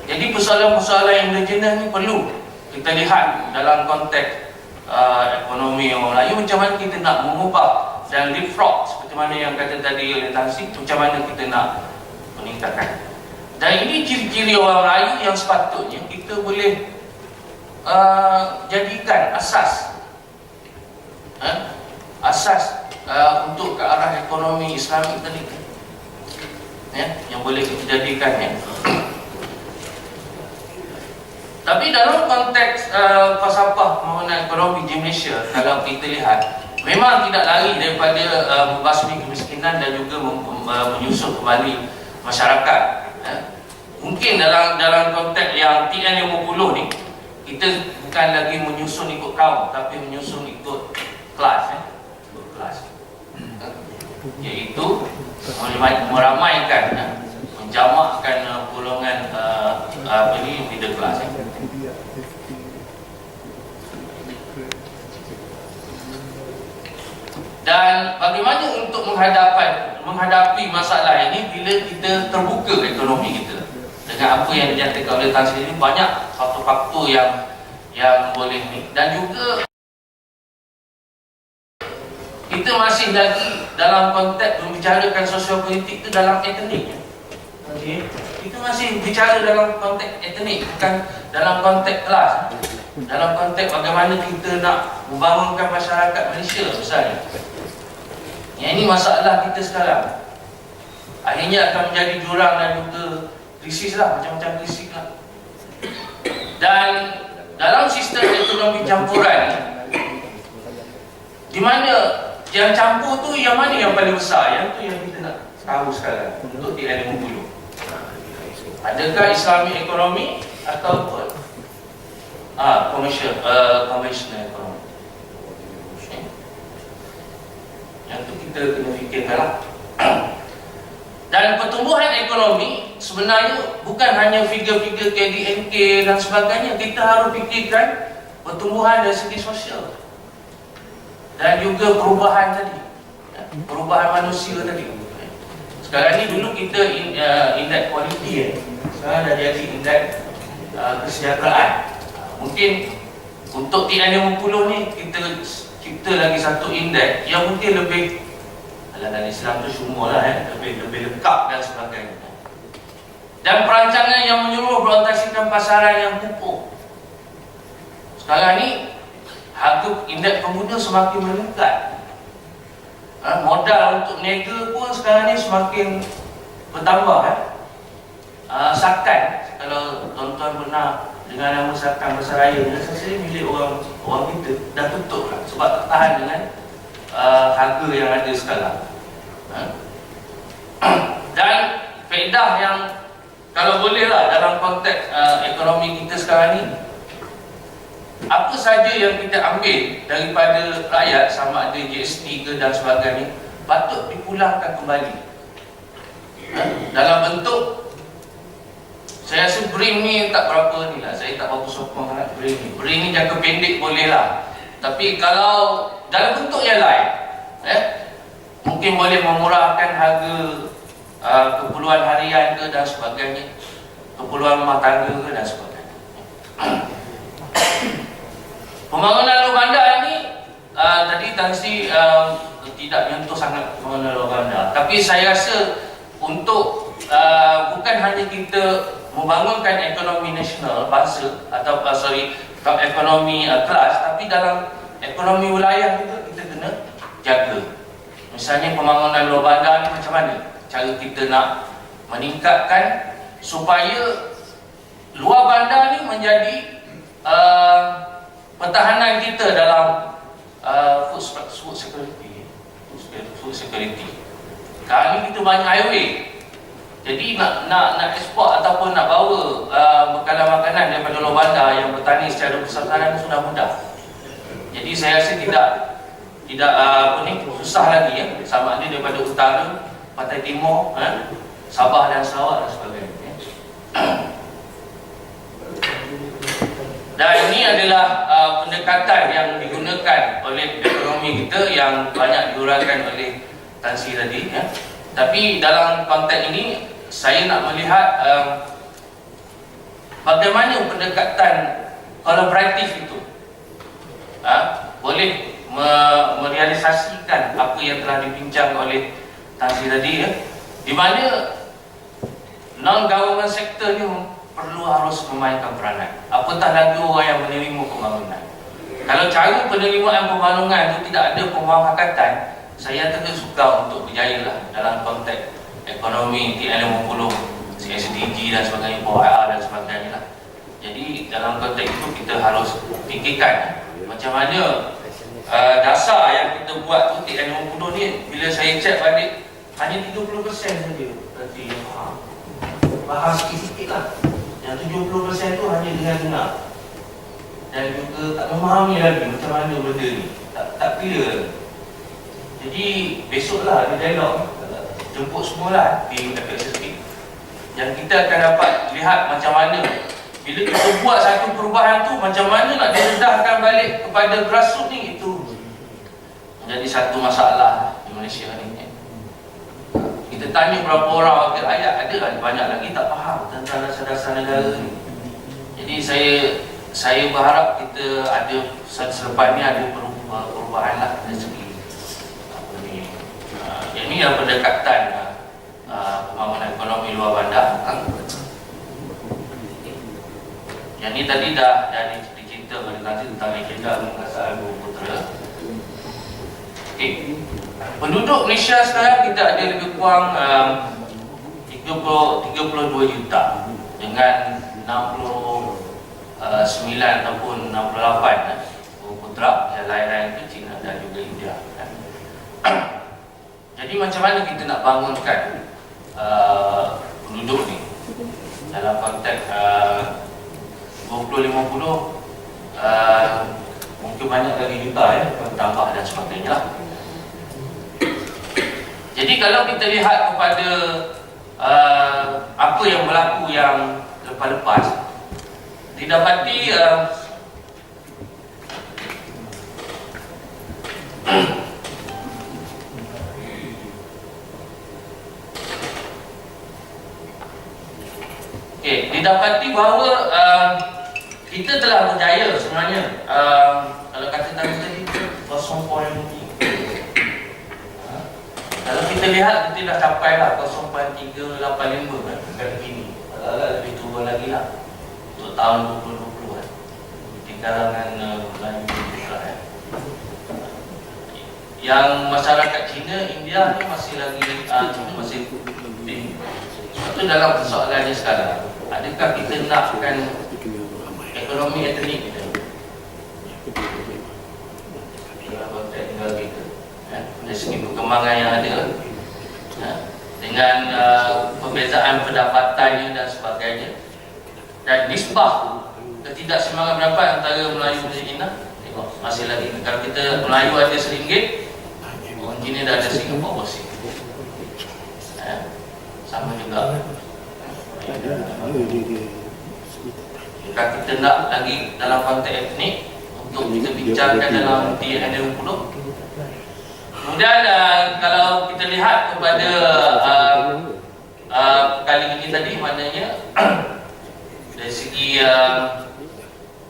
Jadi persoalan-persoalan yang berjenis ni perlu kita lihat dalam konteks ekonomi orang Melayu, macam mana kita nak mengubah dan leapfrog seperti mana yang kata tadi oleh Tan Sri, macam mana kita nak meningkatkan. Dan ini ciri-ciri orang Melayu yang sepatutnya kita boleh jadikan asas untuk ke arah ekonomi Islamik tadi, yang boleh kita jadikan ya. Tapi dalam konteks falsafah pembangunan ekonomi di Malaysia, kalau kita lihat, memang tidak lari daripada membasmi kemiskinan dan juga menyusun kembali masyarakat. Mungkin dalam konteks yang TN50 ni, kita bukan lagi menyusun ikut kaum, tapi menyusun ikut kelas, kelas. Iaitu meramaikan, menjamakkan golongan middle class. Dan bagaimana untuk menghadapi masalah ini bila kita terbuka ekonomi kita dengan apa yang dinyatakan oleh Tan Sri ini, banyak faktor-faktor yang boleh ni, dan juga kita masih lagi dalam konteks membicarakan sosial politik itu dalam etnik. Kita masih bicara dalam konteks etnik, bukan dalam konteks kelas, dalam konteks bagaimana kita nak membangunkan masyarakat Malaysia misalnya. Yang ini masalah kita sekarang. Akhirnya akan menjadi jurang dan juga krisis lah, macam-macam krisis lah. Dan dalam sistem ekonomi campuran, di mana yang campur tu yang mana yang paling besar, yang tu yang kita nak tahu sekarang untuk TN50. Adakah Islamic ekonomi ataupun conventional ekonomi? Yang tu kita kena fikirkanlah. Dan pertumbuhan ekonomi sebenarnya bukan hanya figure-figure KDNK dan sebagainya. Kita harus fikirkan pertumbuhan dari segi sosial dan juga perubahan tadi, perubahan manusia tadi. Sekarang ni dulu kita indeks kualiti, sekarang dah jadi indeks kesejahteraan. Mungkin untuk TN50 ni kita cipta lagi satu indeks yang mungkin lebih, dalam Islam tu semua lah, lebih lengkap dan sebagainya. Dan perancangan yang menyuruh berorientasikan pasaran yang pupuk. Sekarang ni harga indeks pengguna semakin meningkat. Modal untuk niaga pun sekarang ni semakin bertambah. Sakan, kalau tuan-tuan pernah dengan nama Sakan Besaraya, saya milik orang kita dah tutup lah, sebab tak tahan dengan harga yang ada sekarang. Dan faedah yang kalau boleh lah dalam konteks ekonomi kita sekarang ni, apa saja yang kita ambil daripada rakyat, sama ada GST ke dan sebagainya, patut dipulangkan kembali dalam bentuk, saya rasa BRIM ni tak berapa ni lah, saya tak berapa sokong sangat BRIM ni. BRIM ni jangka pendek boleh lah, tapi kalau dalam bentuk yang lain, mungkin boleh memurahkan harga keperluan harian ke dan sebagainya, keperluan rumah tangga ke dan sebagainya. Pembangunan luar bandar ni tadi Tan Sri tidak menyentuh sangat pembangunan luar bandar, tapi saya rasa untuk bukan hanya kita membangunkan ekonomi nasional bangsa atau ekonomi kelas, tapi dalam ekonomi wilayah juga kita kena jaga. Misalnya pembangunan luar bandar ni macam mana cara kita nak meningkatkan supaya luar bandar ni menjadi pertahanan kita dalam food security. Kali kita banyak highway, jadi nak ekspor ataupun nak bawa bekalan makanan daripada luar bandar yang bertani secara besar-besaran sudah mudah. Jadi saya rasa tidak susah lagi ya, sama ada daripada utara, Pantai Timur, Sabah dan Sarawak dan sebagainya. Dan ini adalah pendekatan yang digunakan oleh ekonomi kita yang banyak diuraikan oleh Tan Sri tadi ya. Tapi dalam konteks ini saya nak melihat bagaimana pendekatan kolaboratif itu boleh merealisasikan apa yang telah dibincang oleh Tan Sri tadi ya, di mana non-government sector ni perlu harus memainkan peranan, apatah lagi orang yang menerima pembangunan. Kalau cara penerimaan pembangunan itu tidak ada pemufakatan, saya tentu suka untuk berjaya lah dalam konteks ekonomi TN50, SDG dan sebagainya, POR dan sebagainya lah. Jadi dalam konteks itu kita harus fikirkan macam mana dasar yang kita buat tu TN50 ni, bila saya cek balik hanya 30% saja. Berarti bahas sikit-sikit lah. Yang 70% tu hanya dengar-dengar dan juga tak memahami lagi macam mana benda ni, tak clear. Jadi besoklah ada dialog, jemput semualah di FSSP, yang kita akan dapat lihat macam mana bila kita buat satu perubahan tu, macam mana nak diredahkan balik kepada grassroots ni. Itu menjadi satu masalah di Malaysia ni. Kita tanya berapa orang wakil rakyat, ada banyak lagi tak faham tentang dasar-dasar negara ni. Jadi saya berharap kita ada selepas ni ada perubahan lah dari segi apa ni. Ini yang pendekatan pembangunan ekonomi luar bandar. Yang ni tadi dah dicerita oleh nanti tentang agenda penguasaan Bumiputera. Okey. Penduduk Malaysia sekarang kita ada lebih kurang 32 juta dengan 69 ataupun 68 Bumiputera, yang lain-lain itu China dan juga India. Jadi macam mana kita nak bangunkan penduduk ni dalam konteks 2050 mungkin banyak lagi juta ya, bertambah dan sebagainya lah. Jadi kalau kita lihat kepada apa yang berlaku yang lepas-lepas, didapati didapati bahawa kita telah berjaya sebenarnya. Kalau kata tadi 0.3. Kalau kita lihat, kita dah capai lah 0.385 kan, dekat ini. Agak-agak lebih turun lagi lah untuk tahun 2020 kan, di kalangan Melayu kan. Yang masyarakat Cina, India ni masih lagi masih tinggi. Sebab tu dalam persoalannya sekarang, adakah kita nakkan ekonomi etnik kita dalam konteks tinggal kita dari segi perkembangan yang ada dengan perbezaan pendapatannya dan sebagainya, dan nisbah ketidakseimbangan pendapat antara Melayu dan Cina. Tengok masih lagi, kalau kita Melayu ada RM1, orang Cina dah ada RM40. Sama juga. Jika kita nak lagi dalam konteks etnik untuk kita bincangkan dalam TN50. Kemudian kalau kita lihat kepada kali ini tadi, maknanya dari segi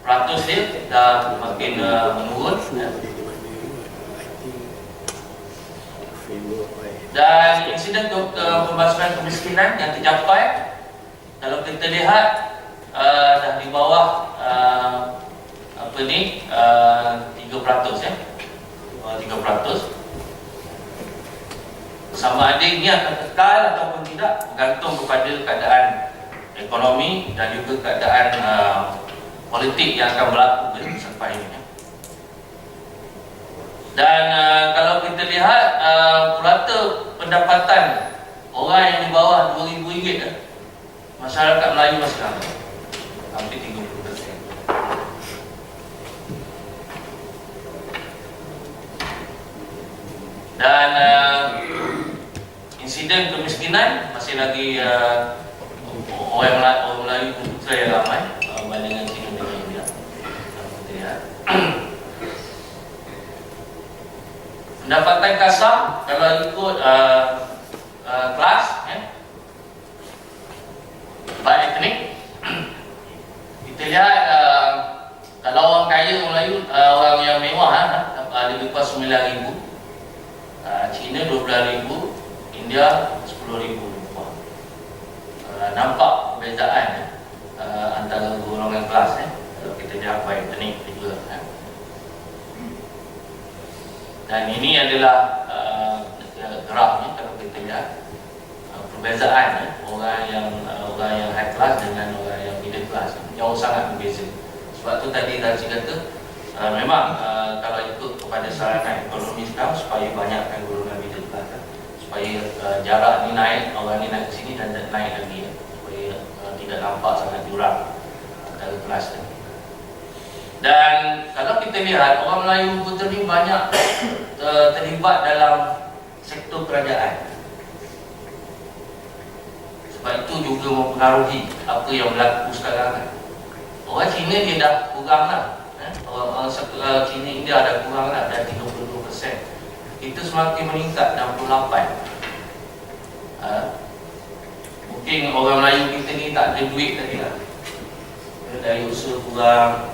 peratus dia dah makin menurun dan insiden pembasaran kemiskinan yang tercapai kalau kita lihat dah di bawah 3% ya. Di bawah 3%. Sama ada ini akan kekal ataupun tidak bergantung kepada keadaan ekonomi dan juga keadaan politik yang akan berlaku selepas ini. Dan kalau kita lihat purata pendapatan orang yang di bawah RM2,000, masyarakat Melayu masih ramai, hampir 30%. Dan insiden kemiskinan masih lagi orang Melayu Bumiputera yang ramai bandingkan China dengan India. Pendapatan kasar kalau ikut kelas by etnik, kita lihat kalau orang kaya Melayu, orang yang mewah lebih kurang 9,000, China 12,000, India 10,000 lebih. Nampak perbezaan antara golongan kelas kalau kita lihat by etnik juga. Dan ini adalah grafnya kalau kita lihat perbezaan orang yang high class dengan orang yang middle class jauh sangat berbeza. Sebab tu tadi Dari kata memang kalau ikut kepada saranan ekonomi sekarang supaya banyakkan golongan middle class, supaya jarak ni naik, orang ni naik ke sini dan naik lagi supaya tidak nampak sangat jurang antara kelas ni. Dan kalau kita lihat orang Melayu Bumiputera ni banyak terlibat dalam sektor kerajaan. Sebab itu juga mempengaruhi apa yang berlaku sekarang. Orang Cina dia dah kurang lah. Orang Cina India dah kurang lah, dah 32%. Kita semakin meningkat 68%. Mungkin orang Melayu kita ni tak ada duit tadi lah. Daya usaha kurang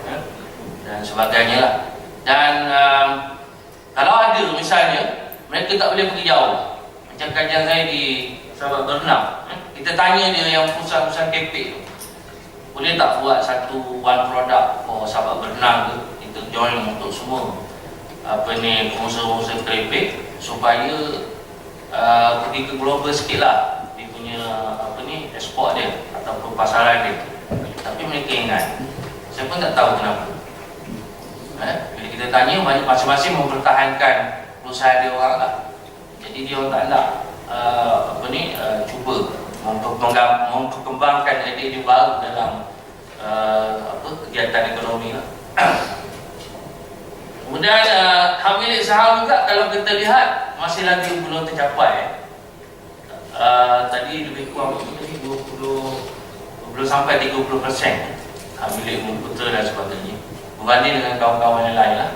dan sebagainya lah. Dan kalau ada misalnya mereka tak boleh pergi jauh, macam kajian saya di Sahabat Berenang, kita tanya dia yang perusahaan-perusahaan kepek tu, boleh tak buat one product for Sahabat Berenang tu, kita join untuk semua pengusaha-pengusaha kerepek supaya pergi ke global sikit lah dia punya ekspor dia ataupun pasaran dia. Tapi mereka ingat, saya pun tak tahu kenapa. Bila kita tanya, masing-masing mempertahankan perusahaan dia orang lah. Jadi dia orang tak nak cuba memperkembangkan ide-ide baru dalam kegiatan ekonomi lah. Kemudian hak milik saham juga kalau kita lihat masih lagi belum tercapai. Tadi lebih kurang 20 belum sampai 30% hak milik Bumiputera dan sebagainya berbanding dengan kawan-kawan yang lain lah.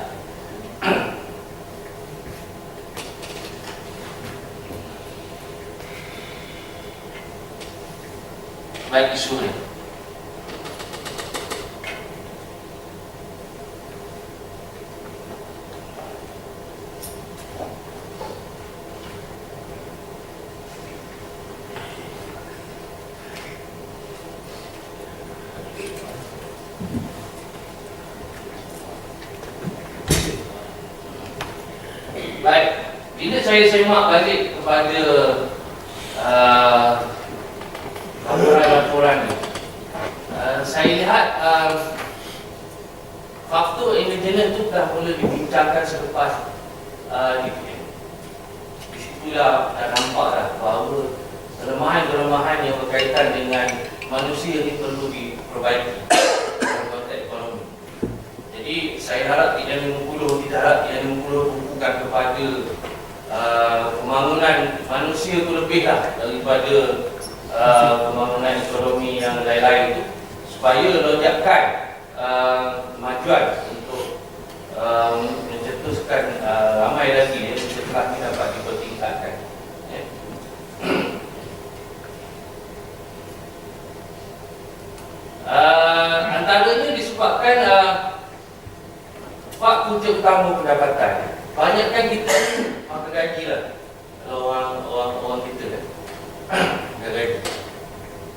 Baik isu ni. Baik, bila saya semak balik kepada laporan ni, saya lihat faktor independen itu dah mula dibincangkan selepas DPM. Di situlah dah nampak dah bahawa kelemahan-kelemahan yang berkaitan dengan manusia ini perlu diperbaiki dalam konteks ekonomi. Jadi saya harap tidak mengumpul bukan kepada pembangunan manusia itu lebihlah daripada pembangunan ekonomi yang lain-lain itu, supaya lonjakan kemajuan untuk mencetuskan ramai lagi setelah ini dapat dipertingkatkan. Antaranya disebabkan empat punca utama pendapatan. Banyakkan kita makan gaji lah kalau orang kita kan gaji.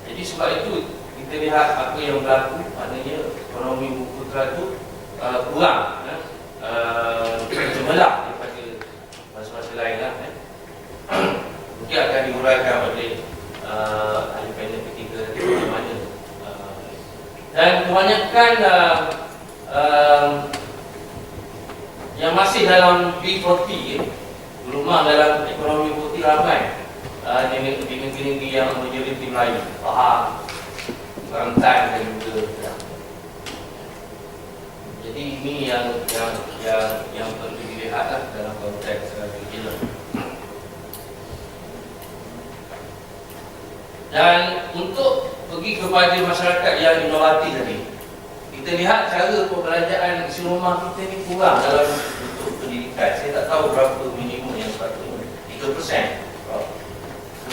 Jadi sebab itu kita lihat apa yang berlaku, maknanya ekonomi Bumiputera itu kurang cemerlang daripada masa-masa lain lah. Mungkin akan diuraikan oleh ahli panel ketiga nanti bagaimana. Dan kebanyakan yang masih dalam B40 rumah dalam ekonomi putih ramai di negeri-negeri yang majoriti Melayu, Pahang, Kelantan dan juga. Jadi ini yang perlu dilihatlah dalam konteks regional. Dan untuk pergi kepada masyarakat yang inovatif tadi, kita lihat cara pembelanjaan isi rumah kita ni kurang dalam bentuk pendidikan. Saya tak tahu berapa minimum yang sepatutnya. 3%.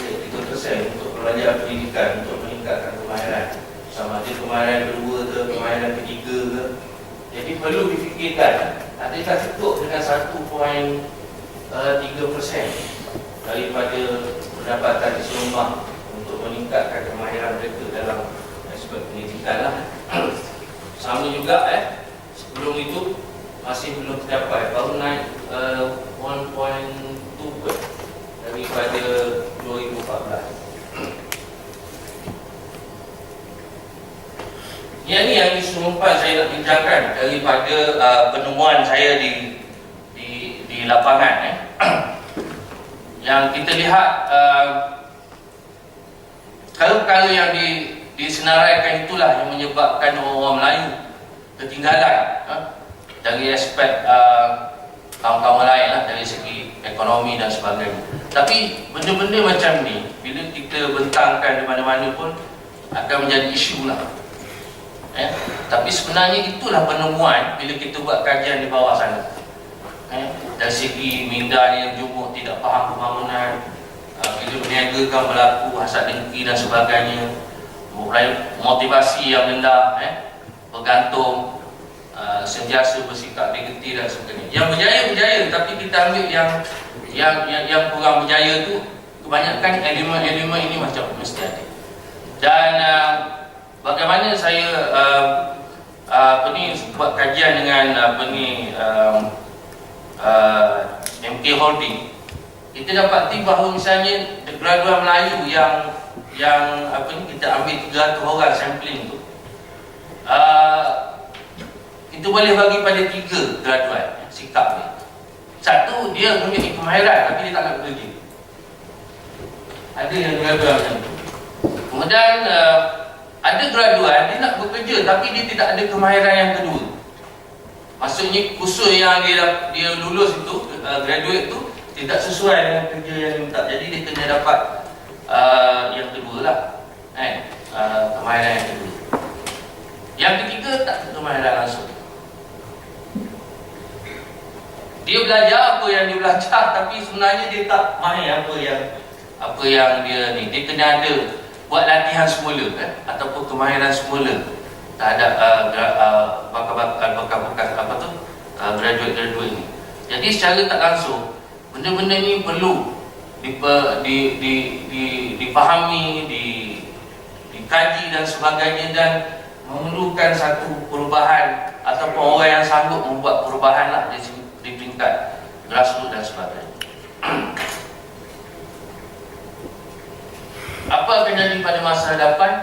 3% untuk pembelanjaan pendidikan untuk meningkatkan kemahiran. Sama ada kemahiran kedua ke, kemahiran ketiga ke. Jadi perlu difikirkan, adakah cukup dengan 1.3% daripada pendapatan isi rumah untuk meningkatkan kemahiran mereka dalam aspek pendidikan lah. Sama juga sebelum itu masih belum tercapai, baru naik 1.2 daripada 2014. Yang ni yang isu empat saya nak bincangkan daripada penemuan saya di lapangan. Yang kita lihat perkara-perkara yang disenaraikan itulah yang menyebabkan orang Melayu ketinggalan dari aspek kawan-kawan lain lah, dari segi ekonomi dan sebagainya. Tapi benda-benda macam ni bila kita bentangkan di mana-mana pun akan menjadi isu lah. Tapi sebenarnya itulah penemuan bila kita buat kajian di bawah sana. Dari segi minda yang jumuk, tidak faham pembangunan, bila berniaga kan berlaku hasad dengki dan sebagainya, motivasi yang rendah, bergantung, sentiasa bersikap negatif dan sebagainya. Yang berjaya, tapi kita ambil yang kurang berjaya tu, kebanyakan elemen-elemen ini macam mesti ada. Dan bagaimana saya buat kajian dengan MK Holding, kita dapati bahawa misalnya graduan Melayu yang kita ambil 300 orang sampling tu, kita boleh bagi pada 3 graduan sikap ni. Satu, dia mempunyai kemahiran tapi dia tak nak bekerja. Ada yang graduan macam tu. Kemudian ada graduan dia nak bekerja tapi dia tidak ada kemahiran yang kedua. Maksudnya kursus yang dia lulus itu, graduate itu tidak sesuai dengan kerja yang diminta. Jadi dia kena dapat yang kedua lah, kemahiran yang kedua. Yang ketiga tak ada kemahiran langsung. Dia belajar apa yang dia belajar tapi sebenarnya dia tak mahir apa yang dia ni. Dia kena ada buat latihan semula ataupun kemahiran semula terhadap bekas graduate ni. Jadi secara tak langsung benda-benda ni perlu dipahami, dikaji dan sebagainya, dan memerlukan satu perubahan ataupun orang yang sanggup membuat perubahan lah di peringkat grassroots dan sebagainya. Apa akan jadi pada masa hadapan?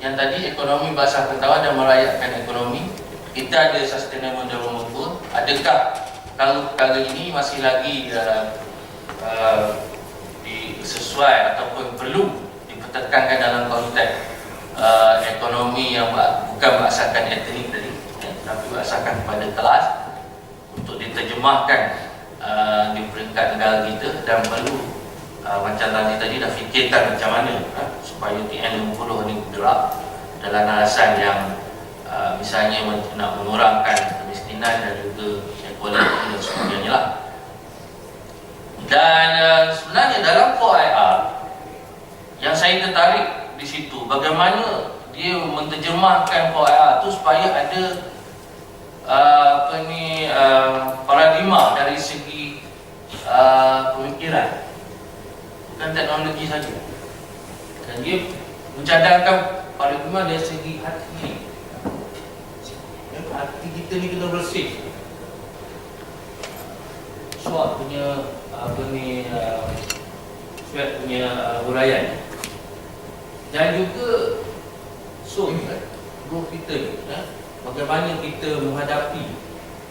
Yang tadi ekonomi bahasa pengetahuan dan merayakan ekonomi, kita ada sustainable development goal. Adakah perkara ini masih lagi sesuai ataupun perlu dipertekankan dalam konteks ekonomi yang bukan berdasarkan etnik tadi, tapi berdasarkan kepada kelas, untuk diterjemahkan di peringkat negara kita, dan perlu macam tadi dah fikirkan macam mana supaya TN50 ni bergerak dalam alasan yang misalnya nak mengurangkan kemiskinan dan juga equality dan sebagainya lah. Dan sebenarnya dalam 4IR yang saya tertarik di situ, bagaimana dia menterjemahkan 4IR tu supaya ada paradigma dari segi pemikiran, bukan teknologi saja. Dan dia mencadangkan paling memang dari segi hati. Hati kita ni kena bersih. Swab punya swab punya huraian. Dan juga guru kita ni, bagaimana kita menghadapi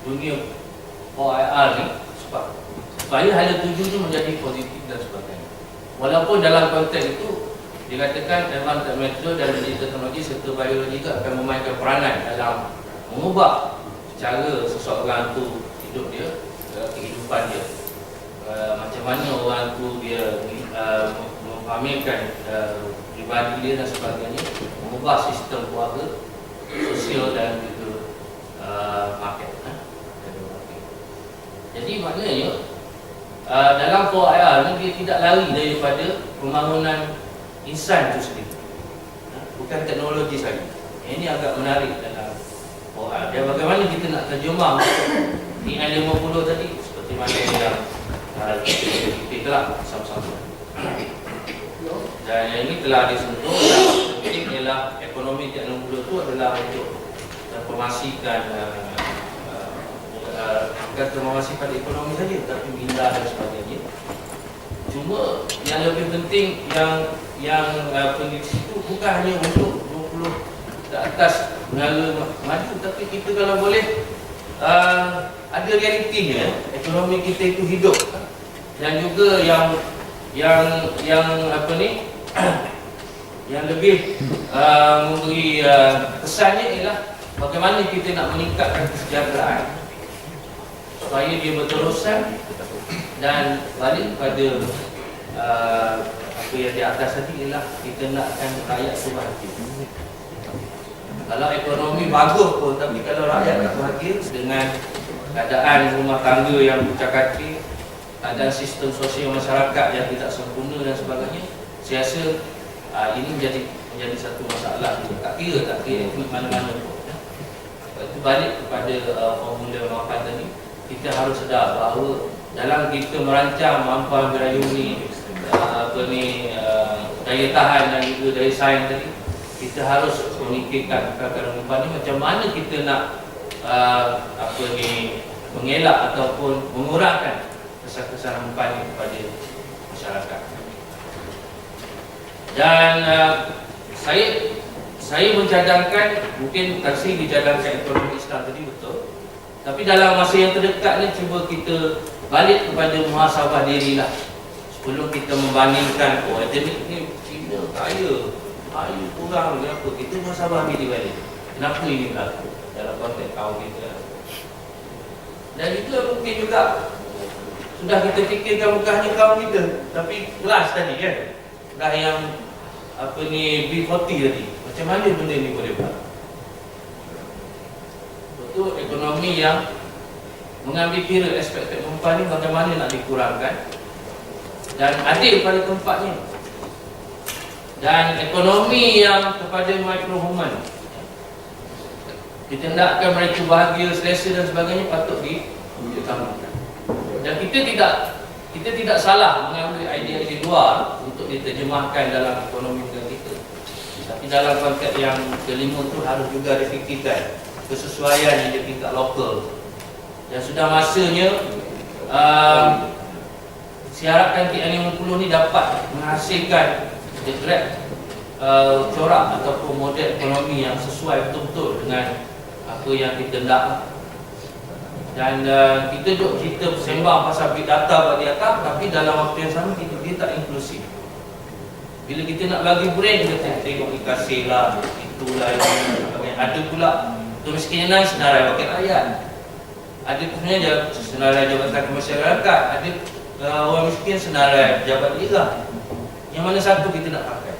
dunia OIR ni supaya hala tuju tu menjadi positif dan sebagainya. Walaupun dalam konteks itu dikatakan dalam metode dan teknologi serta biologi juga akan memainkan peranan dalam mengubah cara seseorang tu hidup dia, kehidupan dia, macam mana orang tu dia memamerkan pribadi dia dan sebagainya, mengubah sistem keluarga, sosial dan juga market. Jadi maknanya dalam OIR ni dia tidak lari daripada pembangunan insan itu sendiri, bukan teknologi saja. Ini agak menarik dalam OIR. Dan bagaimana kita nak terjemah TN50 tadi seperti mana yang kita telah sama-sama. Dan yang ini telah disentuh dan penting ialah ekonomi TN50 itu adalah untuk transformasikan bukan transformasi pada ekonomi saja, tapi minda dan sebagainya. Cuma yang lebih penting yang pendidik itu bukan hanya untuk 20 ke atas negara maju, tapi kita kalau boleh ada realitinya, ekonomi kita itu hidup. Dan juga yang apa ni yang lebih memberi kesannya ialah bagaimana kita nak meningkatkan kesejahteraan supaya dia berterusan dan balik pada apa yang di atas tadi ialah kita nakkan rakyat tu bahagia. Kalau ekonomi bagus pun, tapi kalau rakyat tak bahagia dengan keadaan rumah tangga yang bercakap-cakap, keadaan sistem sosial masyarakat yang tidak sempurna dan sebagainya, saya rasa ini menjadi satu masalah. Tak kira mana-mana pun. Itu balik kepada formula mapan tadi. Kita harus sedar bahawa dalam kita merancang mampuan berayuni daya tahan dan juga daya saing tadi, kita harus memikirkan perkara umpan ni macam mana kita nak mengelak ataupun mengurangkan kesan-kesan umpan ni kepada masyarakat. Dan saya mencadangkan, mungkin taksi dicadangkan ekonomi Islam tadi betul, tapi dalam masa yang terdekat ni cuba kita balik kepada muhasabah diri lah. Sebelum kita membandingkan, ATMA ni Cina kaya, ayu kurang apa, kita muhasabah diri balik. Kenapa ini berlaku dalam konteks kaum kita? Dan itu mungkin juga sudah kita fikirkan bukan hanya kaum kita, tapi kelas tadi kan, dah yang B40 tadi. Macam mana benda ni boleh berlaku? Betul, ekonomi yang mengambil kira aspek tempat ni bagaimana nak dikurangkan dan adil pada tempatnya. Dan ekonomi yang kepada microhuman, ditindakkan mereka bahagia, selesa dan sebagainya patut ditambahkan. Dan kita tidak salah mengambil idea-idea luar untuk diterjemahkan dalam ekonomi negara kita. Tapi dalam konteks yang kelima tu harus juga difikirkan kesesuaian yang di tingkat lokal. Dan sudah masanya siarakan TN50 ni dapat menghasilkan corak ataupun model ekonomi yang sesuai betul-betul dengan apa yang kita nak. Dan kita sembang pasal big data bagi atas, tapi dalam waktu yang sama dia tak inklusif. Bila kita nak bagi brand, kita tengok dikasih lah, itulah yang ada pula kemiskinan senarai wakil rakyat, ada sebenarnya senarai jabatan masyarakat, ada orang miskin senarai pejabat daerah. Yang mana satu kita nak pakai?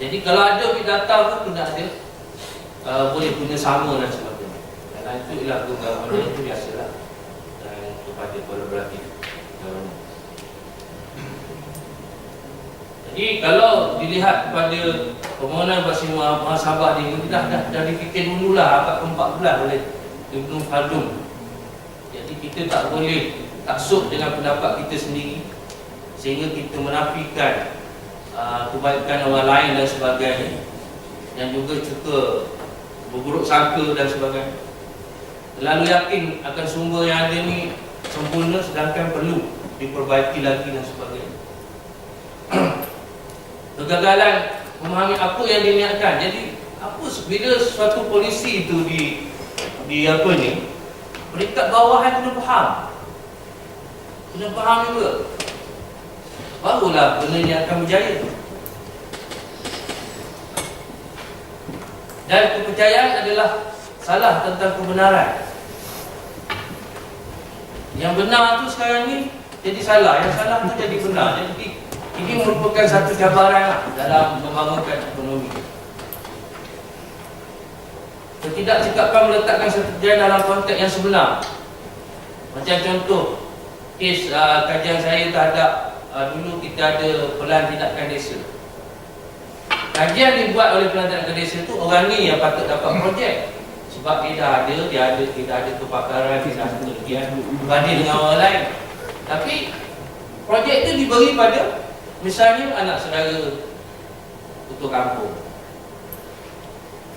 Jadi kalau ada big data pun kena ada boleh punya sama dan sebagainya. Dan itu ialah government itu biasalah, dan kepada kolaboratif government. Jadi kalau dilihat kepada permohonan Basir Muhasabah ni, dah difikir dululah abad ke-14 oleh Ibn Khaldun. Jadi kita tak boleh taksub dengan pendapat kita sendiri sehingga kita menafikan kebaikan orang lain dan sebagainya. yang juga suka berburuk sangka dan sebagainya. Terlalu yakin akan sumber yang ada ni sempurna sedangkan perlu diperbaiki lagi dan sebagainya. Kegagalan memahami apa yang diniatkan. Jadi apa bila suatu polisi itu di apa ni, peringkat bawahan kena faham. Kena faham juga. Barulah benda ni akan berjaya. Dan kepercayaan adalah salah tentang kebenaran. Yang benar tu sekarang ni jadi salah, yang salah tu jadi benar. Jadi ini merupakan satu cabaran dalam membangunkan ekonomi. Ketidaksikapan meletakkan satu kejadian dalam konteks yang sebenar. Macam contoh kes kajian saya terhadap dulu kita ada pelan tindakan desa. Kajian dibuat oleh pelan tindakan desa tu orang ni yang patut dapat projek. Sebab dia dah ada kepakaran, dia dah ada keahlian berbanding dengan orang lain. Tapi projek tu diberi pada misalnya anak saudara ketua kampung.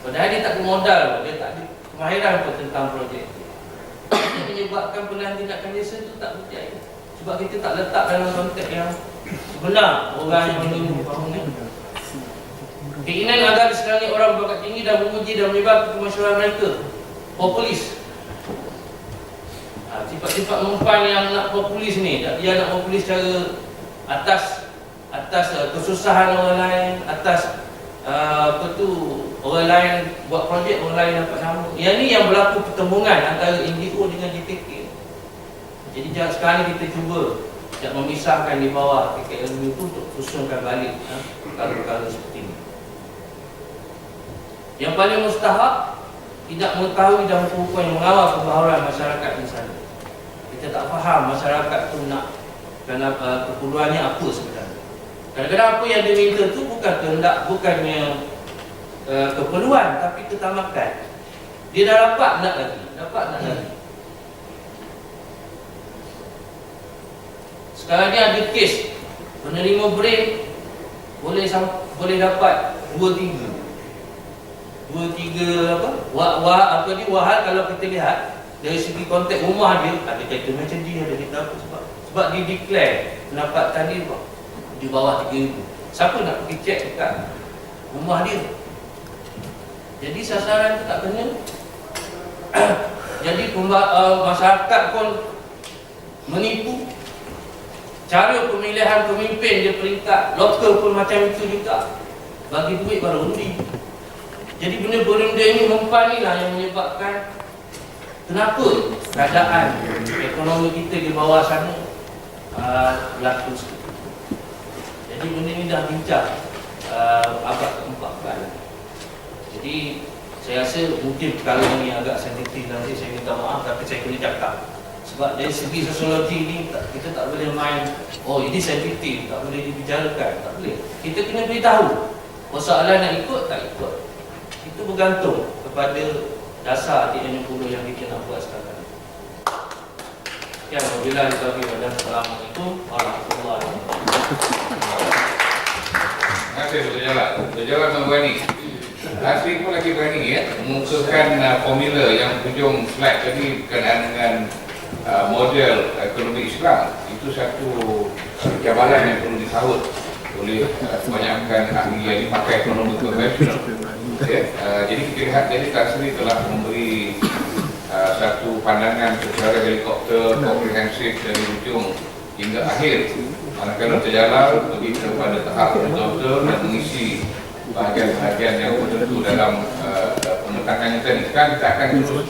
Padahal dia tak bermodal, dia tak ada kemahiran pun tentang projek itu. Ini menyebabkan pelan tindakan desa itu tak berjaya. Sebab kita tak letak dalam konteks yang sebenar orang yang menyuruh bangunan. Keinginan agar diserangi orang berbakat tinggi dan menguji dan menyebar kemasyhuran mereka. Populis. Sifat-sifat mempan yang nak populis ni, dia nak populis secara atas kesusahan orang lain, atas orang lain buat projek, orang lain dapat nama. Yang ni yang berlaku pertembungan antara NGO dengan DPK. Jadi jangan sekarang ni kita cuba memisahkan di bawah KKLU itu untuk susunkan balik perkara-perkara seperti ini. Yang paling mustahak, tidak mengetahui dan hukum yang mengawal kebahagiaan masyarakat di sana. Kita tak faham masyarakat tu nak keperluannya apa sebenarnya. Kadang-kadang apa yang dia minta tu bukan kehendak, bukannya keperluan, tapi ketamakan. Dia dah dapat nak lagi. Sekarang ni ada kes penerima brand boleh dapat 2-3 wahal. Kalau kita lihat dari segi konteks rumah dia, ada kata macam dia, ada kata apa, sebab dia declare pendapatan dia di bawah 3,000. Siapa nak pergi cek dekat rumah dia? Jadi sasaran tu tak kena. Jadi masyarakat pun menipu. Cara pemilihan pemimpin dia peringkat lokal pun macam itu juga. Bagi duit baru undi. Jadi benda-benda ini mempan ni lah yang menyebabkan kenapa keadaan ekonomi kita di bawah sana berlaku seperti itu. Jadi benda ni dah bincang abad ke-14. Jadi saya rasa mungkin perkara ini agak sensitif, nanti saya minta maaf tapi saya kena cakap. Sebab dari segi sosiologi ni kita tak boleh main, oh ini sensitif, tak boleh dibicarakan, tak boleh. Kita kena beritahu persoalan nak ikut tak ikut. Itu bergantung kepada dasar ATMA yang kita nak buat sekarang. Sekian, wabillahi taufiq wal hidayah. Assalamualaikum warahmatullahi wabarakatuh. Terima kasih berjalan berani. Asli pun lagi berani mengusulkan formula yang hujung slide tadi berkenaan dengan model ekonomi Islam. Itu satu cabaran yang perlu disahut oleh kebanyakan ahli yang dipakai ekonomi konvensional. Jadi kita lihat dari Tasri telah memberi satu pandangan secara helikopter komprehensif dari ujung hingga akhir. Manakala terjalan lebih kepada tahap betul-betul dan mengisi bahagian-bahagian yang tertentu dalam pemetakannya tadi. Sekarang kita akan terus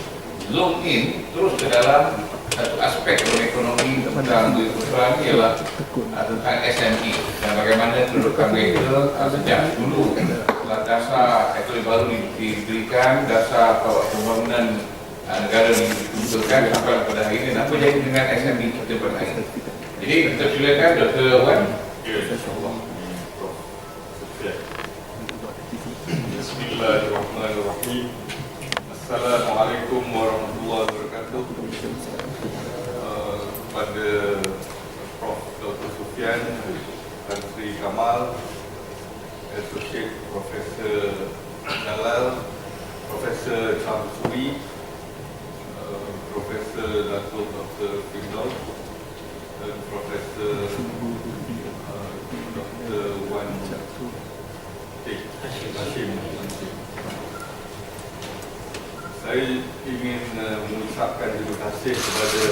zoom in terus ke dalam satu aspek ekonomi tentang Bumiputera ini ialah tentang SME dan bagaimana kedudukan mereka sejak dulu dasar ekonomi baru diberikan, dasar pembangunan negara dibentukkan sampai pada hari ini. Apa jadi dengan SME kita pada hari ini? Jadi kita silakan Dr. Wan. Bismillahirrahmanirrahim. Assalamualaikum warahmatullahi wabarakatuh. Kepada Prof. Dr. Sufyan, Tan Sri Kamal, Associate Professor Jalal, Profesor Transformasi, Profesor Datuk Dr. Firdaus dan Profesor Dr. Wan Hashim. Saya ingin mengucapkan terima kasih kepada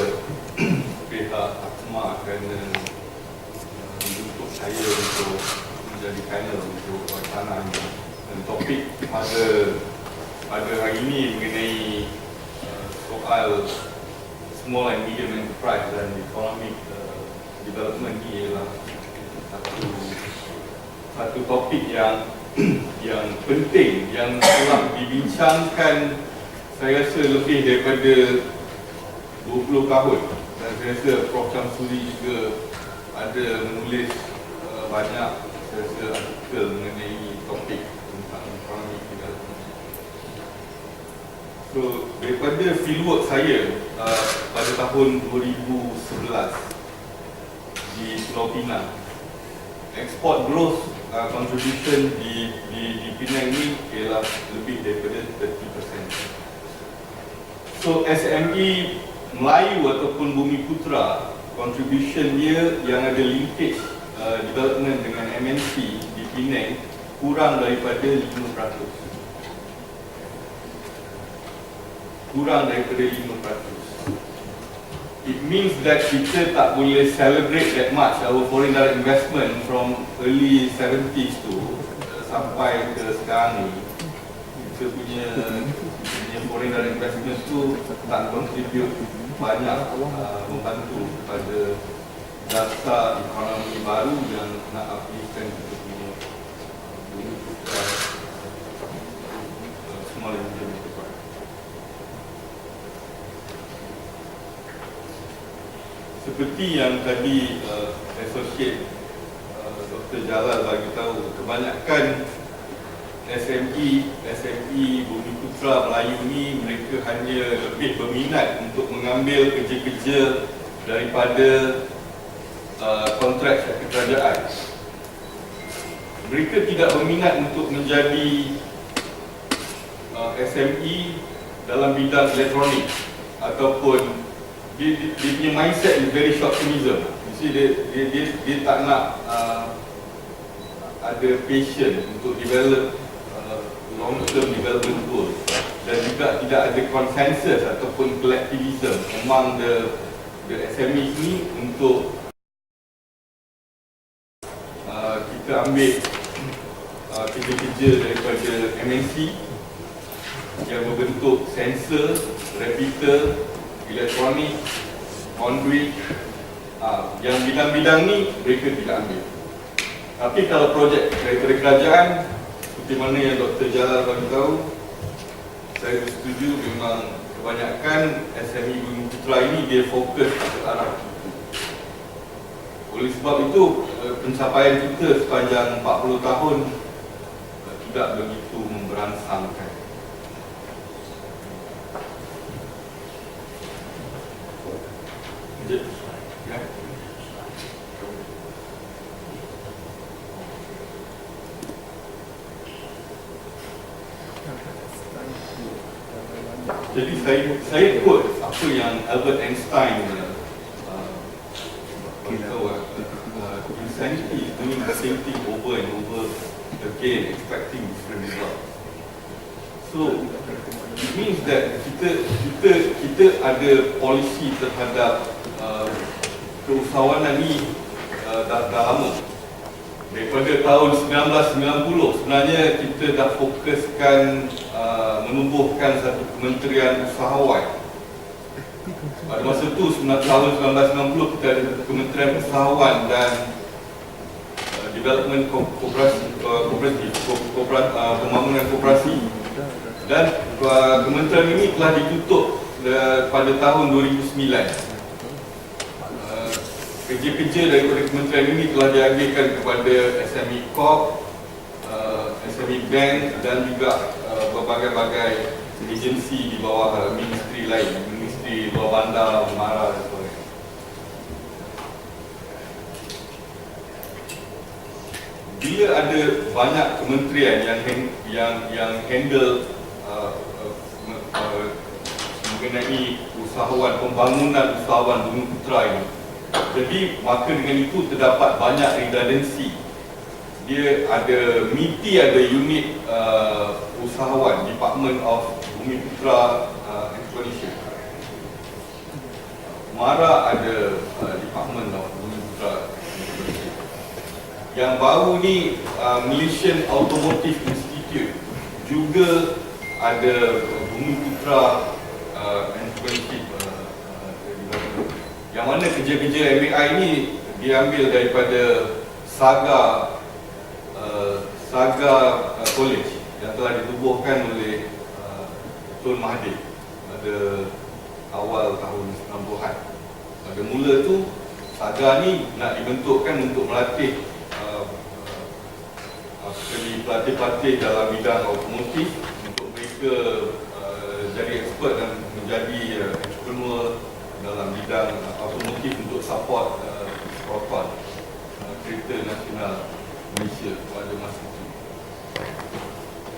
pihak ATMA kerana menjemput saya untuk menjadi panel untuk Wacana ini. Dan topik pada hari ini mengenai soal small and medium enterprise dan economic development ini ialah satu topik yang penting yang telah dibincangkan saya rasa lebih daripada 20 tahun, dan saya rasa Prof. Syamsuri juga ada menulis banyak saya rasa artikel mengenai topik tentang economic development. So daripada fieldwork saya pada tahun 2011 di Pulau Pinang, export growth contribution di Penang ni ialah lebih daripada 30%. So SME Melayu ataupun Bumiputera, contribution dia yang ada linkage development dengan MNC di Penang kurang daripada 5%. Kurang daripada 5%. It means that kita tak boleh celebrate that much our foreign direct investment from early 70s tu sampai ke sekarang ni. Kita punya foreign direct investment tu tak contribute banyak membantu kepada dasar ekonomi baru yang nak upliftkan kita punya small and medium enterprise. Seperti yang tadi Associate Dr. Jalal bagi tahu, kebanyakan SME Bumiputera Melayu ni mereka hanya lebih berminat untuk mengambil kerja-kerja daripada kontrak syarikat kerajaan. Mereka tidak berminat untuk menjadi SME dalam bidang elektronik ataupun dia punya mindset is very short-termism. Dia tak nak ada passion untuk develop long-term development goals, dan juga tidak ada consensus ataupun collectivism among the SMEs ni untuk kita ambil kerja-kerja daripada MNC yang berbentuk sensor, repeater, elektronik, conduit, yang bidang-bidang ni mereka tidak ambil. Tapi kalau projek daripada kerajaan seperti mana yang Dr. Jalal bagi tahu, saya setuju memang kebanyakan SME Bumiputera ini dia fokus ke arah itu. Oleh sebab itu pencapaian kita sepanjang 40 tahun tidak begitu memberangsangkan. Jadi saya quote apa yang Albert Einstein beritahu, insanity is doing the same thing over and over again, expecting different results. So it means that kita ada polisi terhadap keusahawanan ni dah lama. Daripada tahun 1990 sebenarnya kita dah fokuskan menubuhkan satu kementerian usahawan. Pada masa tu tahun 1990 kita ada kementerian usahawan dan development pembangunan koperasi, dan kementerian ini telah ditutup pada tahun 2009. Kerja-kerja daripada kementerian ini telah dialihkan kepada SME Corp, SME Bank dan juga berbagai-bagai agensi di bawah ministeri lain, ministeri bawah bandar, mara dan sebagainya. bila ada banyak kementerian yang handle mengenai usahawan pembangunan usahawan Bumiputera ini, jadi maka dengan itu terdapat banyak redundancy. Dia ada MITI, ada unit usahawan Department of Bumiputera Entrepreneurship. MARA ada Department of Bumiputera Entrepreneurship. Yang baru ni Malaysian Automotive Institute juga ada Bumiputera Entrepreneurship. Yang mana kerja-kerja MAI ni diambil daripada Saga College yang telah ditubuhkan oleh Tun Mahathir pada awal tahun 90-an. Pada mula tu Saga ni nak dibentukkan untuk melatih pelatih-pelatih dalam bidang automotif untuk mereka jadi expert dan menjadi entrepreneur dalam bidang automotif untuk support proton kereta nasional Malaysia pada masa itu.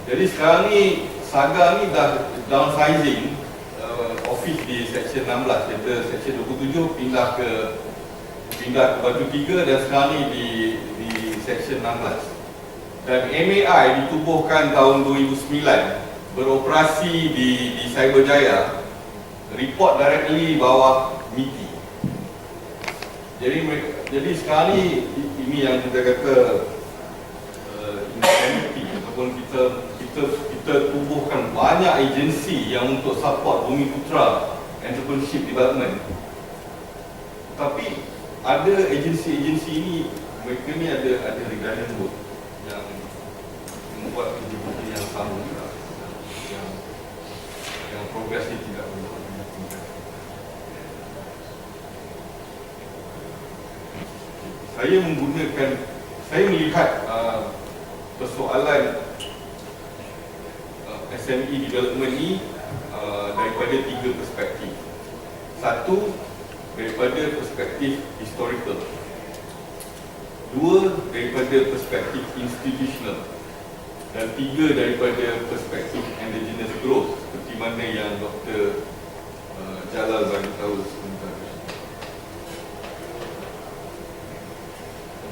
Jadi sekarang ni Saga ni dah downsizing office di Seksyen 16, kita Seksyen 27 pindah ke Batu 3 dan sekarang ni di Seksyen 16. Dan MAI ditubuhkan tahun 2009, beroperasi di Cyberjaya, report directly bawah MITI. Jadi sekarang ni ini yang kita kata insanity, ataupun kita tubuhkan banyak agensi yang untuk support Bumiputera Entrepreneurship Development. Tapi ada agensi-agensi ini, mereka ni ada redundant work yang membuat kerja-kerja yang sama juga, yang progresnya tidak boleh. Saya melihat persoalan SME development ni daripada 3 perspektif. Satu, daripada perspektif historical. 2, daripada perspektif institutional. Dan 3, daripada perspektif endogenous growth, seperti mana yang Dr. Jalal bagi tahu sebentar.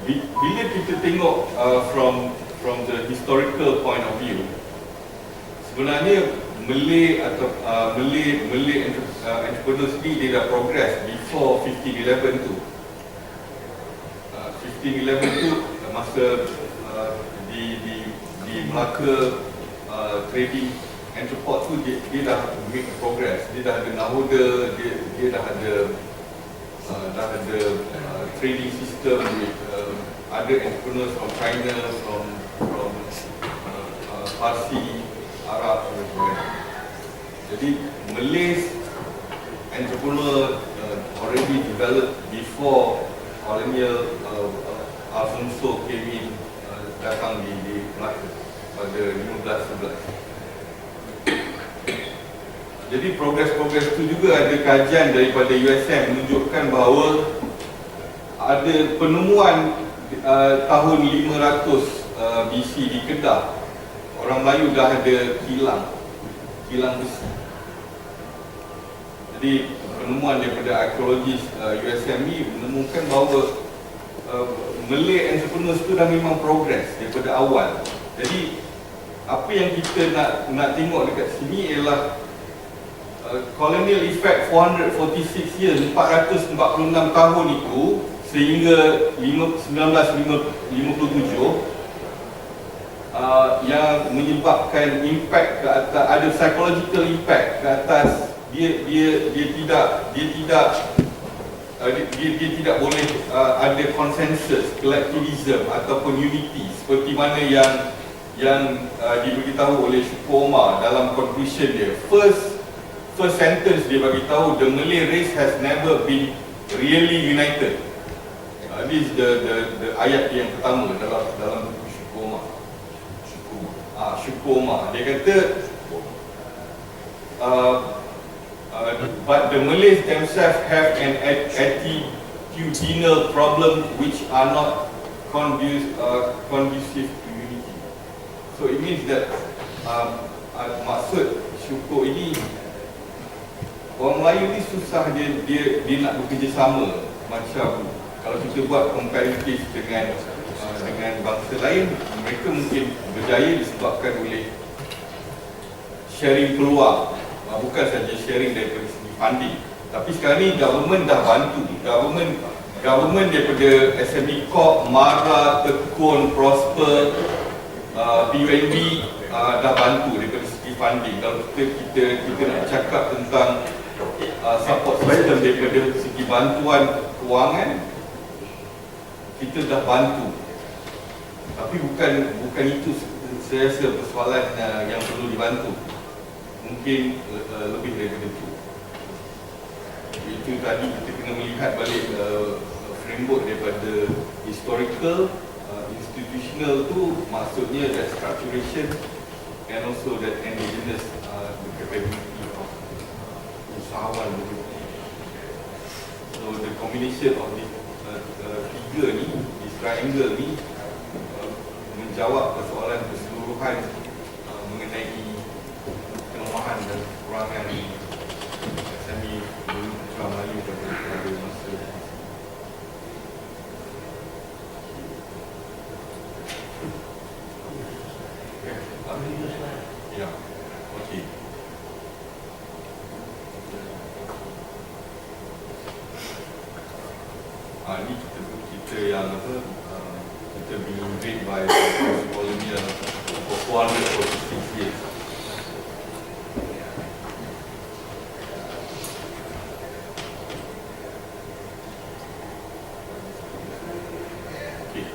Bila kita tengok from the historical point of view, sebenarnya Malay entrepreneurs ni dia dah progress before 1511 tu. 1511 tu masa di Melaka trading entrepot tu dia dah make progress, dia dah ada nahoda, dia dah ada trading system with other entrepreneurs from China, from Parsi, Arab dan sebagainya. Jadi Malays entrepreneur already developed before colonial Alfonso came in, datang di Melaka pada 1511. Jadi progres itu juga ada kajian daripada USM menunjukkan bahawa ada penemuan tahun 500 BC di Kedah. Orang Melayu dah ada kilang besi. Jadi penemuan daripada arkeologis USM ni menemukan bahawa Malay entrepreneurs tu dah memang progres daripada awal. Jadi apa yang kita nak tengok dekat sini ialah colonial effect 446 years, 446 tahun itu sehingga 1957 yang menyebabkan impact ke atas, ada psychological impact ke atas dia tidak boleh ada konsensus, collectivism ataupun unity seperti mana yang diberitahu oleh Syukoma dalam conclusion dia. First sentence dia bagi tahu, the Malay race has never been really united. This is the ayat yang pertama dalam buku Syukoma. Dia kata but the Malays themselves have an attitudinal problem which are not conducive to unity. So it means that maksud syukur ini, orang Melayu ni susah dia nak bekerjasama. Macam kalau kita buat comparative dengan bangsa lain, mereka mungkin berjaya disebabkan oleh sharing peluang, bukan saja sharing daripada segi funding. Tapi sekarang ni government dah bantu. Government daripada SME Corp, Mara, Tekun, Prosper, PUNB dah bantu daripada segi funding. Kalau kita nak cakap tentang support system daripada segi bantuan kewangan, kita dah bantu. Tapi bukan itu saya rasa persoalan yang perlu dibantu. Mungkin lebih daripada itu. Itu tadi kita kena melihat balik framework daripada historical, institutional tu, maksudnya that structuration and also that indigenous capability of usahawan. So the combination of this tiga ni, this triangle ni, menjawab persoalan keseluruhan mengenai kelemahan dan kekurangan SME Bumiputera Melayu pada masa ya, okey. Ini kita yang apa? Kita being invaded by colonial for 446 years. Okay.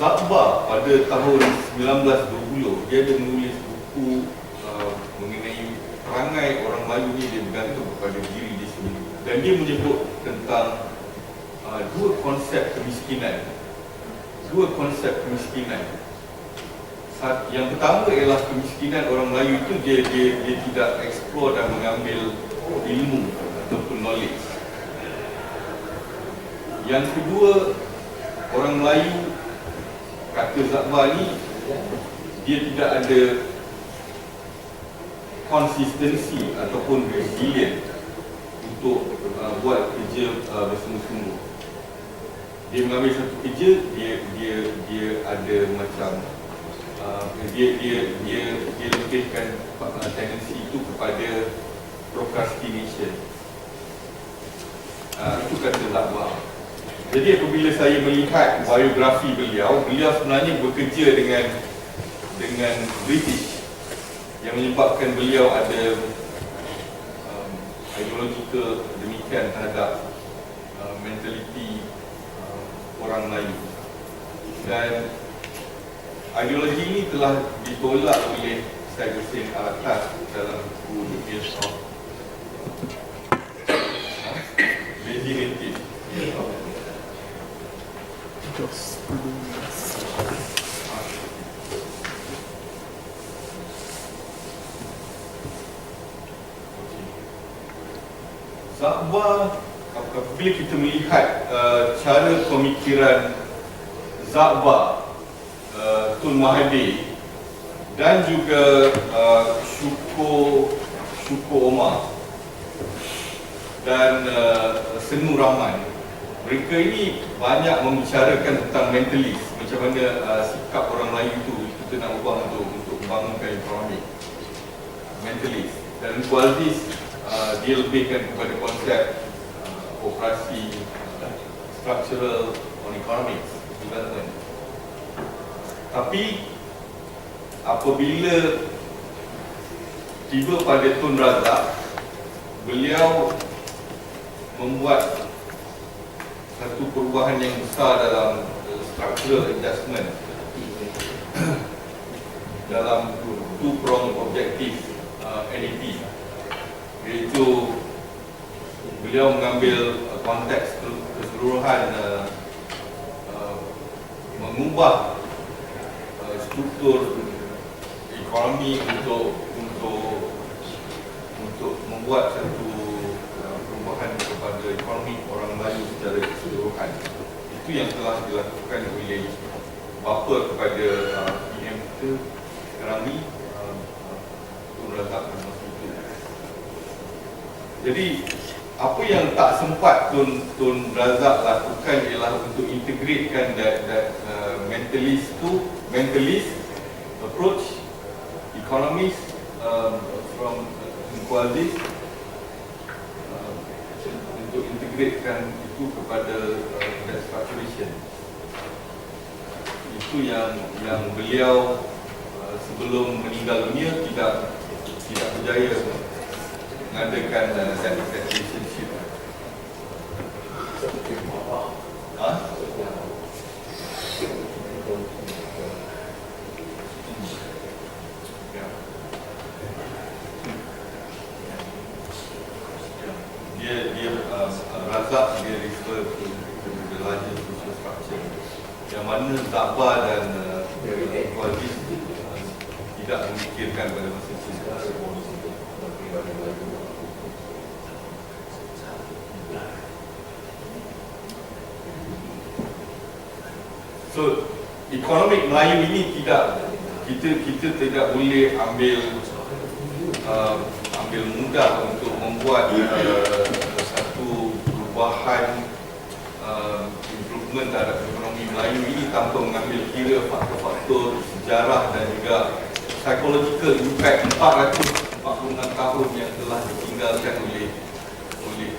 Zakba pada tahun 1920 dia ada menulis buku mengenai perangai orang Melayu ni, dia bergantung kepada diri dia sendiri. Dan dia menyebut tentang dua konsep kemiskinan. Yang pertama ialah kemiskinan orang Melayu itu dia tidak explore dan mengambil ilmu ataupun knowledge. Yang kedua, orang Melayu, kata Zakba ni, dia tidak ada konsistensi ataupun resilient untuk buat kerja bersungguh-sungguh. Dia mengambil satu kerja, dia ada macam dia lebihkan tendensi itu kepada procrastination. Itu kata Zakba. Jadi apabila saya melihat biografi beliau sebenarnya bekerja dengan British, yang menyebabkan beliau ada ideologikal demikian terhadap mentaliti orang Melayu. Dan ideologi ini telah ditolak oleh Syed Hussein Alatas dalam buku The Years of Lazy Native. Zakba, apabila kita melihat cara pemikiran Zakba, Tun Mahathir dan juga Syukur Omar dan Senu Rahman, mereka ini banyak membicarakan tentang mentalis, macam mana sikap orang Melayu itu kita nak ubah untuk membangunkan ekonomi. Mentalis. Dan Kualtis dia lebihkan kepada konsep operasi structural on economics development. Tapi apabila tiba pada Tun Razak, beliau membuat satu perubahan yang besar dalam structural adjustment dalam two-pronged objective NEP, iaitu beliau mengambil konteks keseluruhan mengubah struktur ekonomi untuk membuat satu perubahan kepada ekonomi orang Melayu secara keseluruhan. Itu itu yang telah dilakukan oleh bapa kepada PM kita sekarang ni, Tun Razak dan Mas itu. Jadi apa yang tak sempat Tun Razak lakukan ialah untuk integratekan that mentalist approach, economist from Kuala untuk integratekan itu kepada debt structuration. Itu yang beliau sebelum meninggal dunia tidak berjaya mengadakan that relationship. Razak dia refer to the larger social structure yang mana Dakbar dan Kuala tidak memikirkan pada masa itu. So ekonomi Melayu ini kita tidak boleh ambil mudah untuk membuat satu perubahan improvement terhadap ekonomi Melayu ini tanpa mengambil kira faktor-faktor sejarah dan juga psychological impact 446 tahun yang telah ditinggalkan oleh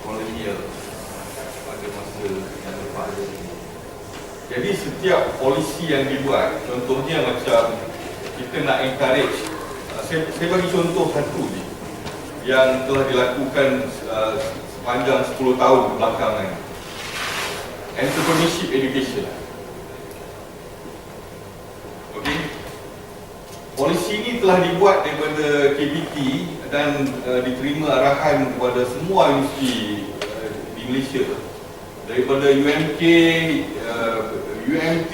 kolonial pada masa yang lepas. Jadi setiap polisi yang dibuat, contohnya macam kita nak encourage, saya bagi contoh satu ni yang telah dilakukan sepanjang 10 tahun belakangan, entrepreneurship education. Okey, polisi ini telah dibuat daripada KBT dan diterima arahan kepada semua universiti di Malaysia, daripada UMK, UMT,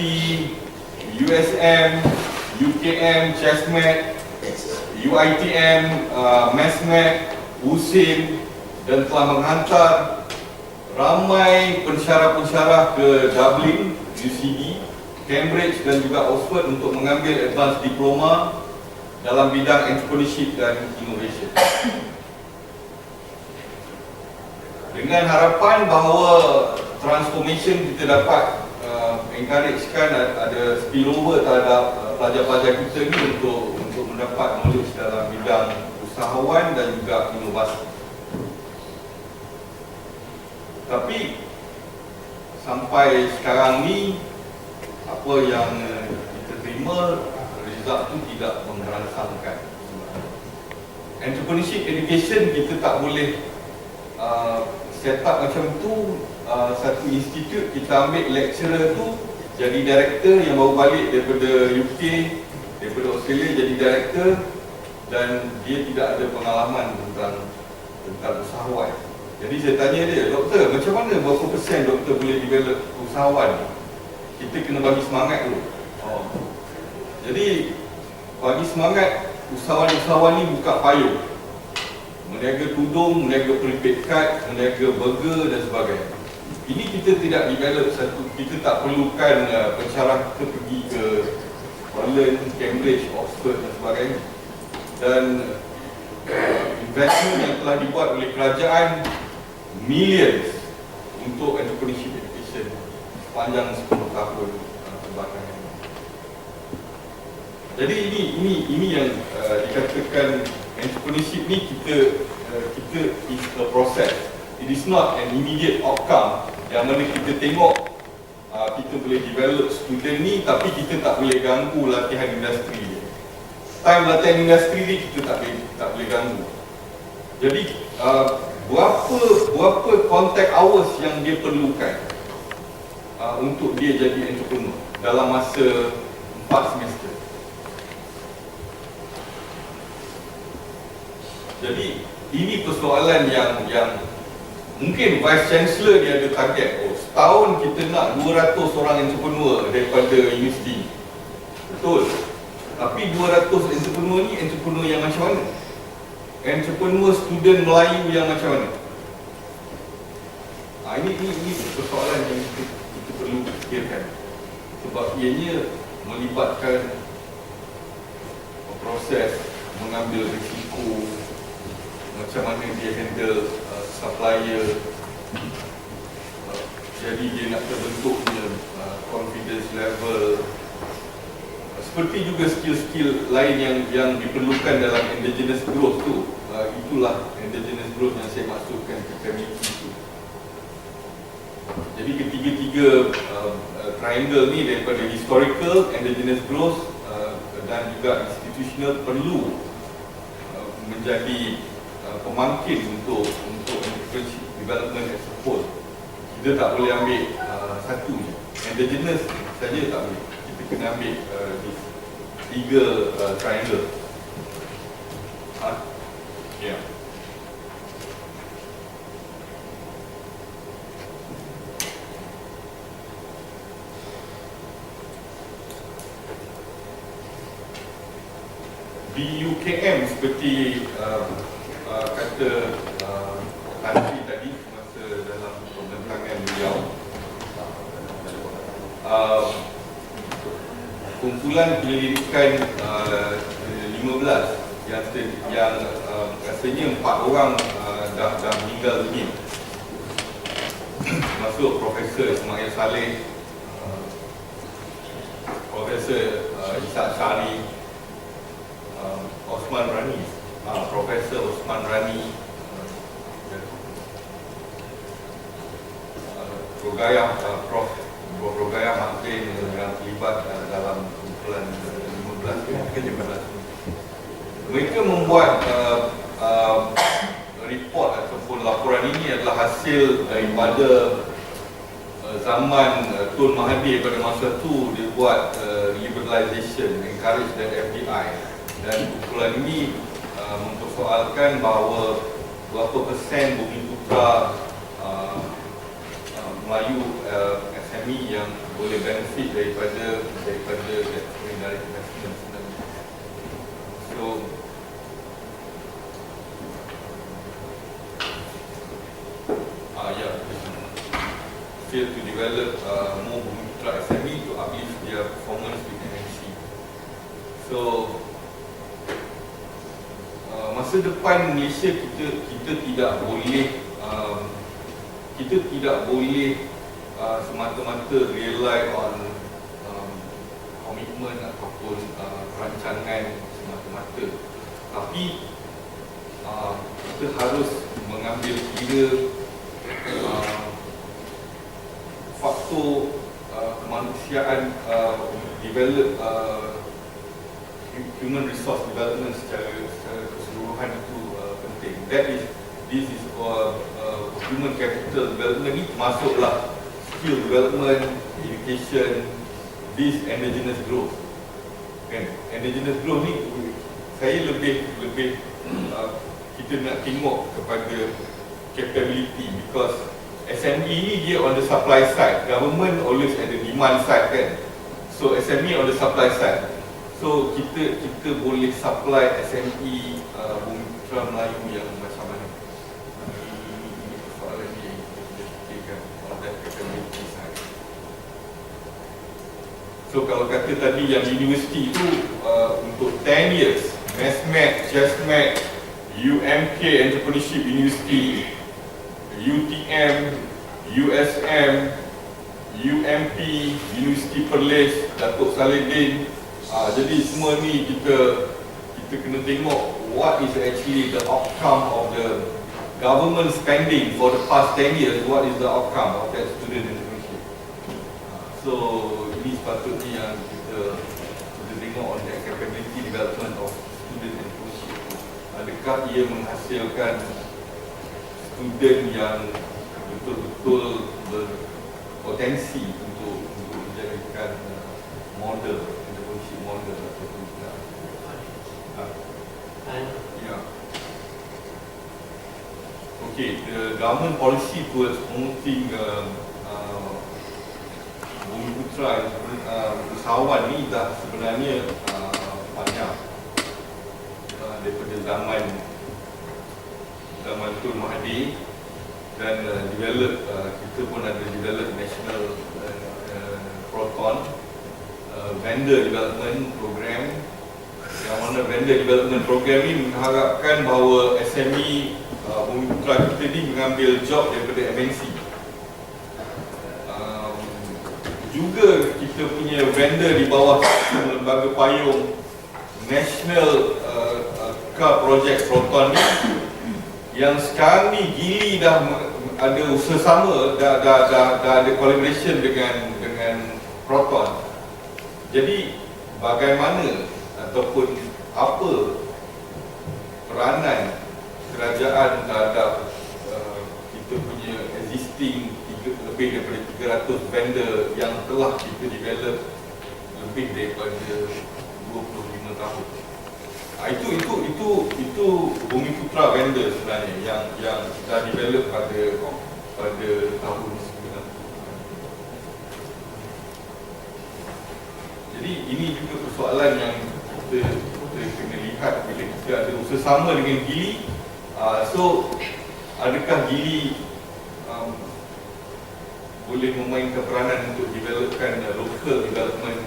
USM, UKM, CHESMAT, UITM, MESMAT, USIM, dan telah menghantar ramai pensyarah-pensyarah ke Dublin, UCD, Cambridge dan juga Oxford untuk mengambil advanced diploma dalam bidang entrepreneurship dan innovation. Dengan harapan bahawa transformation kita dapat encouragekan ada spillover terhadap pelajar-pelajar kita ni untuk mendapat knowledge dalam bidang usahawan dan juga inovasi. Tapi sampai sekarang ni apa yang kita terima, result tu tidak merangsangkan. Entrepreneurship education kita tak boleh set up macam tu. Satu institut kita ambil lecturer tu jadi director yang baru balik daripada UK, daripada Australia jadi director, dan dia tidak ada pengalaman tentang usahawan. Jadi saya tanya dia, doktor, macam mana berapa persen doktor boleh develop usahawan? Kita kena bagi semangat dulu. Jadi bagi semangat, usahawan-usahawan ni buka payung, meniaga tudung, meniaga prepaid card, meniaga burger dan sebagainya. Ini kita tidak develop satu, kita tak perlukan pensyarah kita pergi ke Holland, Cambridge, Oxford dan sebagainya. Dan investment yang telah dibuat oleh kerajaan millions untuk entrepreneurship education sepanjang 10 tahun kebelakangan. Jadi ini yang dikatakan entrepreneurship ni kita is a process. It is not an immediate outcome yang mana kita tengok kita boleh develop student ni tapi kita tak boleh ganggu latihan industri dia. Time latihan industri ni kita tak boleh ganggu. Jadi berapa contact hours yang dia perlukan untuk dia jadi entrepreneur dalam masa 4 semester. Jadi ini persoalan yang mungkin Vice Chancellor dia ada target, setahun kita nak 200 orang entrepreneur daripada universiti. Betul. Tapi 200 entrepreneur ni entrepreneur yang macam mana? Entrepreneur student Melayu yang macam mana? Ini persoalan yang kita perlu fikirkan, sebab ianya melibatkan proses mengambil risiko, macam mana dia handle supplier, jadi dia nak terbentuknya confidence level. Seperti juga skill-skill lain yang diperlukan dalam endogenous growth tu. Itulah endogenous growth yang saya maksudkan capability itu. Jadi ketiga-tiga triangle ni, daripada historical, endogenous growth dan juga institutional, perlu menjadi pemangkin untuk entrepreneurship development as a whole. Kita tak boleh ambil satu je, endogenous saja tak boleh. Kita kena ambil tiga triangle. Ya. Di UKM seperti kata Dari tadi masa dalam pembentangan beliau, kumpulan penyelidikan 15 yang rasanya 4 orang dah meninggal dunia, termasuk Profesor Ismail Saleh, Profesor Ishak Shari, Osman Rani, Profesor Osman Rani, Prof Rogayah Martin yang terlibat dalam kumpulan 15. Mereka membuat report ataupun laporan ini adalah hasil daripada zaman Tun Mahathir pada masa tu. Dia buat liberalisation, encourage dan FDI, dan kumpulan ini mempersoalkan bahawa berapa persen Bumiputera Melayu SME yang boleh benefit daripada dari investment sebenarnya. So fail to develop more Bumiputera SME to uplift their performance with MNC. So masa depan Malaysia, kita tidak boleh semata-mata rely on komitmen ataupun perancangan semata-mata, tapi kita harus mengambil kira faktor kemanusiaan, develop human resource development secara keseluruhan itu penting. This is human capital development ni masuklah skill development, education, this endogenous growth. Kan? Endogenous growth ni saya lebih kita nak tengok kepada capability, because SME ni dia on the supply side, government always at the demand side kan. So SME on the supply side. So kita boleh supply SME Bumiputera Melayu yang macam mana? Ini persoalan yang kita fikirkan on that capability side. So kalau kata tadi yang universiti itu untuk 10 years, MESMET, JASMET, UMK Entrepreneurship University, UTM, USM, UMP, Universiti Perlis, Datuk Salidin. Jadi semua ni kita kena tengok what is actually the outcome of the government spending for the past 10 years. What is the outcome of that student entrepreneurship? So ini sepatutnya yang kita tengok on that capability development of student entrepreneurship. Adakah ia menghasilkan student yang betul-betul berpotensi untuk menjadikan model, entrepreneurship model ataupun tidak? Yeah. Okay, the government policy towards promoting Bumiputera usahawan ni dah sebenarnya panjang daripada zaman Tun Mahathir, dan develop, kita pun ada develop national vendor development program, yang mana vendor development program ni mengharapkan bahawa SME Bumiputera kita ni mengambil job daripada MNC. Juga kita punya vendor di bawah lembaga payung National Car Project Proton ni, yang sekarang ni Gili dah ada usaha sama, dah ada collaboration dengan Proton. Jadi bagaimana ataupun apa peranan kerajaan terhadap kita punya existing lebih daripada 300 vendor yang telah kita develop lebih daripada 25 tahun. Itu Bumiputera vendor sebenarnya yang dah develop pada tahun 90. Jadi ini juga persoalan yang kita kena lihat bila kita ada usaha sama dengan Gili. So adakah Gili boleh memainkan peranan untuk developkan local development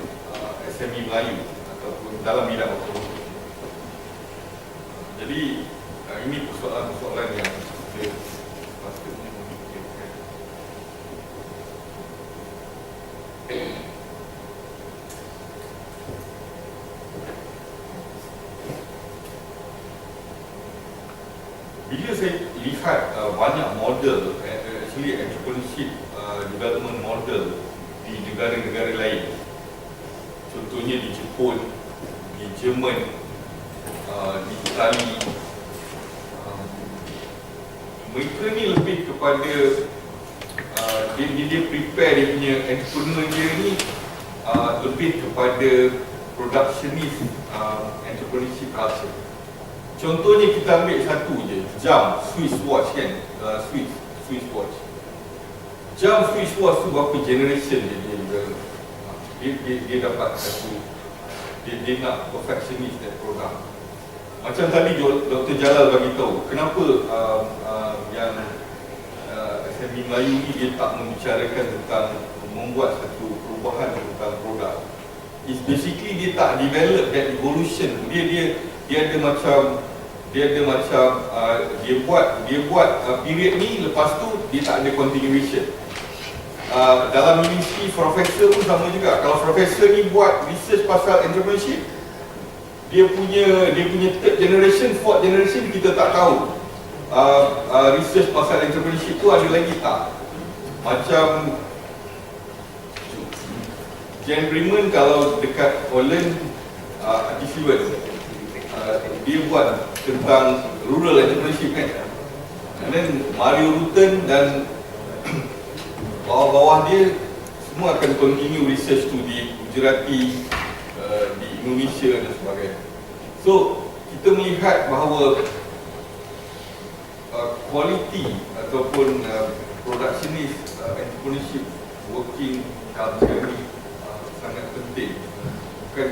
SME Melayu ataupun dalam bidang otomotif. Jadi ini persoalan-persoalan yang kita patutnya memikirkan. Bila saya lihat banyak model, actually entrepreneurship development model di negara-negara lain, contohnya di Jepun, di Jerman, di Itali, mereka ni lebih kepada dia prepare dia punya entrepreneur dia ni lebih kepada productionist entrepreneurship culture. Contohnya kita ambil satu je, jam Swiss watch kan, Swiss watch. Jam Swiss watch tu berapa generation dia dapat satu, dia nak perfectionist that product. Macam tadi Dr. Jalal bagi tahu, kenapa yang SME Melayu ni dia tak membicarakan tentang membuat satu perubahan tentang produk. It's basically dia tak develop that evolution. Dia ada macam dia buat period ni, lepas tu dia tak ada continuation. Dalam ministry profesor pun sama juga. Kalau profesor ni buat research pasal entrepreneurship, dia punya third generation, fourth generation kita tak tahu. Research pasal entrepreneurship tu ada lagi tak? Macam Jan Bremen kalau dekat Holland, dia buat tentang rural entrepreneurship kan. And then Mario Rutten dan bawah-bawah dia semua akan continue research tu di Gujarati, di Indonesia dan sebagainya. So kita melihat bahawa quality ataupun productionist entrepreneurship working culture ni sangat penting. Bukan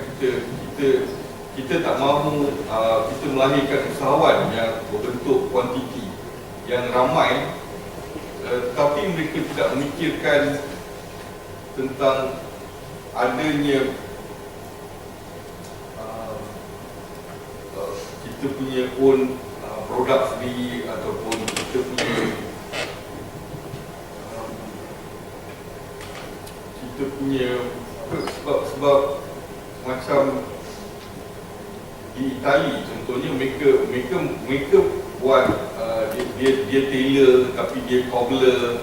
kita tak mahu kita melahirkan usahawan yang berbentuk kuantiti yang ramai, tapi mereka tidak memikirkan tentang adanya kita punya own produk sendiri ataupun kita punya sebab macam di Itali contohnya mereka buat dia tailor tapi dia cobbler,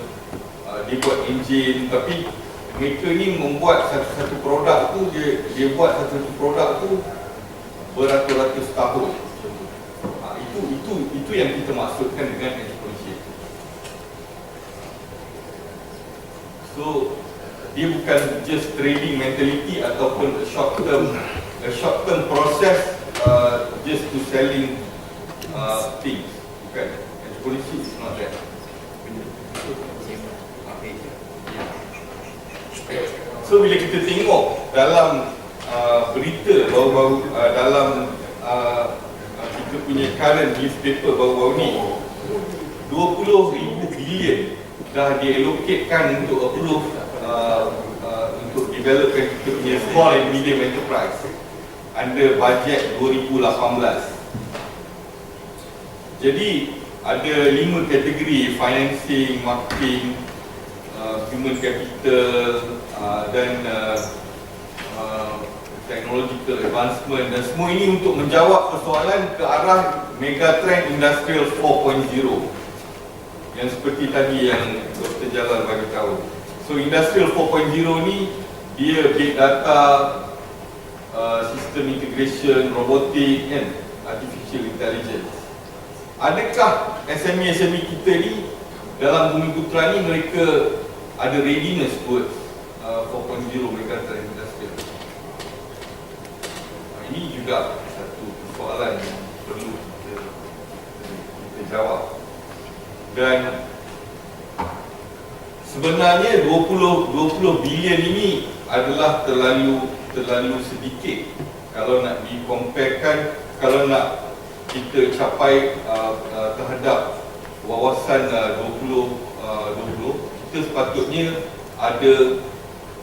dia buat engine, tapi mereka ni membuat satu produk tu, dia buat satu produk tu beratus-ratus tahun. Itu yang kita maksudkan dengan entrepreneurship. So dia bukan just trading mentality ataupun a short term process just to selling things. Bukan. Entrepreneurship is not that. So bila kita tengok dalam berita baru-baru dalam kita punya current newspaper baru-baru ni, 20,000 bilion dah diallocatekan untuk approve untuk developkan kita punya small and medium enterprise under bajet 2018. Jadi ada 5 kategori: financing, marketing, human capital, dan technological advancement, dan semua ini untuk menjawab persoalan ke arah megatrend industrial 4.0 yang seperti tadi yang Dr. Jalal bagi tahu. So industrial 4.0 ni dia big data, system integration, robotik and artificial intelligence. Adakah SME kita ni dalam Bumiputera ni mereka ada readiness buat 4.0 megatrend industrial? Ini juga satu persoalan yang perlu kita jawab. Dan sebenarnya 20 bilion ini adalah terlalu sedikit kalau nak dikomparekan, kalau nak kita capai terhadap wawasan 2020, kita sepatutnya ada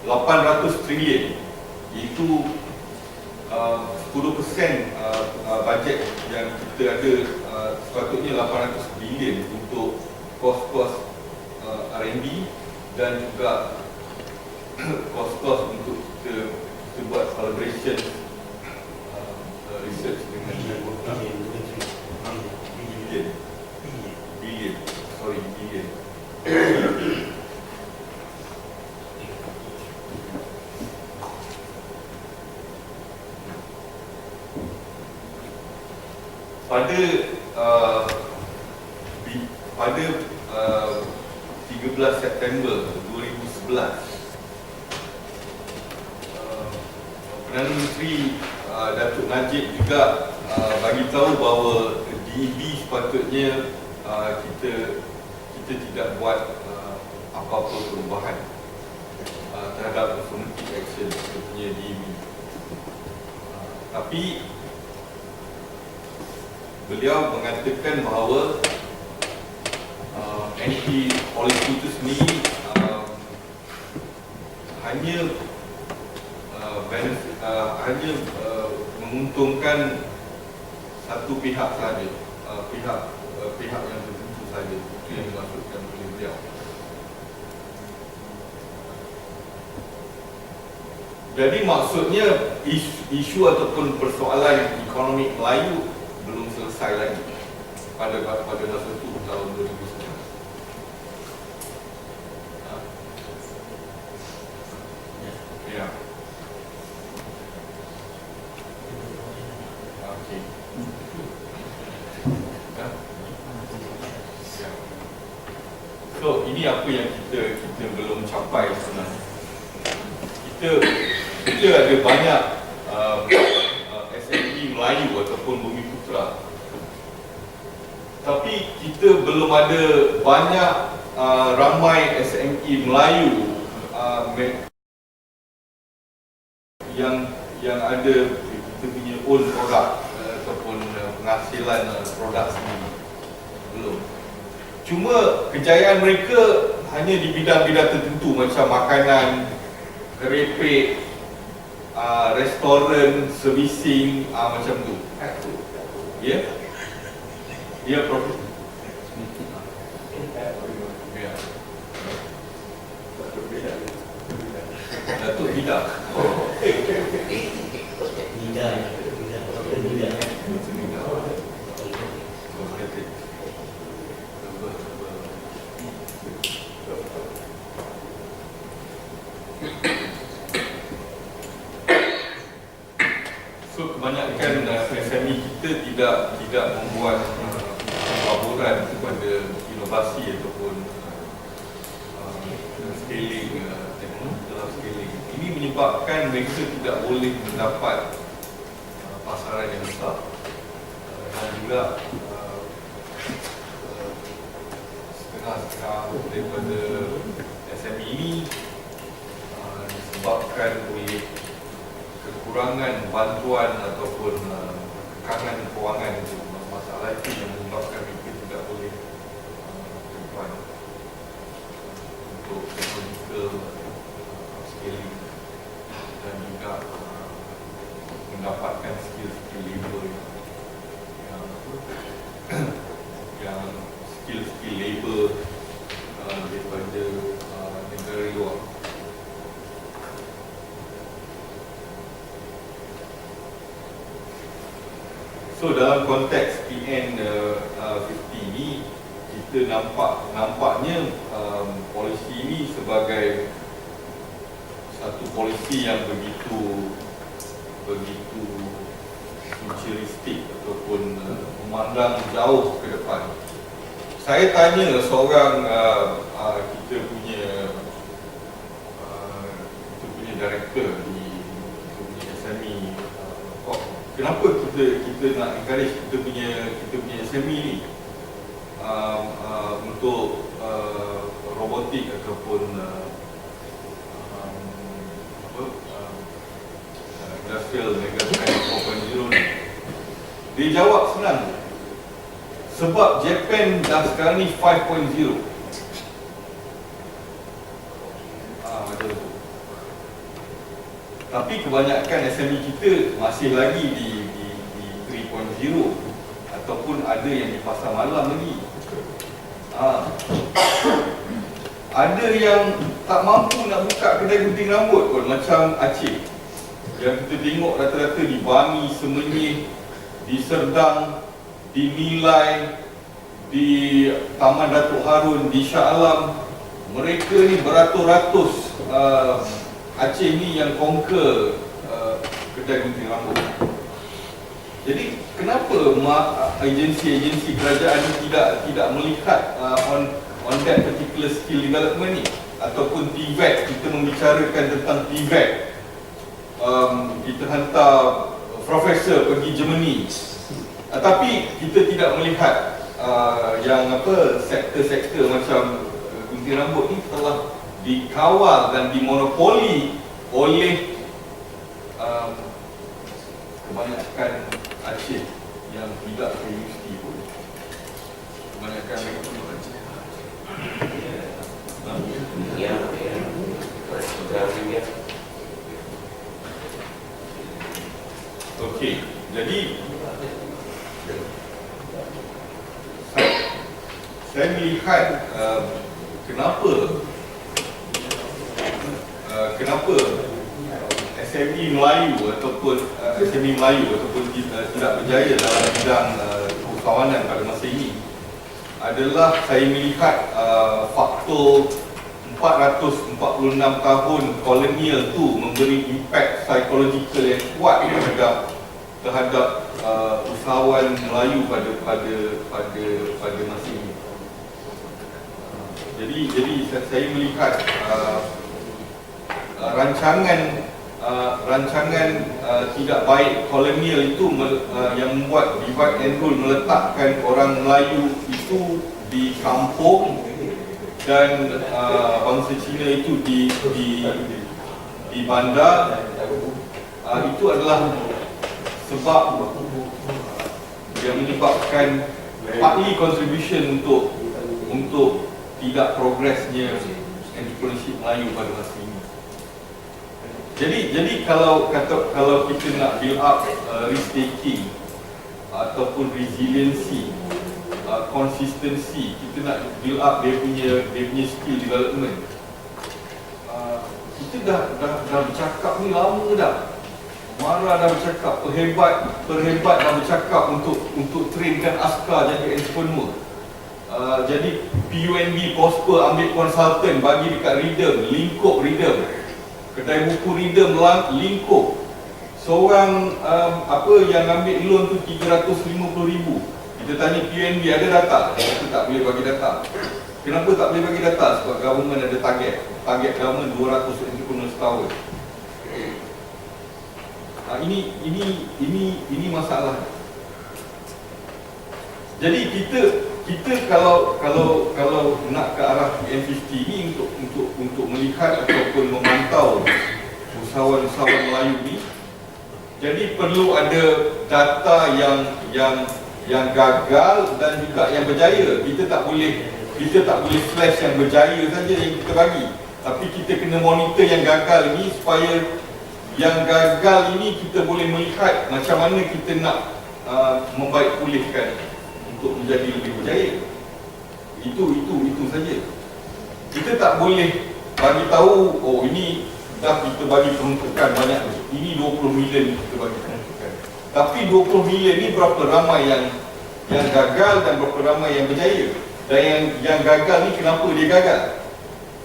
800 trilion, iaitu 10% bajet yang kita ada, sepatutnya 800 bilion untuk kos-kos R&D dan juga kos-kos untuk kita buat collaboration research dengan billion. Pada 13 September 2011, Perdana Menteri Datuk Najib juga bagi tahu bahawa DEB sepatutnya kita tidak buat apa-apa perubahan terhadap affirmative action sepertinya DEB. Tapi beliau mengatakan bahawa NP policy itu sendiri hanya menguntungkan satu pihak saja, pihak yang tertentu saja. Itu yang dimaksudkan oleh beliau. Jadi maksudnya isu ataupun persoalan ekonomi Melayu belum selesai lagi pada masa itu, tahun 2011. Ya. Okey. So ini apa yang kita belum capai sebenarnya. Kita ada banyak SME Melayu ataupun Bumiputera, tapi kita belum ada banyak ramai SME Melayu yang ada kita punya own produk ataupun penghasilan produk sendiri. Belum. Cuma kejayaan mereka hanya di bidang-bidang tertentu macam makanan, kerepek, restoran, servicing, macam tu. Ya? Dia profit. Ya. Datuk Bidang. So kebanyakan SME kita tidak membuat laporan kepada inovasi ataupun scaling, teknologi dalam scaling. Ini menyebabkan mereka tidak boleh mendapat pasaran yang besar, dan juga setengah-setengah daripada SME ini disebabkan oleh kekurangan bantuan ataupun kekangan kewangan. Masalah itu yang menyebabkan mereka tidak boleh berdepan untuk technological scaling. mendapatkan skill-skill labor yang skill-skill labor daripada negara luar. So dalam konteks PN50 ni, kita nampaknya polisi ini sebagai satu polisi yang begitu futuristik ataupun memandang jauh ke depan. Saya tanya seorang kita punya director di kita punya SME, kenapa kita nak encourage kita punya SME ni untuk robotik ataupun industrial megatrend 4.0 ni. Dia jawab senang, sebab Japan dah sekarang ni 5.0. Betul. Tapi kebanyakan SME kita masih lagi di 3.0 ataupun ada yang di pasar malam lagi. Ada yang tak mampu nak buka kedai gunting rambut pun, macam Aceh yang kita tengok rata-rata di Bangi, Semenyih, di Serdang, di Nilai, di Taman Datuk Harun, di Shah Alam. Mereka ni beratus-ratus Aceh ni yang conquer kedai gunting rambut. Jadi kenapa agensi-agensi kerajaan ni tidak melihat on that particular skill development ni, ataupun TVET? Kita membicarakan tentang TVET, kita hantar profesor pergi Germany, tapi kita tidak melihat yang sektor-sektor macam gunting rambut ni telah dikawal dan dimonopoli oleh kebanyakan Aceh yang tidak ke universiti pun. Kebanyakan mereka pun Aceh. Okey, jadi saya melihat kenapa SME Melayu ataupun tidak berjaya dalam bidang usahawanan pada masa ini adalah saya melihat faktor 446 tahun kolonial tu memberi impak psikologikal yang kuat terhadap usahawan Melayu pada masa ini. Jadi saya melihat rancangan tidak baik kolonial itu yang membuat divide and rule, meletakkan orang Melayu itu di kampung dan bangsa Cina itu di bandar. Itu adalah sebab yang menyebabkan partly contribution untuk tidak progresnya entrepreneurship Melayu pada masa ini. Jadi kalau kita nak build up risk taking ataupun resiliency, consistency, kita nak build up dia punya skill development. Kita dah bercakap ni lama dah. Marah dah bercakap, perhebat dah bercakap untuk trainkan askar jadi entrepreneur. Jadi PUNB Prosper ambil konsultan bagi dekat Rhythm, lingkup Rhythm. Kedai buku Rhythm lingkup. Seorang yang ambil loan tu 350,000. Kita tanya PNB ada data, kita tak boleh bagi data. Kenapa tak boleh bagi data? Sebab government ada target government 200 entrepreneur setahun. Ini masalah. Jadi kita kalau nak ke arah PN50 ni untuk melihat ataupun memantau usahawan-usahawan Melayu ni, jadi perlu ada data yang gagal dan juga yang berjaya. Kita tak boleh flash yang berjaya saja yang kita bagi, tapi kita kena monitor yang gagal ni supaya yang gagal ini kita boleh melihat macam mana kita nak membaik pulihkan untuk menjadi lebih berjaya. Itu saja. Kita tak boleh bagi tahu, oh ini dah kita bagi peruntukan banyak, ini 20 million kita bagi peruntukan. Tapi 20 million ni berapa ramai yang gagal dan berapa ramai yang berjaya? Dan yang gagal ni kenapa dia gagal?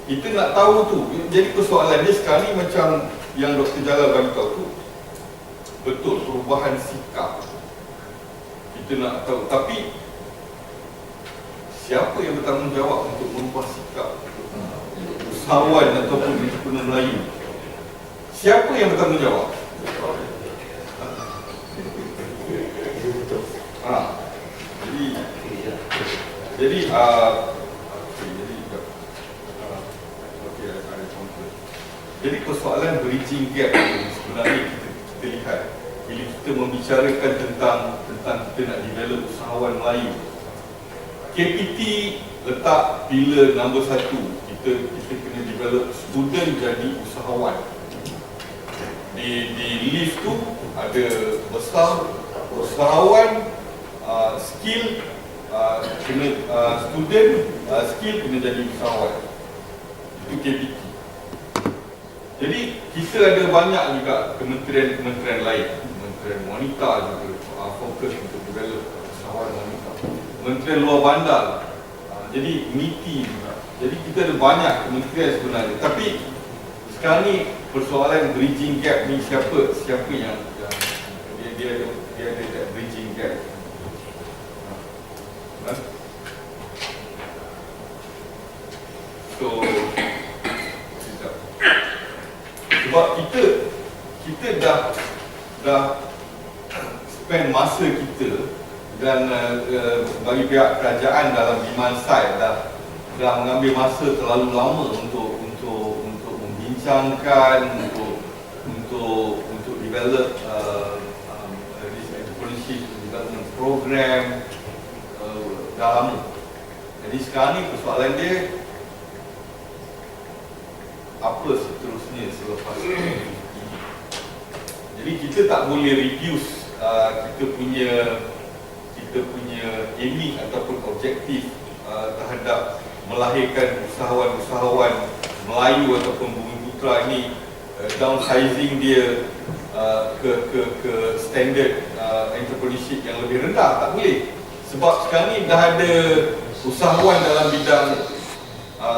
Kita nak tahu tu. Jadi persoalan dia sekarang ni macam yang Dr. Jalal bagi tahu tu, betul perubahan sikap. Kita nak tahu, tapi siapa yang bertanggungjawab untuk merubah sikap usahawan ataupun entrepreneur Melayu? Siapa yang bertanggungjawab? Jadi persoalan bridging gap ini sebenarnya kita lihat bila kita membicarakan tentang kita nak develop usahawan Melayu. KPT letak pilar nombor 1, kita kena develop student jadi usahawan. Di list tu ada besar usahawan, skill, kena student, skill kena jadi usahawan. Itu KPT. Jadi kita ada banyak juga kementerian lain, Kementerian Wanita juga fokus untuk develop usahawan wanita. Kementerian Luar Bandar, jadi MITI juga. Jadi kita ada banyak kementerian sebenarnya. Tapi sekarang ni persoalan bridging gap ni siapa yang dia ada that bridging gap. So sebab kita dah spend masa kita dan bagi pihak kerajaan dalam demand side dah mengambil masa terlalu lama untuk membincangkan, untuk develop this entrepreneurship development program dah lama. Jadi sekarang ni persoalan dia apa seterusnya selepas ini. Jadi kita tak boleh reduce kita punya aiming ataupun objektif terhadap melahirkan usahawan-usahawan Melayu ataupun Bumiputera ini, downsizing dia ke standard entrepreneurship yang lebih rendah. Tak boleh. Sebab sekarang ni dah ada usahawan dalam bidang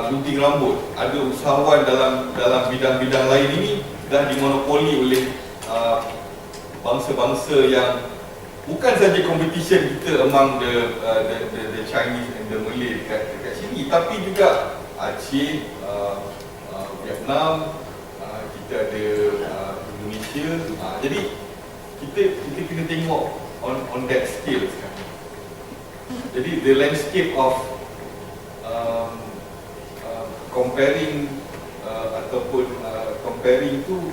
gunting rambut, ada usahawan dalam bidang-bidang lain ini dah dimonopoli oleh bangsa-bangsa yang bukan saja competition kita among the Chinese and the Malay dekat sini, tapi juga Aceh, Vietnam, kita ada Indonesia. Jadi kita kena tengok on that scale sekarang. Jadi the landscape of comparing ataupun comparing tu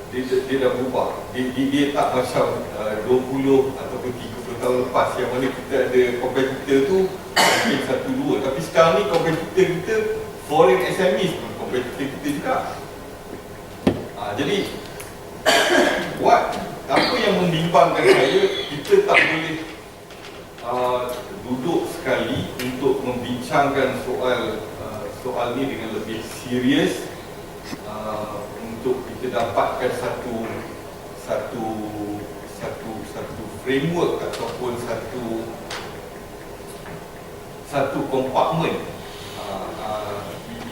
dia dah berubah. Dia tak macam 20 ataupun 30 tahun lepas yang mana kita ada kompetitor tu mungkin 1-2, tapi sekarang ni kompetitor kita foreign SMEs pun kompetitor kita juga. Jadi apa yang membimbangkan saya, kita tak boleh duduk sekali untuk membincangkan soal ni dengan lebih serius, untuk kita dapatkan satu framework ataupun satu kompartmen.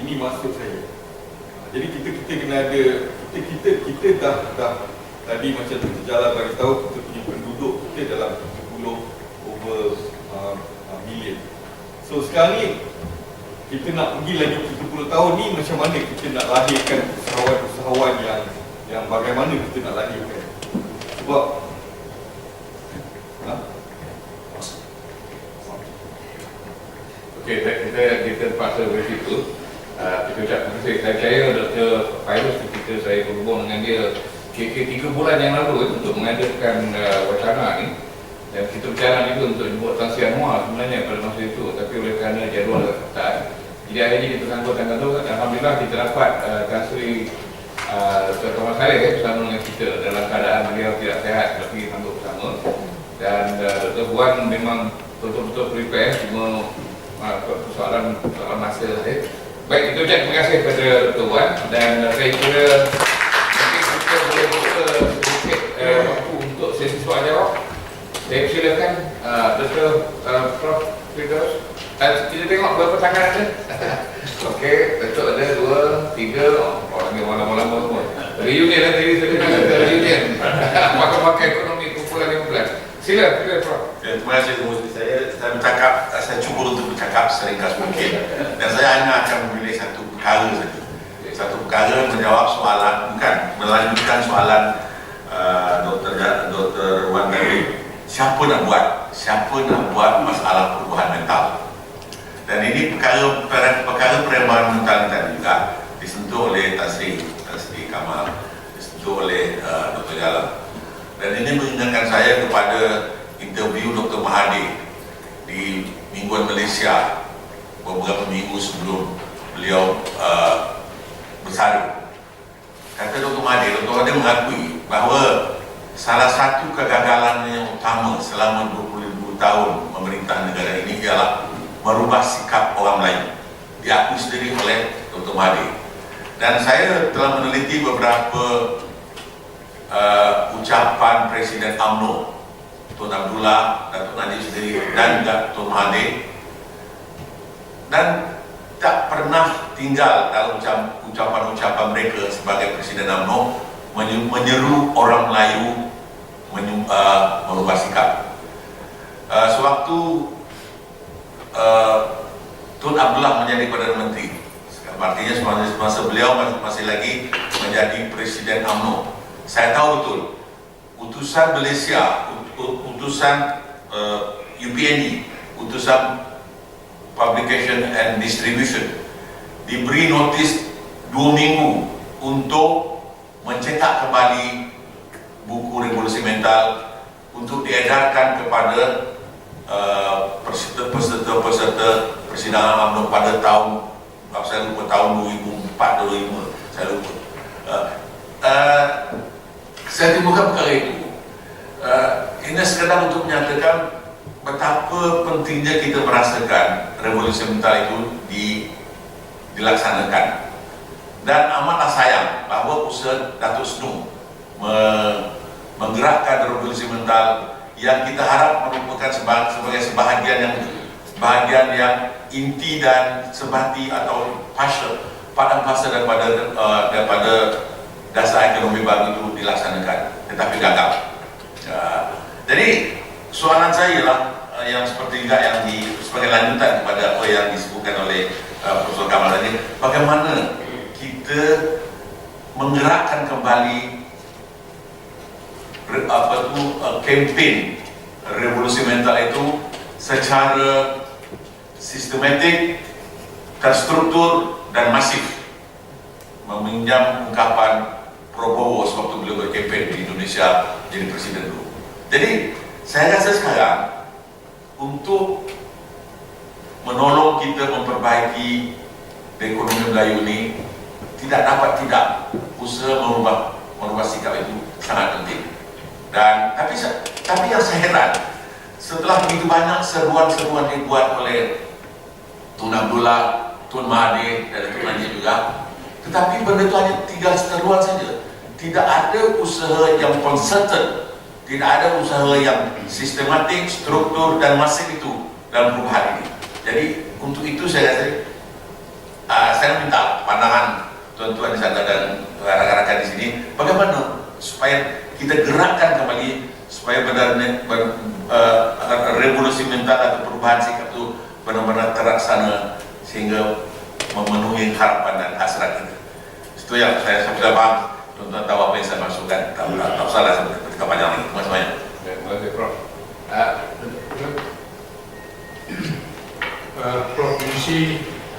Ini maksud saya. Jadi kita kena ada, kita dah tadi macam Jalan bagi tahu, kita punya penduduk kita dalam 70 over million. So sekarang ni kita nak pergi lagi 30 tahun ni, macam mana kita nak lahirkan usahawan-usahawan yang bagaimana kita nak lahirkan. Sebab okey, kita terpaksa bersitu. Kita ucap terima kasih. Saya percaya Dr. Fairuz ketika saya berhubung dengan dia kira-kira 3 bulan yang lalu untuk mengadakan wacana ni, dan kita berjalan juga untuk buat Tan Sri Anwar sebenarnya pada masa itu, tapi oleh kerana jadual ketat, jadi akhirnya kita sangkut tanggal tu. Alhamdulillah kita dapat Tan Sri Thomas Harris bersama dengan dia tidak sehat tapi tangguh bersama. Dan Dr. Puan memang betul-betul prepare semua persoalan masa saya. Baik, itu je. Terima kasih kepada Dr. Puan dan saya kira mungkin kita boleh buka sedikit waktu untuk sesi soal jawab. Saya persilakan Dr. Prof. Firdaus. Kita tengok berapa tangan ada. Okey, betul ada 2, 3. Orang ni malam-malam semua. Reunion lah tadi saya kena kata reunion. Pakai ekonomi kumpulan 15. Sila Prof. Terima kasih saya bercakap, saya cuba untuk bercakap seringkas mungkin dan saya hanya akan memilih satu perkara saja. Satu perkara menjawab soalan, bukan melanjutkan soalan Dr. Wan Dari. Siapa nak buat masalah perubahan mental? Dan ini perkara perempuan mental tadi juga disentuh oleh Tasri Kamal, disentuh oleh Dr. Jalan. Dan ini mengingatkan saya kepada interview Dr. Mahathir di Mingguan Malaysia beberapa minggu sebelum beliau bersalin. Kata Dr. Mahathir mengakui bahawa salah satu kegagalan yang utama selama 22 tahun memerintah negara ini ialah merubah sikap orang Melayu. Diakui sendiri oleh Dr. Mahathir. Dan saya telah meneliti beberapa ucapan Presiden UMNO, Tun Abdullah, Datuk Najib sendiri dan juga Tun Mahathir, dan tak pernah tinggal dalam ucapan-ucapan mereka sebagai Presiden UMNO menyeru orang Melayu merubah sikap. Sewaktu Tun Abdullah menjadi Perdana Menteri, artinya semasa beliau masih lagi menjadi Presiden UMNO, saya tahu betul utusan Malaysia, utusan UPND, utusan Publication and Distribution diberi notis 2 minggu untuk mencetak kembali buku Revolusi Mental untuk diedarkan kepada peserta persidangan UMNO pada tahun, saya lupa tahun 2004-2005, saya lupa. Saya timbulkan perkara itu ini sekadar untuk menyatakan betapa pentingnya kita merasakan revolusi mental itu dilaksanakan. Dan amatlah sayang bahawa usaha Datuk Snu menggerakkan revolusi mental yang kita harap merupakan sebagai sebahagian yang inti dan sebati atau pada fase daripada dasar ekonomi baru itu dilaksanakan, tetapi gagal. Jadi soalan saya ialah yang seperti juga yang sebagai lanjutan kepada apa yang disebutkan oleh Profesor Kamal tadi, bagaimana kita menggerakkan kembali kempen revolusi mental itu secara sistematik, terstruktur dan masif, meminjam ungkapan Prabowo sewaktu beliau berkempen di Indonesia jadi presiden dulu. Jadi saya rasa sekarang untuk menolong kita memperbaiki ekonomi Melayu ini tidak dapat tidak usaha merubah sikap itu sangat penting. Dan tapi yang saya heran, setelah begitu banyak seruan-seruan dibuat oleh Tun Abdullah, Tun Mahathir dan Tun Najib juga, tetapi benda itu hanya 3 seruan saja. Tidak ada usaha yang concerted, tidak ada usaha yang sistematik, struktur dan masif itu dalam perubahan ini. Jadi untuk itu saya minta pandangan tuan-tuan di sana dan rakan-rakan di sini, bagaimana supaya kita gerakkan kembali supaya benar-benar revolusi mental atau perubahan sikap itu benar-benar terlaksana sehingga memenuhi harapan dan hasrat kita. Itu yang saya sudah paham. Tuan-tuan tahu apa yang saya maksudkan. Tak salah saya ketika panjang ini. Terima kasih banyak. Terima kasih Prof. Prof. Yusi,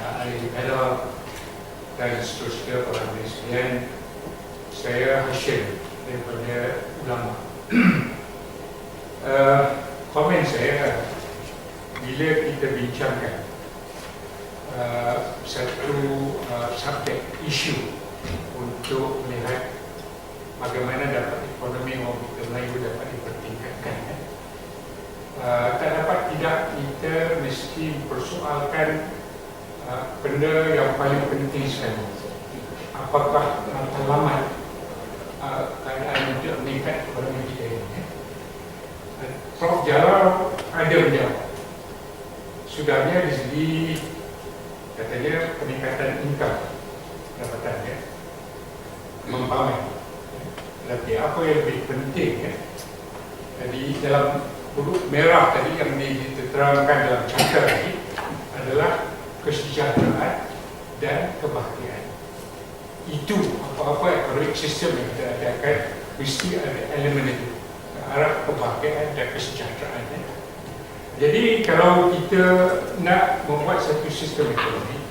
ahli pedagog dan seterusnya para presiden, saya Hashim daripada ulama. Komen saya, bila kita bincangkan satu subjek isu untuk melihat bagaimana dapat ekonomi ekonomi kita Melayu dapat dipertingkatkan. Tak dapat tidak kita mesti persoalkan benda yang paling penting sekali. Apakah matlamat keadaan untuk meningkat ekonomi kita ini? Prof. Jalal ada menjawab. Sudahnya di segi katanya peningkatan income pendapatannya membangun. Tapi apa yang lebih penting di dalam huruf merah tadi yang diterangkan dalam charter ini adalah kesejahteraan dan kebahagiaan. Itu apa-apa economic system yang kita adakan mesti ada elemen itu ke arah kebahagiaan dan kesejahteraan. Jadi kalau kita nak membuat satu sistem ekonomi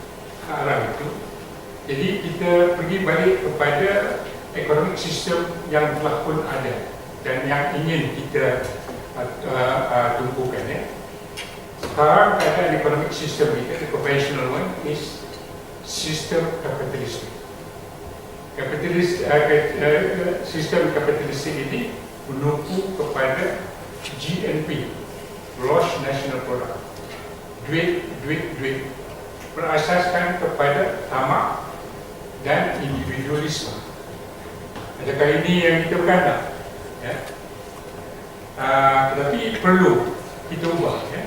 ke arah itu, jadi kita pergi balik kepada economic system yang telah pun ada dan yang ingin kita tumpukan. Sekarang keadaan economic system kita, the conventional one, is sistem kapitalistik. Sistem kapitalistik ini menumpu kepada GNP, Gross National Product, duit, berasaskan kepada tamak dan individualisme. Adakah ini yang kita berkata? Ya. Tetapi perlu kita ubah. Ya.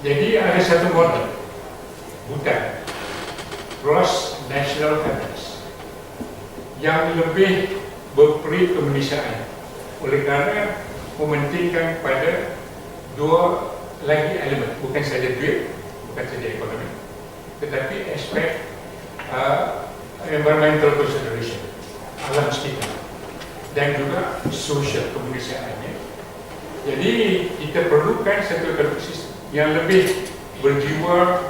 Jadi ada satu model, bukan Gross National Happiness, yang lebih berperi kemanusiaan, oleh kerana mementingkan pada dua lagi elemen, bukan saja duit, bukan saja ekonomi, tetapi aspek environmental consideration, alam sekitar, dan juga social kemanusiaannya. Jadi kita perlukan satu ekonomi sistem yang lebih berjiwa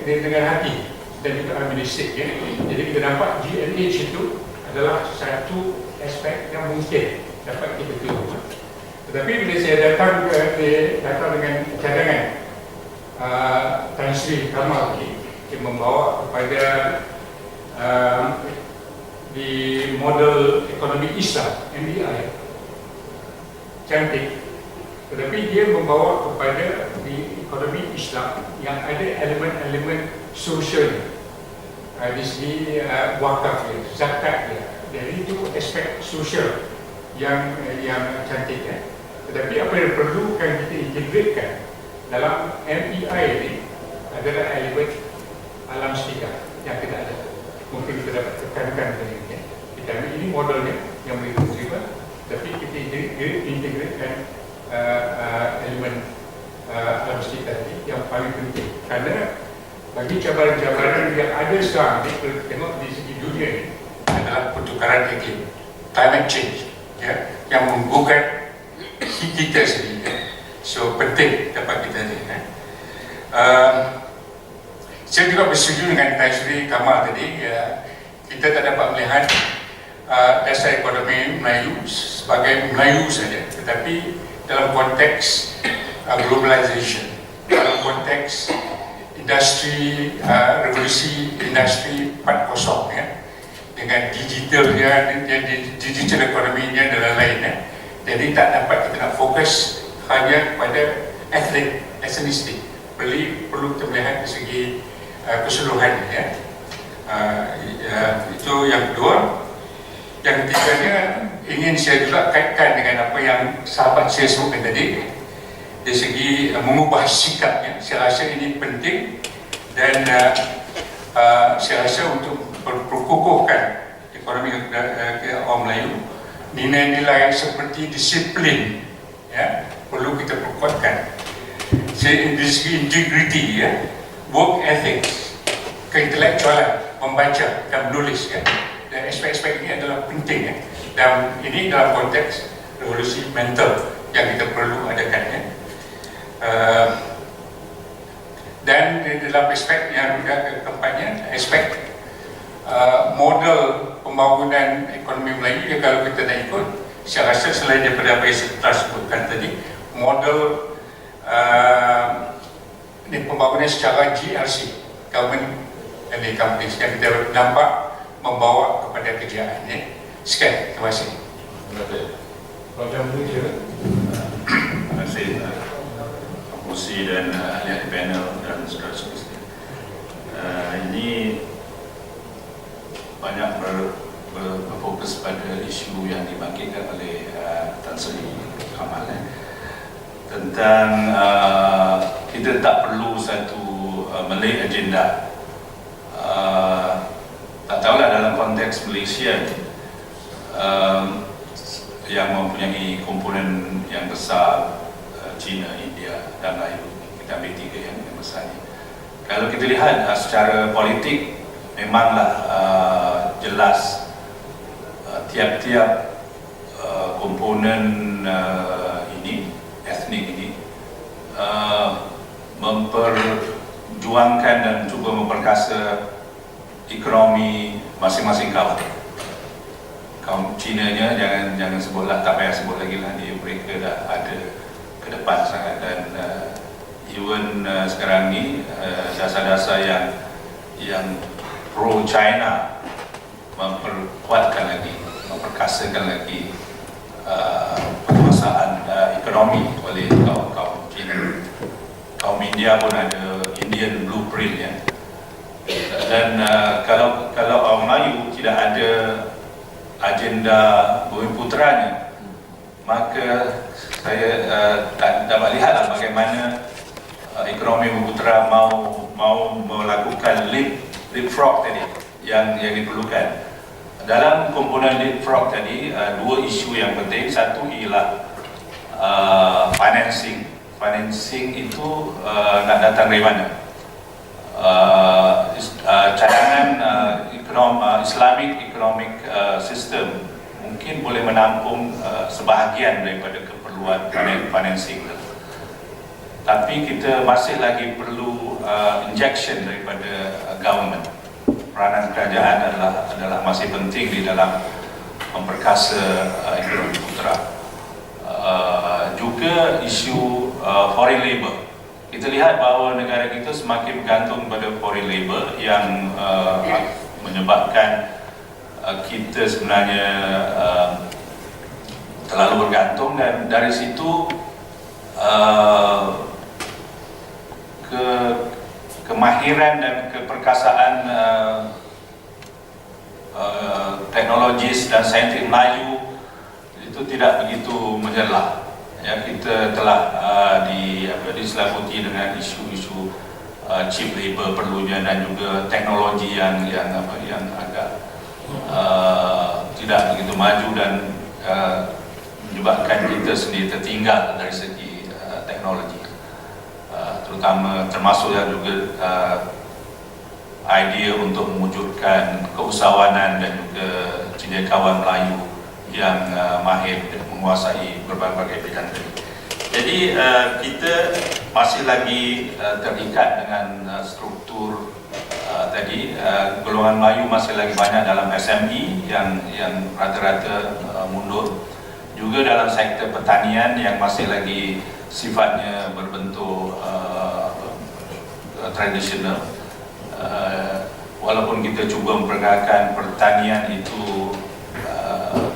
dengan hati dan juga administratif. Ya. Jadi kita nampak GNH itu adalah satu aspek yang mungkin dapat kita tolong. Tetapi bila saya datang dengan cadangan Tan Sri Kamal ini, yang membawa kepada di model ekonomi Islam, MBI, cantik. Tetapi dia membawa kepada di ekonomi Islam yang ada elemen-elemen sosial di segi wakaf, zakat, jadi itu aspek sosial yang cantik. Tetapi apa yang perlu kan kita integratekan dalam MEI ini adalah elemen alam sekitar yang kita ada. Mungkin kita dapat tekankan dengan ini. Kita ambil ini modelnya yang boleh diterima, tapi kita integratekan elemen alam sekitar ini yang paling penting. Kerana bagi cabaran-cabaran yang ada sekarang ini, kalau kita tengok di segi dunia ini, adalah pertukaran iklim, climate change, ya, yang menggugat kita sendiri. So penting dapat kita ni. Saya juga bersetuju dengan Tan Sri Kamal tadi. Kita tak dapat melihat dasar ekonomi Melayu sebagai Melayu saja, tetapi dalam konteks globalization, dalam konteks industri, revolusi industri 4.0, ya, dengan digitalnya, digital ekonominya dan lain-lain. Ya. Jadi tak dapat kita nak fokus hanya kepada etnistik. Perlu kita melihat dari segi keseluruhan. Ya. Itu yang kedua. Yang ketiganya ingin saya juga kaitkan dengan apa yang sahabat saya sebutkan tadi, dari segi mengubah sikapnya. Saya rasa ini penting dan saya rasa untuk memperkukuhkan ekonomi orang Melayu, nilai-nilai seperti disiplin, ya, perlu kita perkuatkan. Dari segi integrity, ya, work ethics, keintelektualan, membaca dan menulis, ya, dan aspek-aspek ini adalah penting, ya, dan ini dalam konteks revolusi mental yang kita perlu adakan, ya. Dan dalam aspek yang juga keempatnya, aspek model pembangunan ekonomi Melayu, ya, kalau kita nak ikut, saya rasa selain daripada apa yang saya telah sebutkan tadi, model pembangunan secara GRC, government and companies, yang kita nampak membawa kepada kejayaan. Sekian, terima kasih. Program Malaysia. Terima kasih Musi dan ahli panel dan saudara-saudara. Ini banyak berfokus pada isu yang dibangkitkan oleh Tan Sri Kamal tentang kita tak perlu satu Malay agenda. Tak tahulah dalam konteks Malaysia yang mempunyai komponen yang besar, China, India dan Melayu, kita ambil tiga yang besar ni. Kalau kita lihat secara politik, memanglah jelas tiap-tiap komponen ini, etnik ini memperjuangkan dan cuba memperkasa ekonomi masing-masing kaum. Kaum Cina-nya jangan sebutlah, tak payah sebut lagi lah, mereka dah ada ke depan sangat. Dan even sekarang ni dasar-dasar yang pro China memperkuatkan lagi, memperkasakan lagi penguasaan ekonomi oleh kaum Cina. Kaum India pun ada Indian blueprint ya. Dan kalau orang Melayu tidak ada agenda Bumiputeranya, maka saya tak dapat lihatlah bagaimana ekonomi Bumiputera mau melakukan leapfrog tadi yang diperlukan. Dalam komponen leapfrog tadi, dua isu yang penting. Satu ialah financing. Financing itu nak datang dari mana? Cadangan Islamic economic system mungkin boleh menampung sebahagian daripada keperluan financing, tapi kita masih lagi perlu injection daripada government. Peranan kerajaan adalah masih penting di dalam memperkasa ekonomi putera. Juga isu foreign labour. Kita lihat bahawa negara kita semakin bergantung pada foreign labour yang menyebabkan kita sebenarnya terlalu bergantung, dan dari situ kemahiran dan keperkasaan teknologis dan saintis Melayu itu tidak begitu menjelah. Ya, kita telah diselamuti dengan isu-isu cheap labor perlunya, dan juga teknologi yang agak tidak begitu maju dan menyebabkan kita sendiri tertinggal dari segi teknologi, terutama termasuk juga idea untuk mewujudkan keusahawanan dan juga cendekiawan Melayu yang mahir menguasai berbagai bidang tadi. Jadi kita masih lagi terikat dengan struktur tadi. Golongan Melayu masih lagi banyak dalam SME yang rata-rata mundur. Juga dalam sektor pertanian yang masih lagi sifatnya berbentuk tradisional. Walaupun kita cuba memperagakan pertanian itu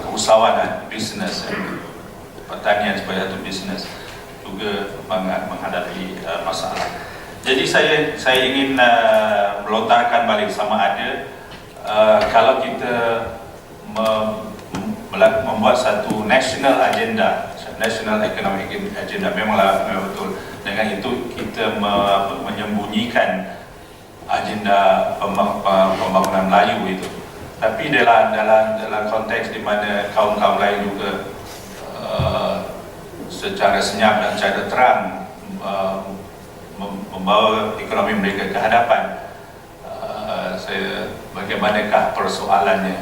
keusahawanan, bisnes, pertanian sebagai satu bisnes, juga menghadapi masalah. Jadi saya ingin melontarkan balik sama ada kalau kita membuat satu national agenda, national economic agenda, memang betul. Dengan itu kita menyembunyikan agenda pembangunan Melayu itu. Tapi dalam konteks di mana kaum-kaum lain juga secara senyap dan secara terang membawa ekonomi mereka ke hadapan, bagaimanakah persoalannya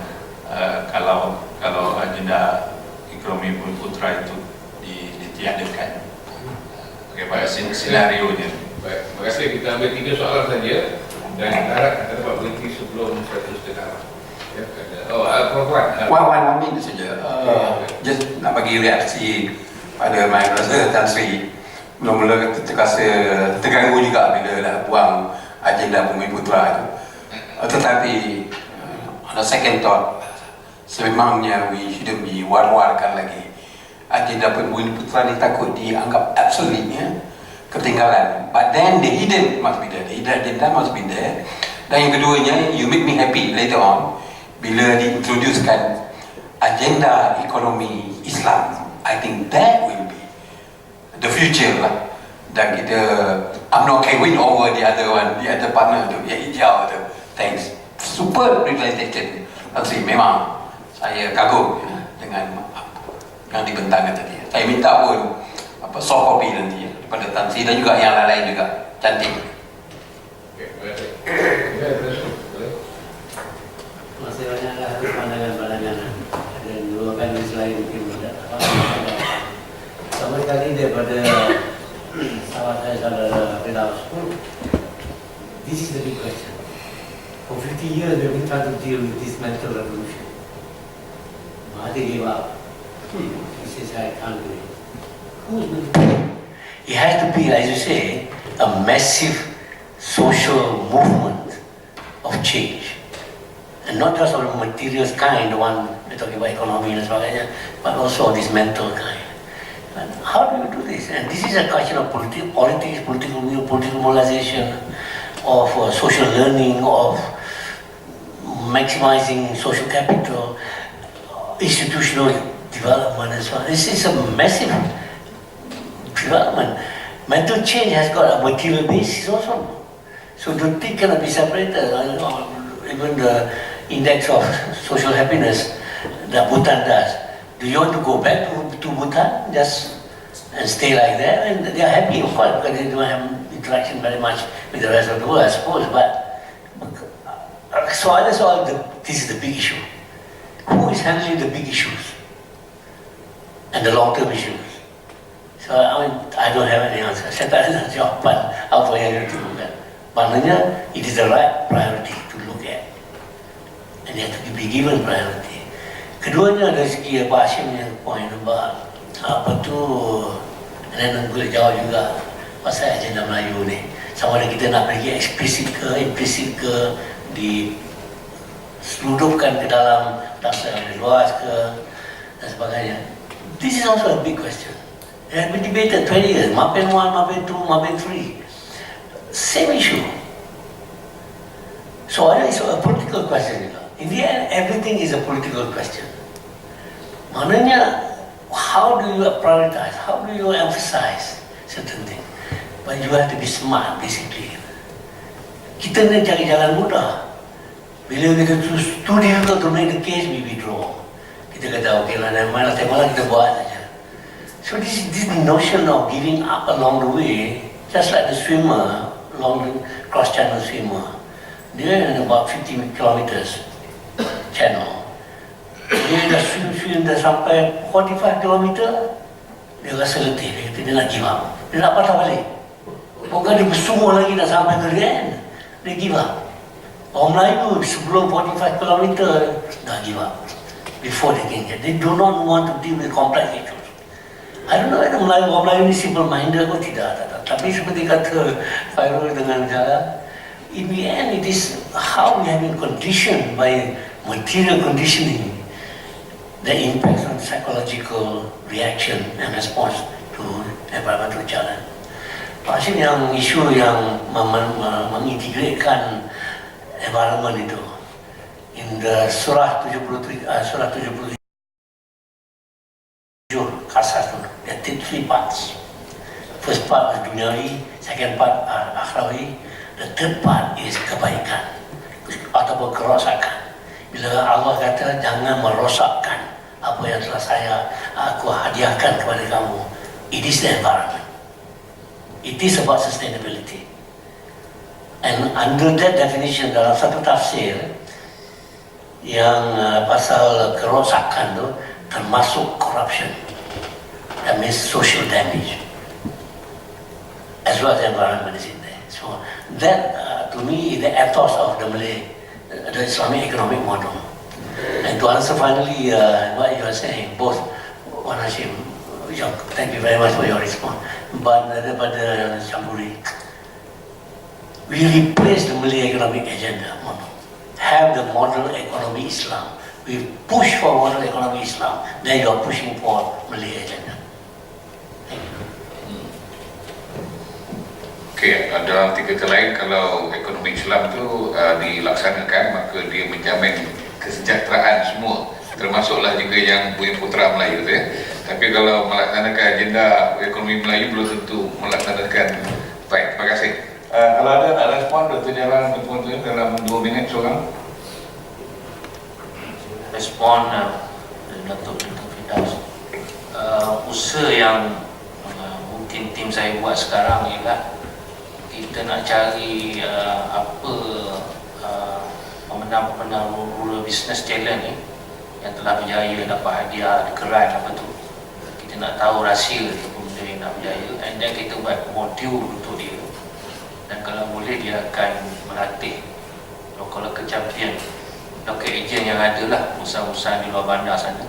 kalau agenda ekonomi Bumiputera itu ditiadakan? Bagaimana senario-nya? Baik, terima kasih. Kita ambil 3 soalan saja dan kita harap kita dapat berhenti sebelum 1:30. Ya, perempuan. One minute saja. Just nak bagi reaksi pada my brother Tan Sri. Mula-mula terasa terganggu juga bila dah buang agenda Bumiputera itu. Tetapi on a second thought, sememangnya we shouldn't be war-warkan lagi. Agenda Bumiputera ni takut dianggap absolutely ketinggalan. But then the hidden must be there, the hidden agenda must be there. Dan yang keduanya, you make me happy later on bila diintroducekan agenda ekonomi Islam. I think that will be the future lah. Dan kita, I'm not okay win over the other one, the other partner tu, yang hijau tu. Thanks. Super realization. Tapi memang saya kagum dengan yang dibentangkan tadi. Saya minta pun soft copy nanti daripada Tan Sri dan juga yang lain-lain juga. Cantik. Masih banyaklah pandangan-pandangan dan dua panelis lain mungkin tidak. Sama sekali daripada sahabat saya, saudara Firdaus. This is the big question. For 50 years we have been trying to deal with this mental revolution. Mahathir gave up. He says, I can't do it. Who's going to do it? It has to be, as you say, a massive social movement of change. And not just of the materials kind, the one we're talking about economy and sebagainya, but also of this mental kind. And how do you do this? And this is a question of politics, political will, political mobilization, of social learning, of maximizing social capital, institutional development and so on. This is a massive development. Mental change has got a material basis also. So the thing cannot be separated. Even the index of social happiness that Bhutan does. Do you want to go back to Bhutan just and stay like that? And they are happy, of course, because they don't have interaction very much with the rest of the world, I suppose. But so that's all. This is the big issue. Who is handling the big issues and the long-term issues? So I mean, I don't have any answer. Saya tak ada jawapan apa yang kita lakukan. Maknanya, it is the right priority to look at, and it has to be given priority. Keduanya dari segi Pak Hashim yang point about apa tu, dan boleh jawab juga pasal agenda Melayu ni. Sama ada kita nak pergi eksplisit ke, implisit ke, diseludupkan ke dalam dasar yang luas ke dan sebagainya. This is also a big question. It has been debated 20 years. Mapen 1, Mapen 2, Mapen 3. Same issue. So it's a political question. In the end, everything is a political question. Maknanya, how do you prioritize? How do you emphasize certain things? But you have to be smart, basically. Kita ni cari jalan mudah. Bila kita too difficult to make the case, we withdraw. Kita kata, okay lah, mana tengoklah kita buat saja. So this notion of giving up along the way, just like the swimmer, cross-channel swimmer, dia in about 50 kilometers channel. Dia dah swim dah sampai 45 kilometer, dia rasa letih, dia kata dia nak give up. Dia nak patah balik. Bukan dia bersungguh lagi nak sampai ke end, dia give up. Orang Melayu sebelum 45 kilometer dah give up before they can get. They do not want to deal with complex issues. I don't know whether orang Melayu ni simple-minded atau tidak. Tapi seperti kata Fairul dengan Jala, in the end it is how we have been conditioned by material conditioning that impacts on psychological reaction and response to environmental challenge. Pasal yang isu yang mengintegratekan environment itu in the surah 77 kasas tu, there are 3 parts. First part is duniawi, second part akhrawi, the third part is kebaikan ataupun kerosakan. Bila Allah kata jangan merosakkan apa yang telah aku hadiahkan kepada kamu, it is the environment. It is about sustainability. And under that definition, dalam satu tafsir yang pasal kerosakan tu termasuk corruption. That means social damage, as well as the environment is in there. So that, to me, is the ethos of the Malay, the Islamic economic model. And to answer finally what you are saying, both Wan Hashim, thank you very much for your response. But daripada Campuri, we replace the Malay economic agenda model, have the model economy Islam we push forward economy Islam, then you are pushing for Malay agenda. Okey, dalam arti kata lain, kalau ekonomi Islam itu dilaksanakan, maka dia menjamin kesejahteraan semua, termasuklah juga yang Bumiputera Melayu tu ya. Tapi kalau melaksanakan agenda ekonomi Melayu belum tentu melaksanakan baik. Terima kasih. Kalau ada nak respon, Dr. Jalan, Dr. dalam 2 minit seorang. Respon Datuk Firdaus, usaha yang mungkin tim saya buat sekarang ialah kita nak cari apa pemenang-pemenang rural business challenge ni yang telah berjaya dapat hadiah grant apa tu. Kita nak tahu rahsia benda yang nak berjaya, and then kita buat modul untuk dia, dan kalau boleh dia akan melatih local champion, local agent yang ada lah, usaha-usaha di luar bandar sana,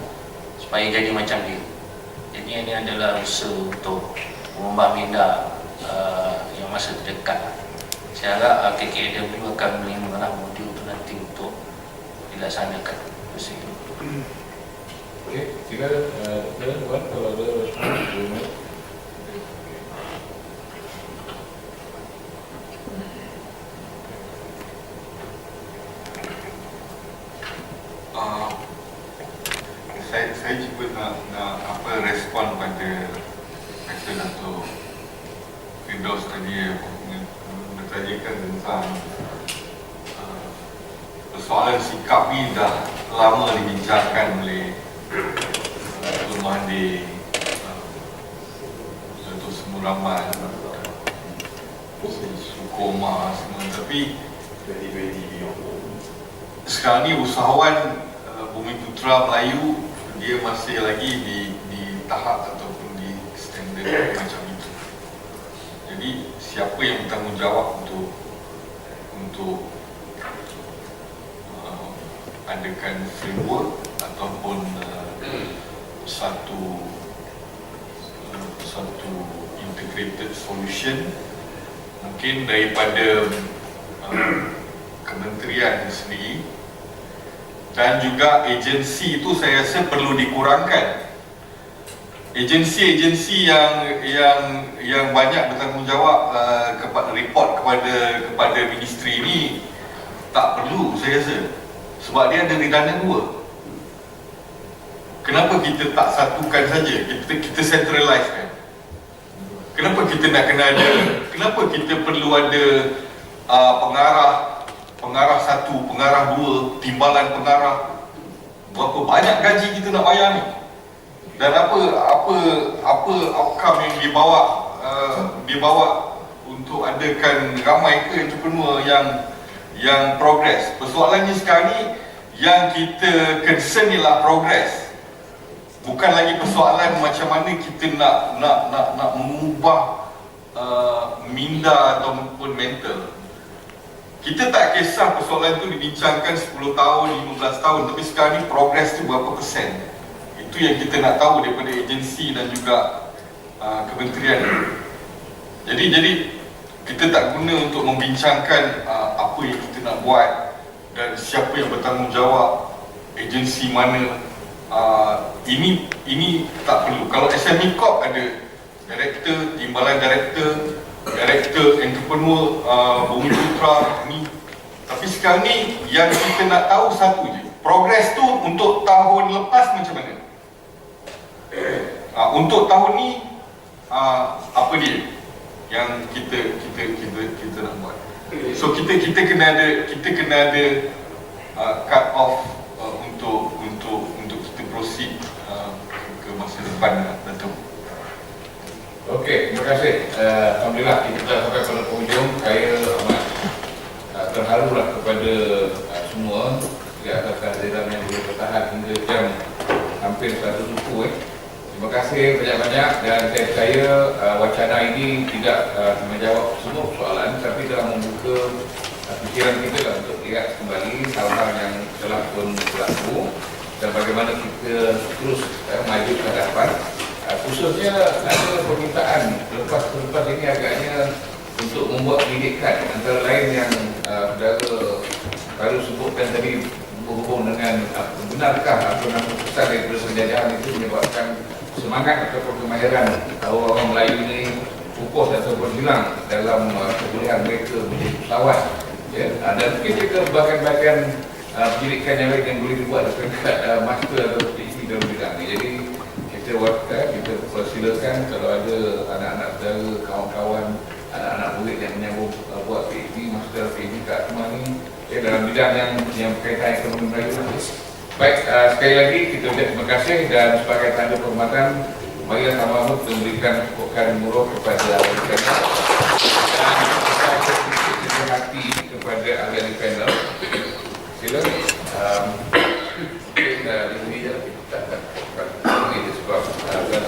supaya jadi macam dia. Jadi ini adalah usaha untuk mengubah minda yang masa terdekat. Saya harap KKW akan menerima modul itu nanti untuk dilaksanakan. Terima kasih. Okey, sila Tuan, kalau ada respon. Saya cuba nak respon pada Datuk Firdaus tadi bertanyakan tentang persoalan sikap ni dah lama dibincangkan oleh Tuan Mahathir, Datuk Semuraman, Sukoma semua, tapi sekarang ni usahawan Bumiputera Melayu dia masih lagi di tahap ataupun di standard macam itu. Jadi siapa yang bertanggungjawab untuk adakan framework ataupun satu integrated solution, mungkin daripada kementerian sendiri dan juga agensi itu saya rasa perlu dikurangkan. Agensi-agensi yang banyak bertanggungjawab kepada report kepada ministry ini tak perlu saya rasa, sebab dia ada redundant dua. Kenapa kita tak satukan saja, kita centralize kan? Kenapa kita nak kena ada, kenapa kita perlu ada pengarah satu, pengarah dua, timbalan pengarah? Berapa banyak gaji kita nak bayar ni? Dan apa outcome yang dibawa untuk adakan ramai ke entrepreneur yang progress? Persoalannya sekarang ni yang kita concern ialah progress, bukan lagi persoalan macam mana kita nak mengubah minda ataupun mental. Kita tak kisah persoalan tu dibincangkan 10 tahun, 15 tahun, tapi sekarang ni progress tu berapa persen? Itu yang kita nak tahu daripada agensi dan juga kementerian. Jadi kita tak guna untuk membincangkan apa yang kita nak buat dan siapa yang bertanggungjawab, agensi mana. Ini tak perlu. Kalau SME Corp ada director, timbalan director entrepreneur, Bumiputera ni. Tapi sekarang ni yang kita nak tahu satu je, progress tu untuk tahun lepas macam mana? Untuk tahun ni apa dia yang kita nak buat? So kita kena ada cut off untuk kita proceed ke masa depan, Datuk. Okey, terima kasih. Alhamdulillah kita dah sampai pada penghujung. Saya amat terharulah kepada semua di atas kehadiran yang boleh bertahan hingga jam hampir 1 suku. Terima kasih banyak-banyak, dan saya percaya wacana ini tidak menjawab semua persoalan, tapi telah membuka fikiran kita lah untuk lihat kembali hal-hal yang telah pun berlaku dan bagaimana kita terus maju ke hadapan. Khususnya ada permintaan lepas ini agaknya untuk membuat pendidikan, antara lain yang saudara baru sebutkan tadi, berhubung dengan benarkah aturan pusat dari penjajahan itu menyebabkan semangat ataupun kemahiran orang Melayu ini pupus ataupun hilang dalam kebolehan mereka menjadi usahawan. Ya, dan mungkin juga bahagian-bahagian pendidikan yang lain yang boleh dibuat dekat master atau PhD dalam bidang ini. Jadi kita persilakan kalau ada anak-anak saudara, kawan-kawan, anak-anak murid yang menyambung buat PhD, master PhD kat ATMA ni dalam bidang yang berkaitan ekonomi Melayu. Baik, sekali lagi kita ucap terima kasih dan sebagai tanda penghormatan marilah sama-sama memberikan tepukan murah kepada ahli panel dan kita terima hati kepada ahli panel. Sila kita ini je kita sebab dan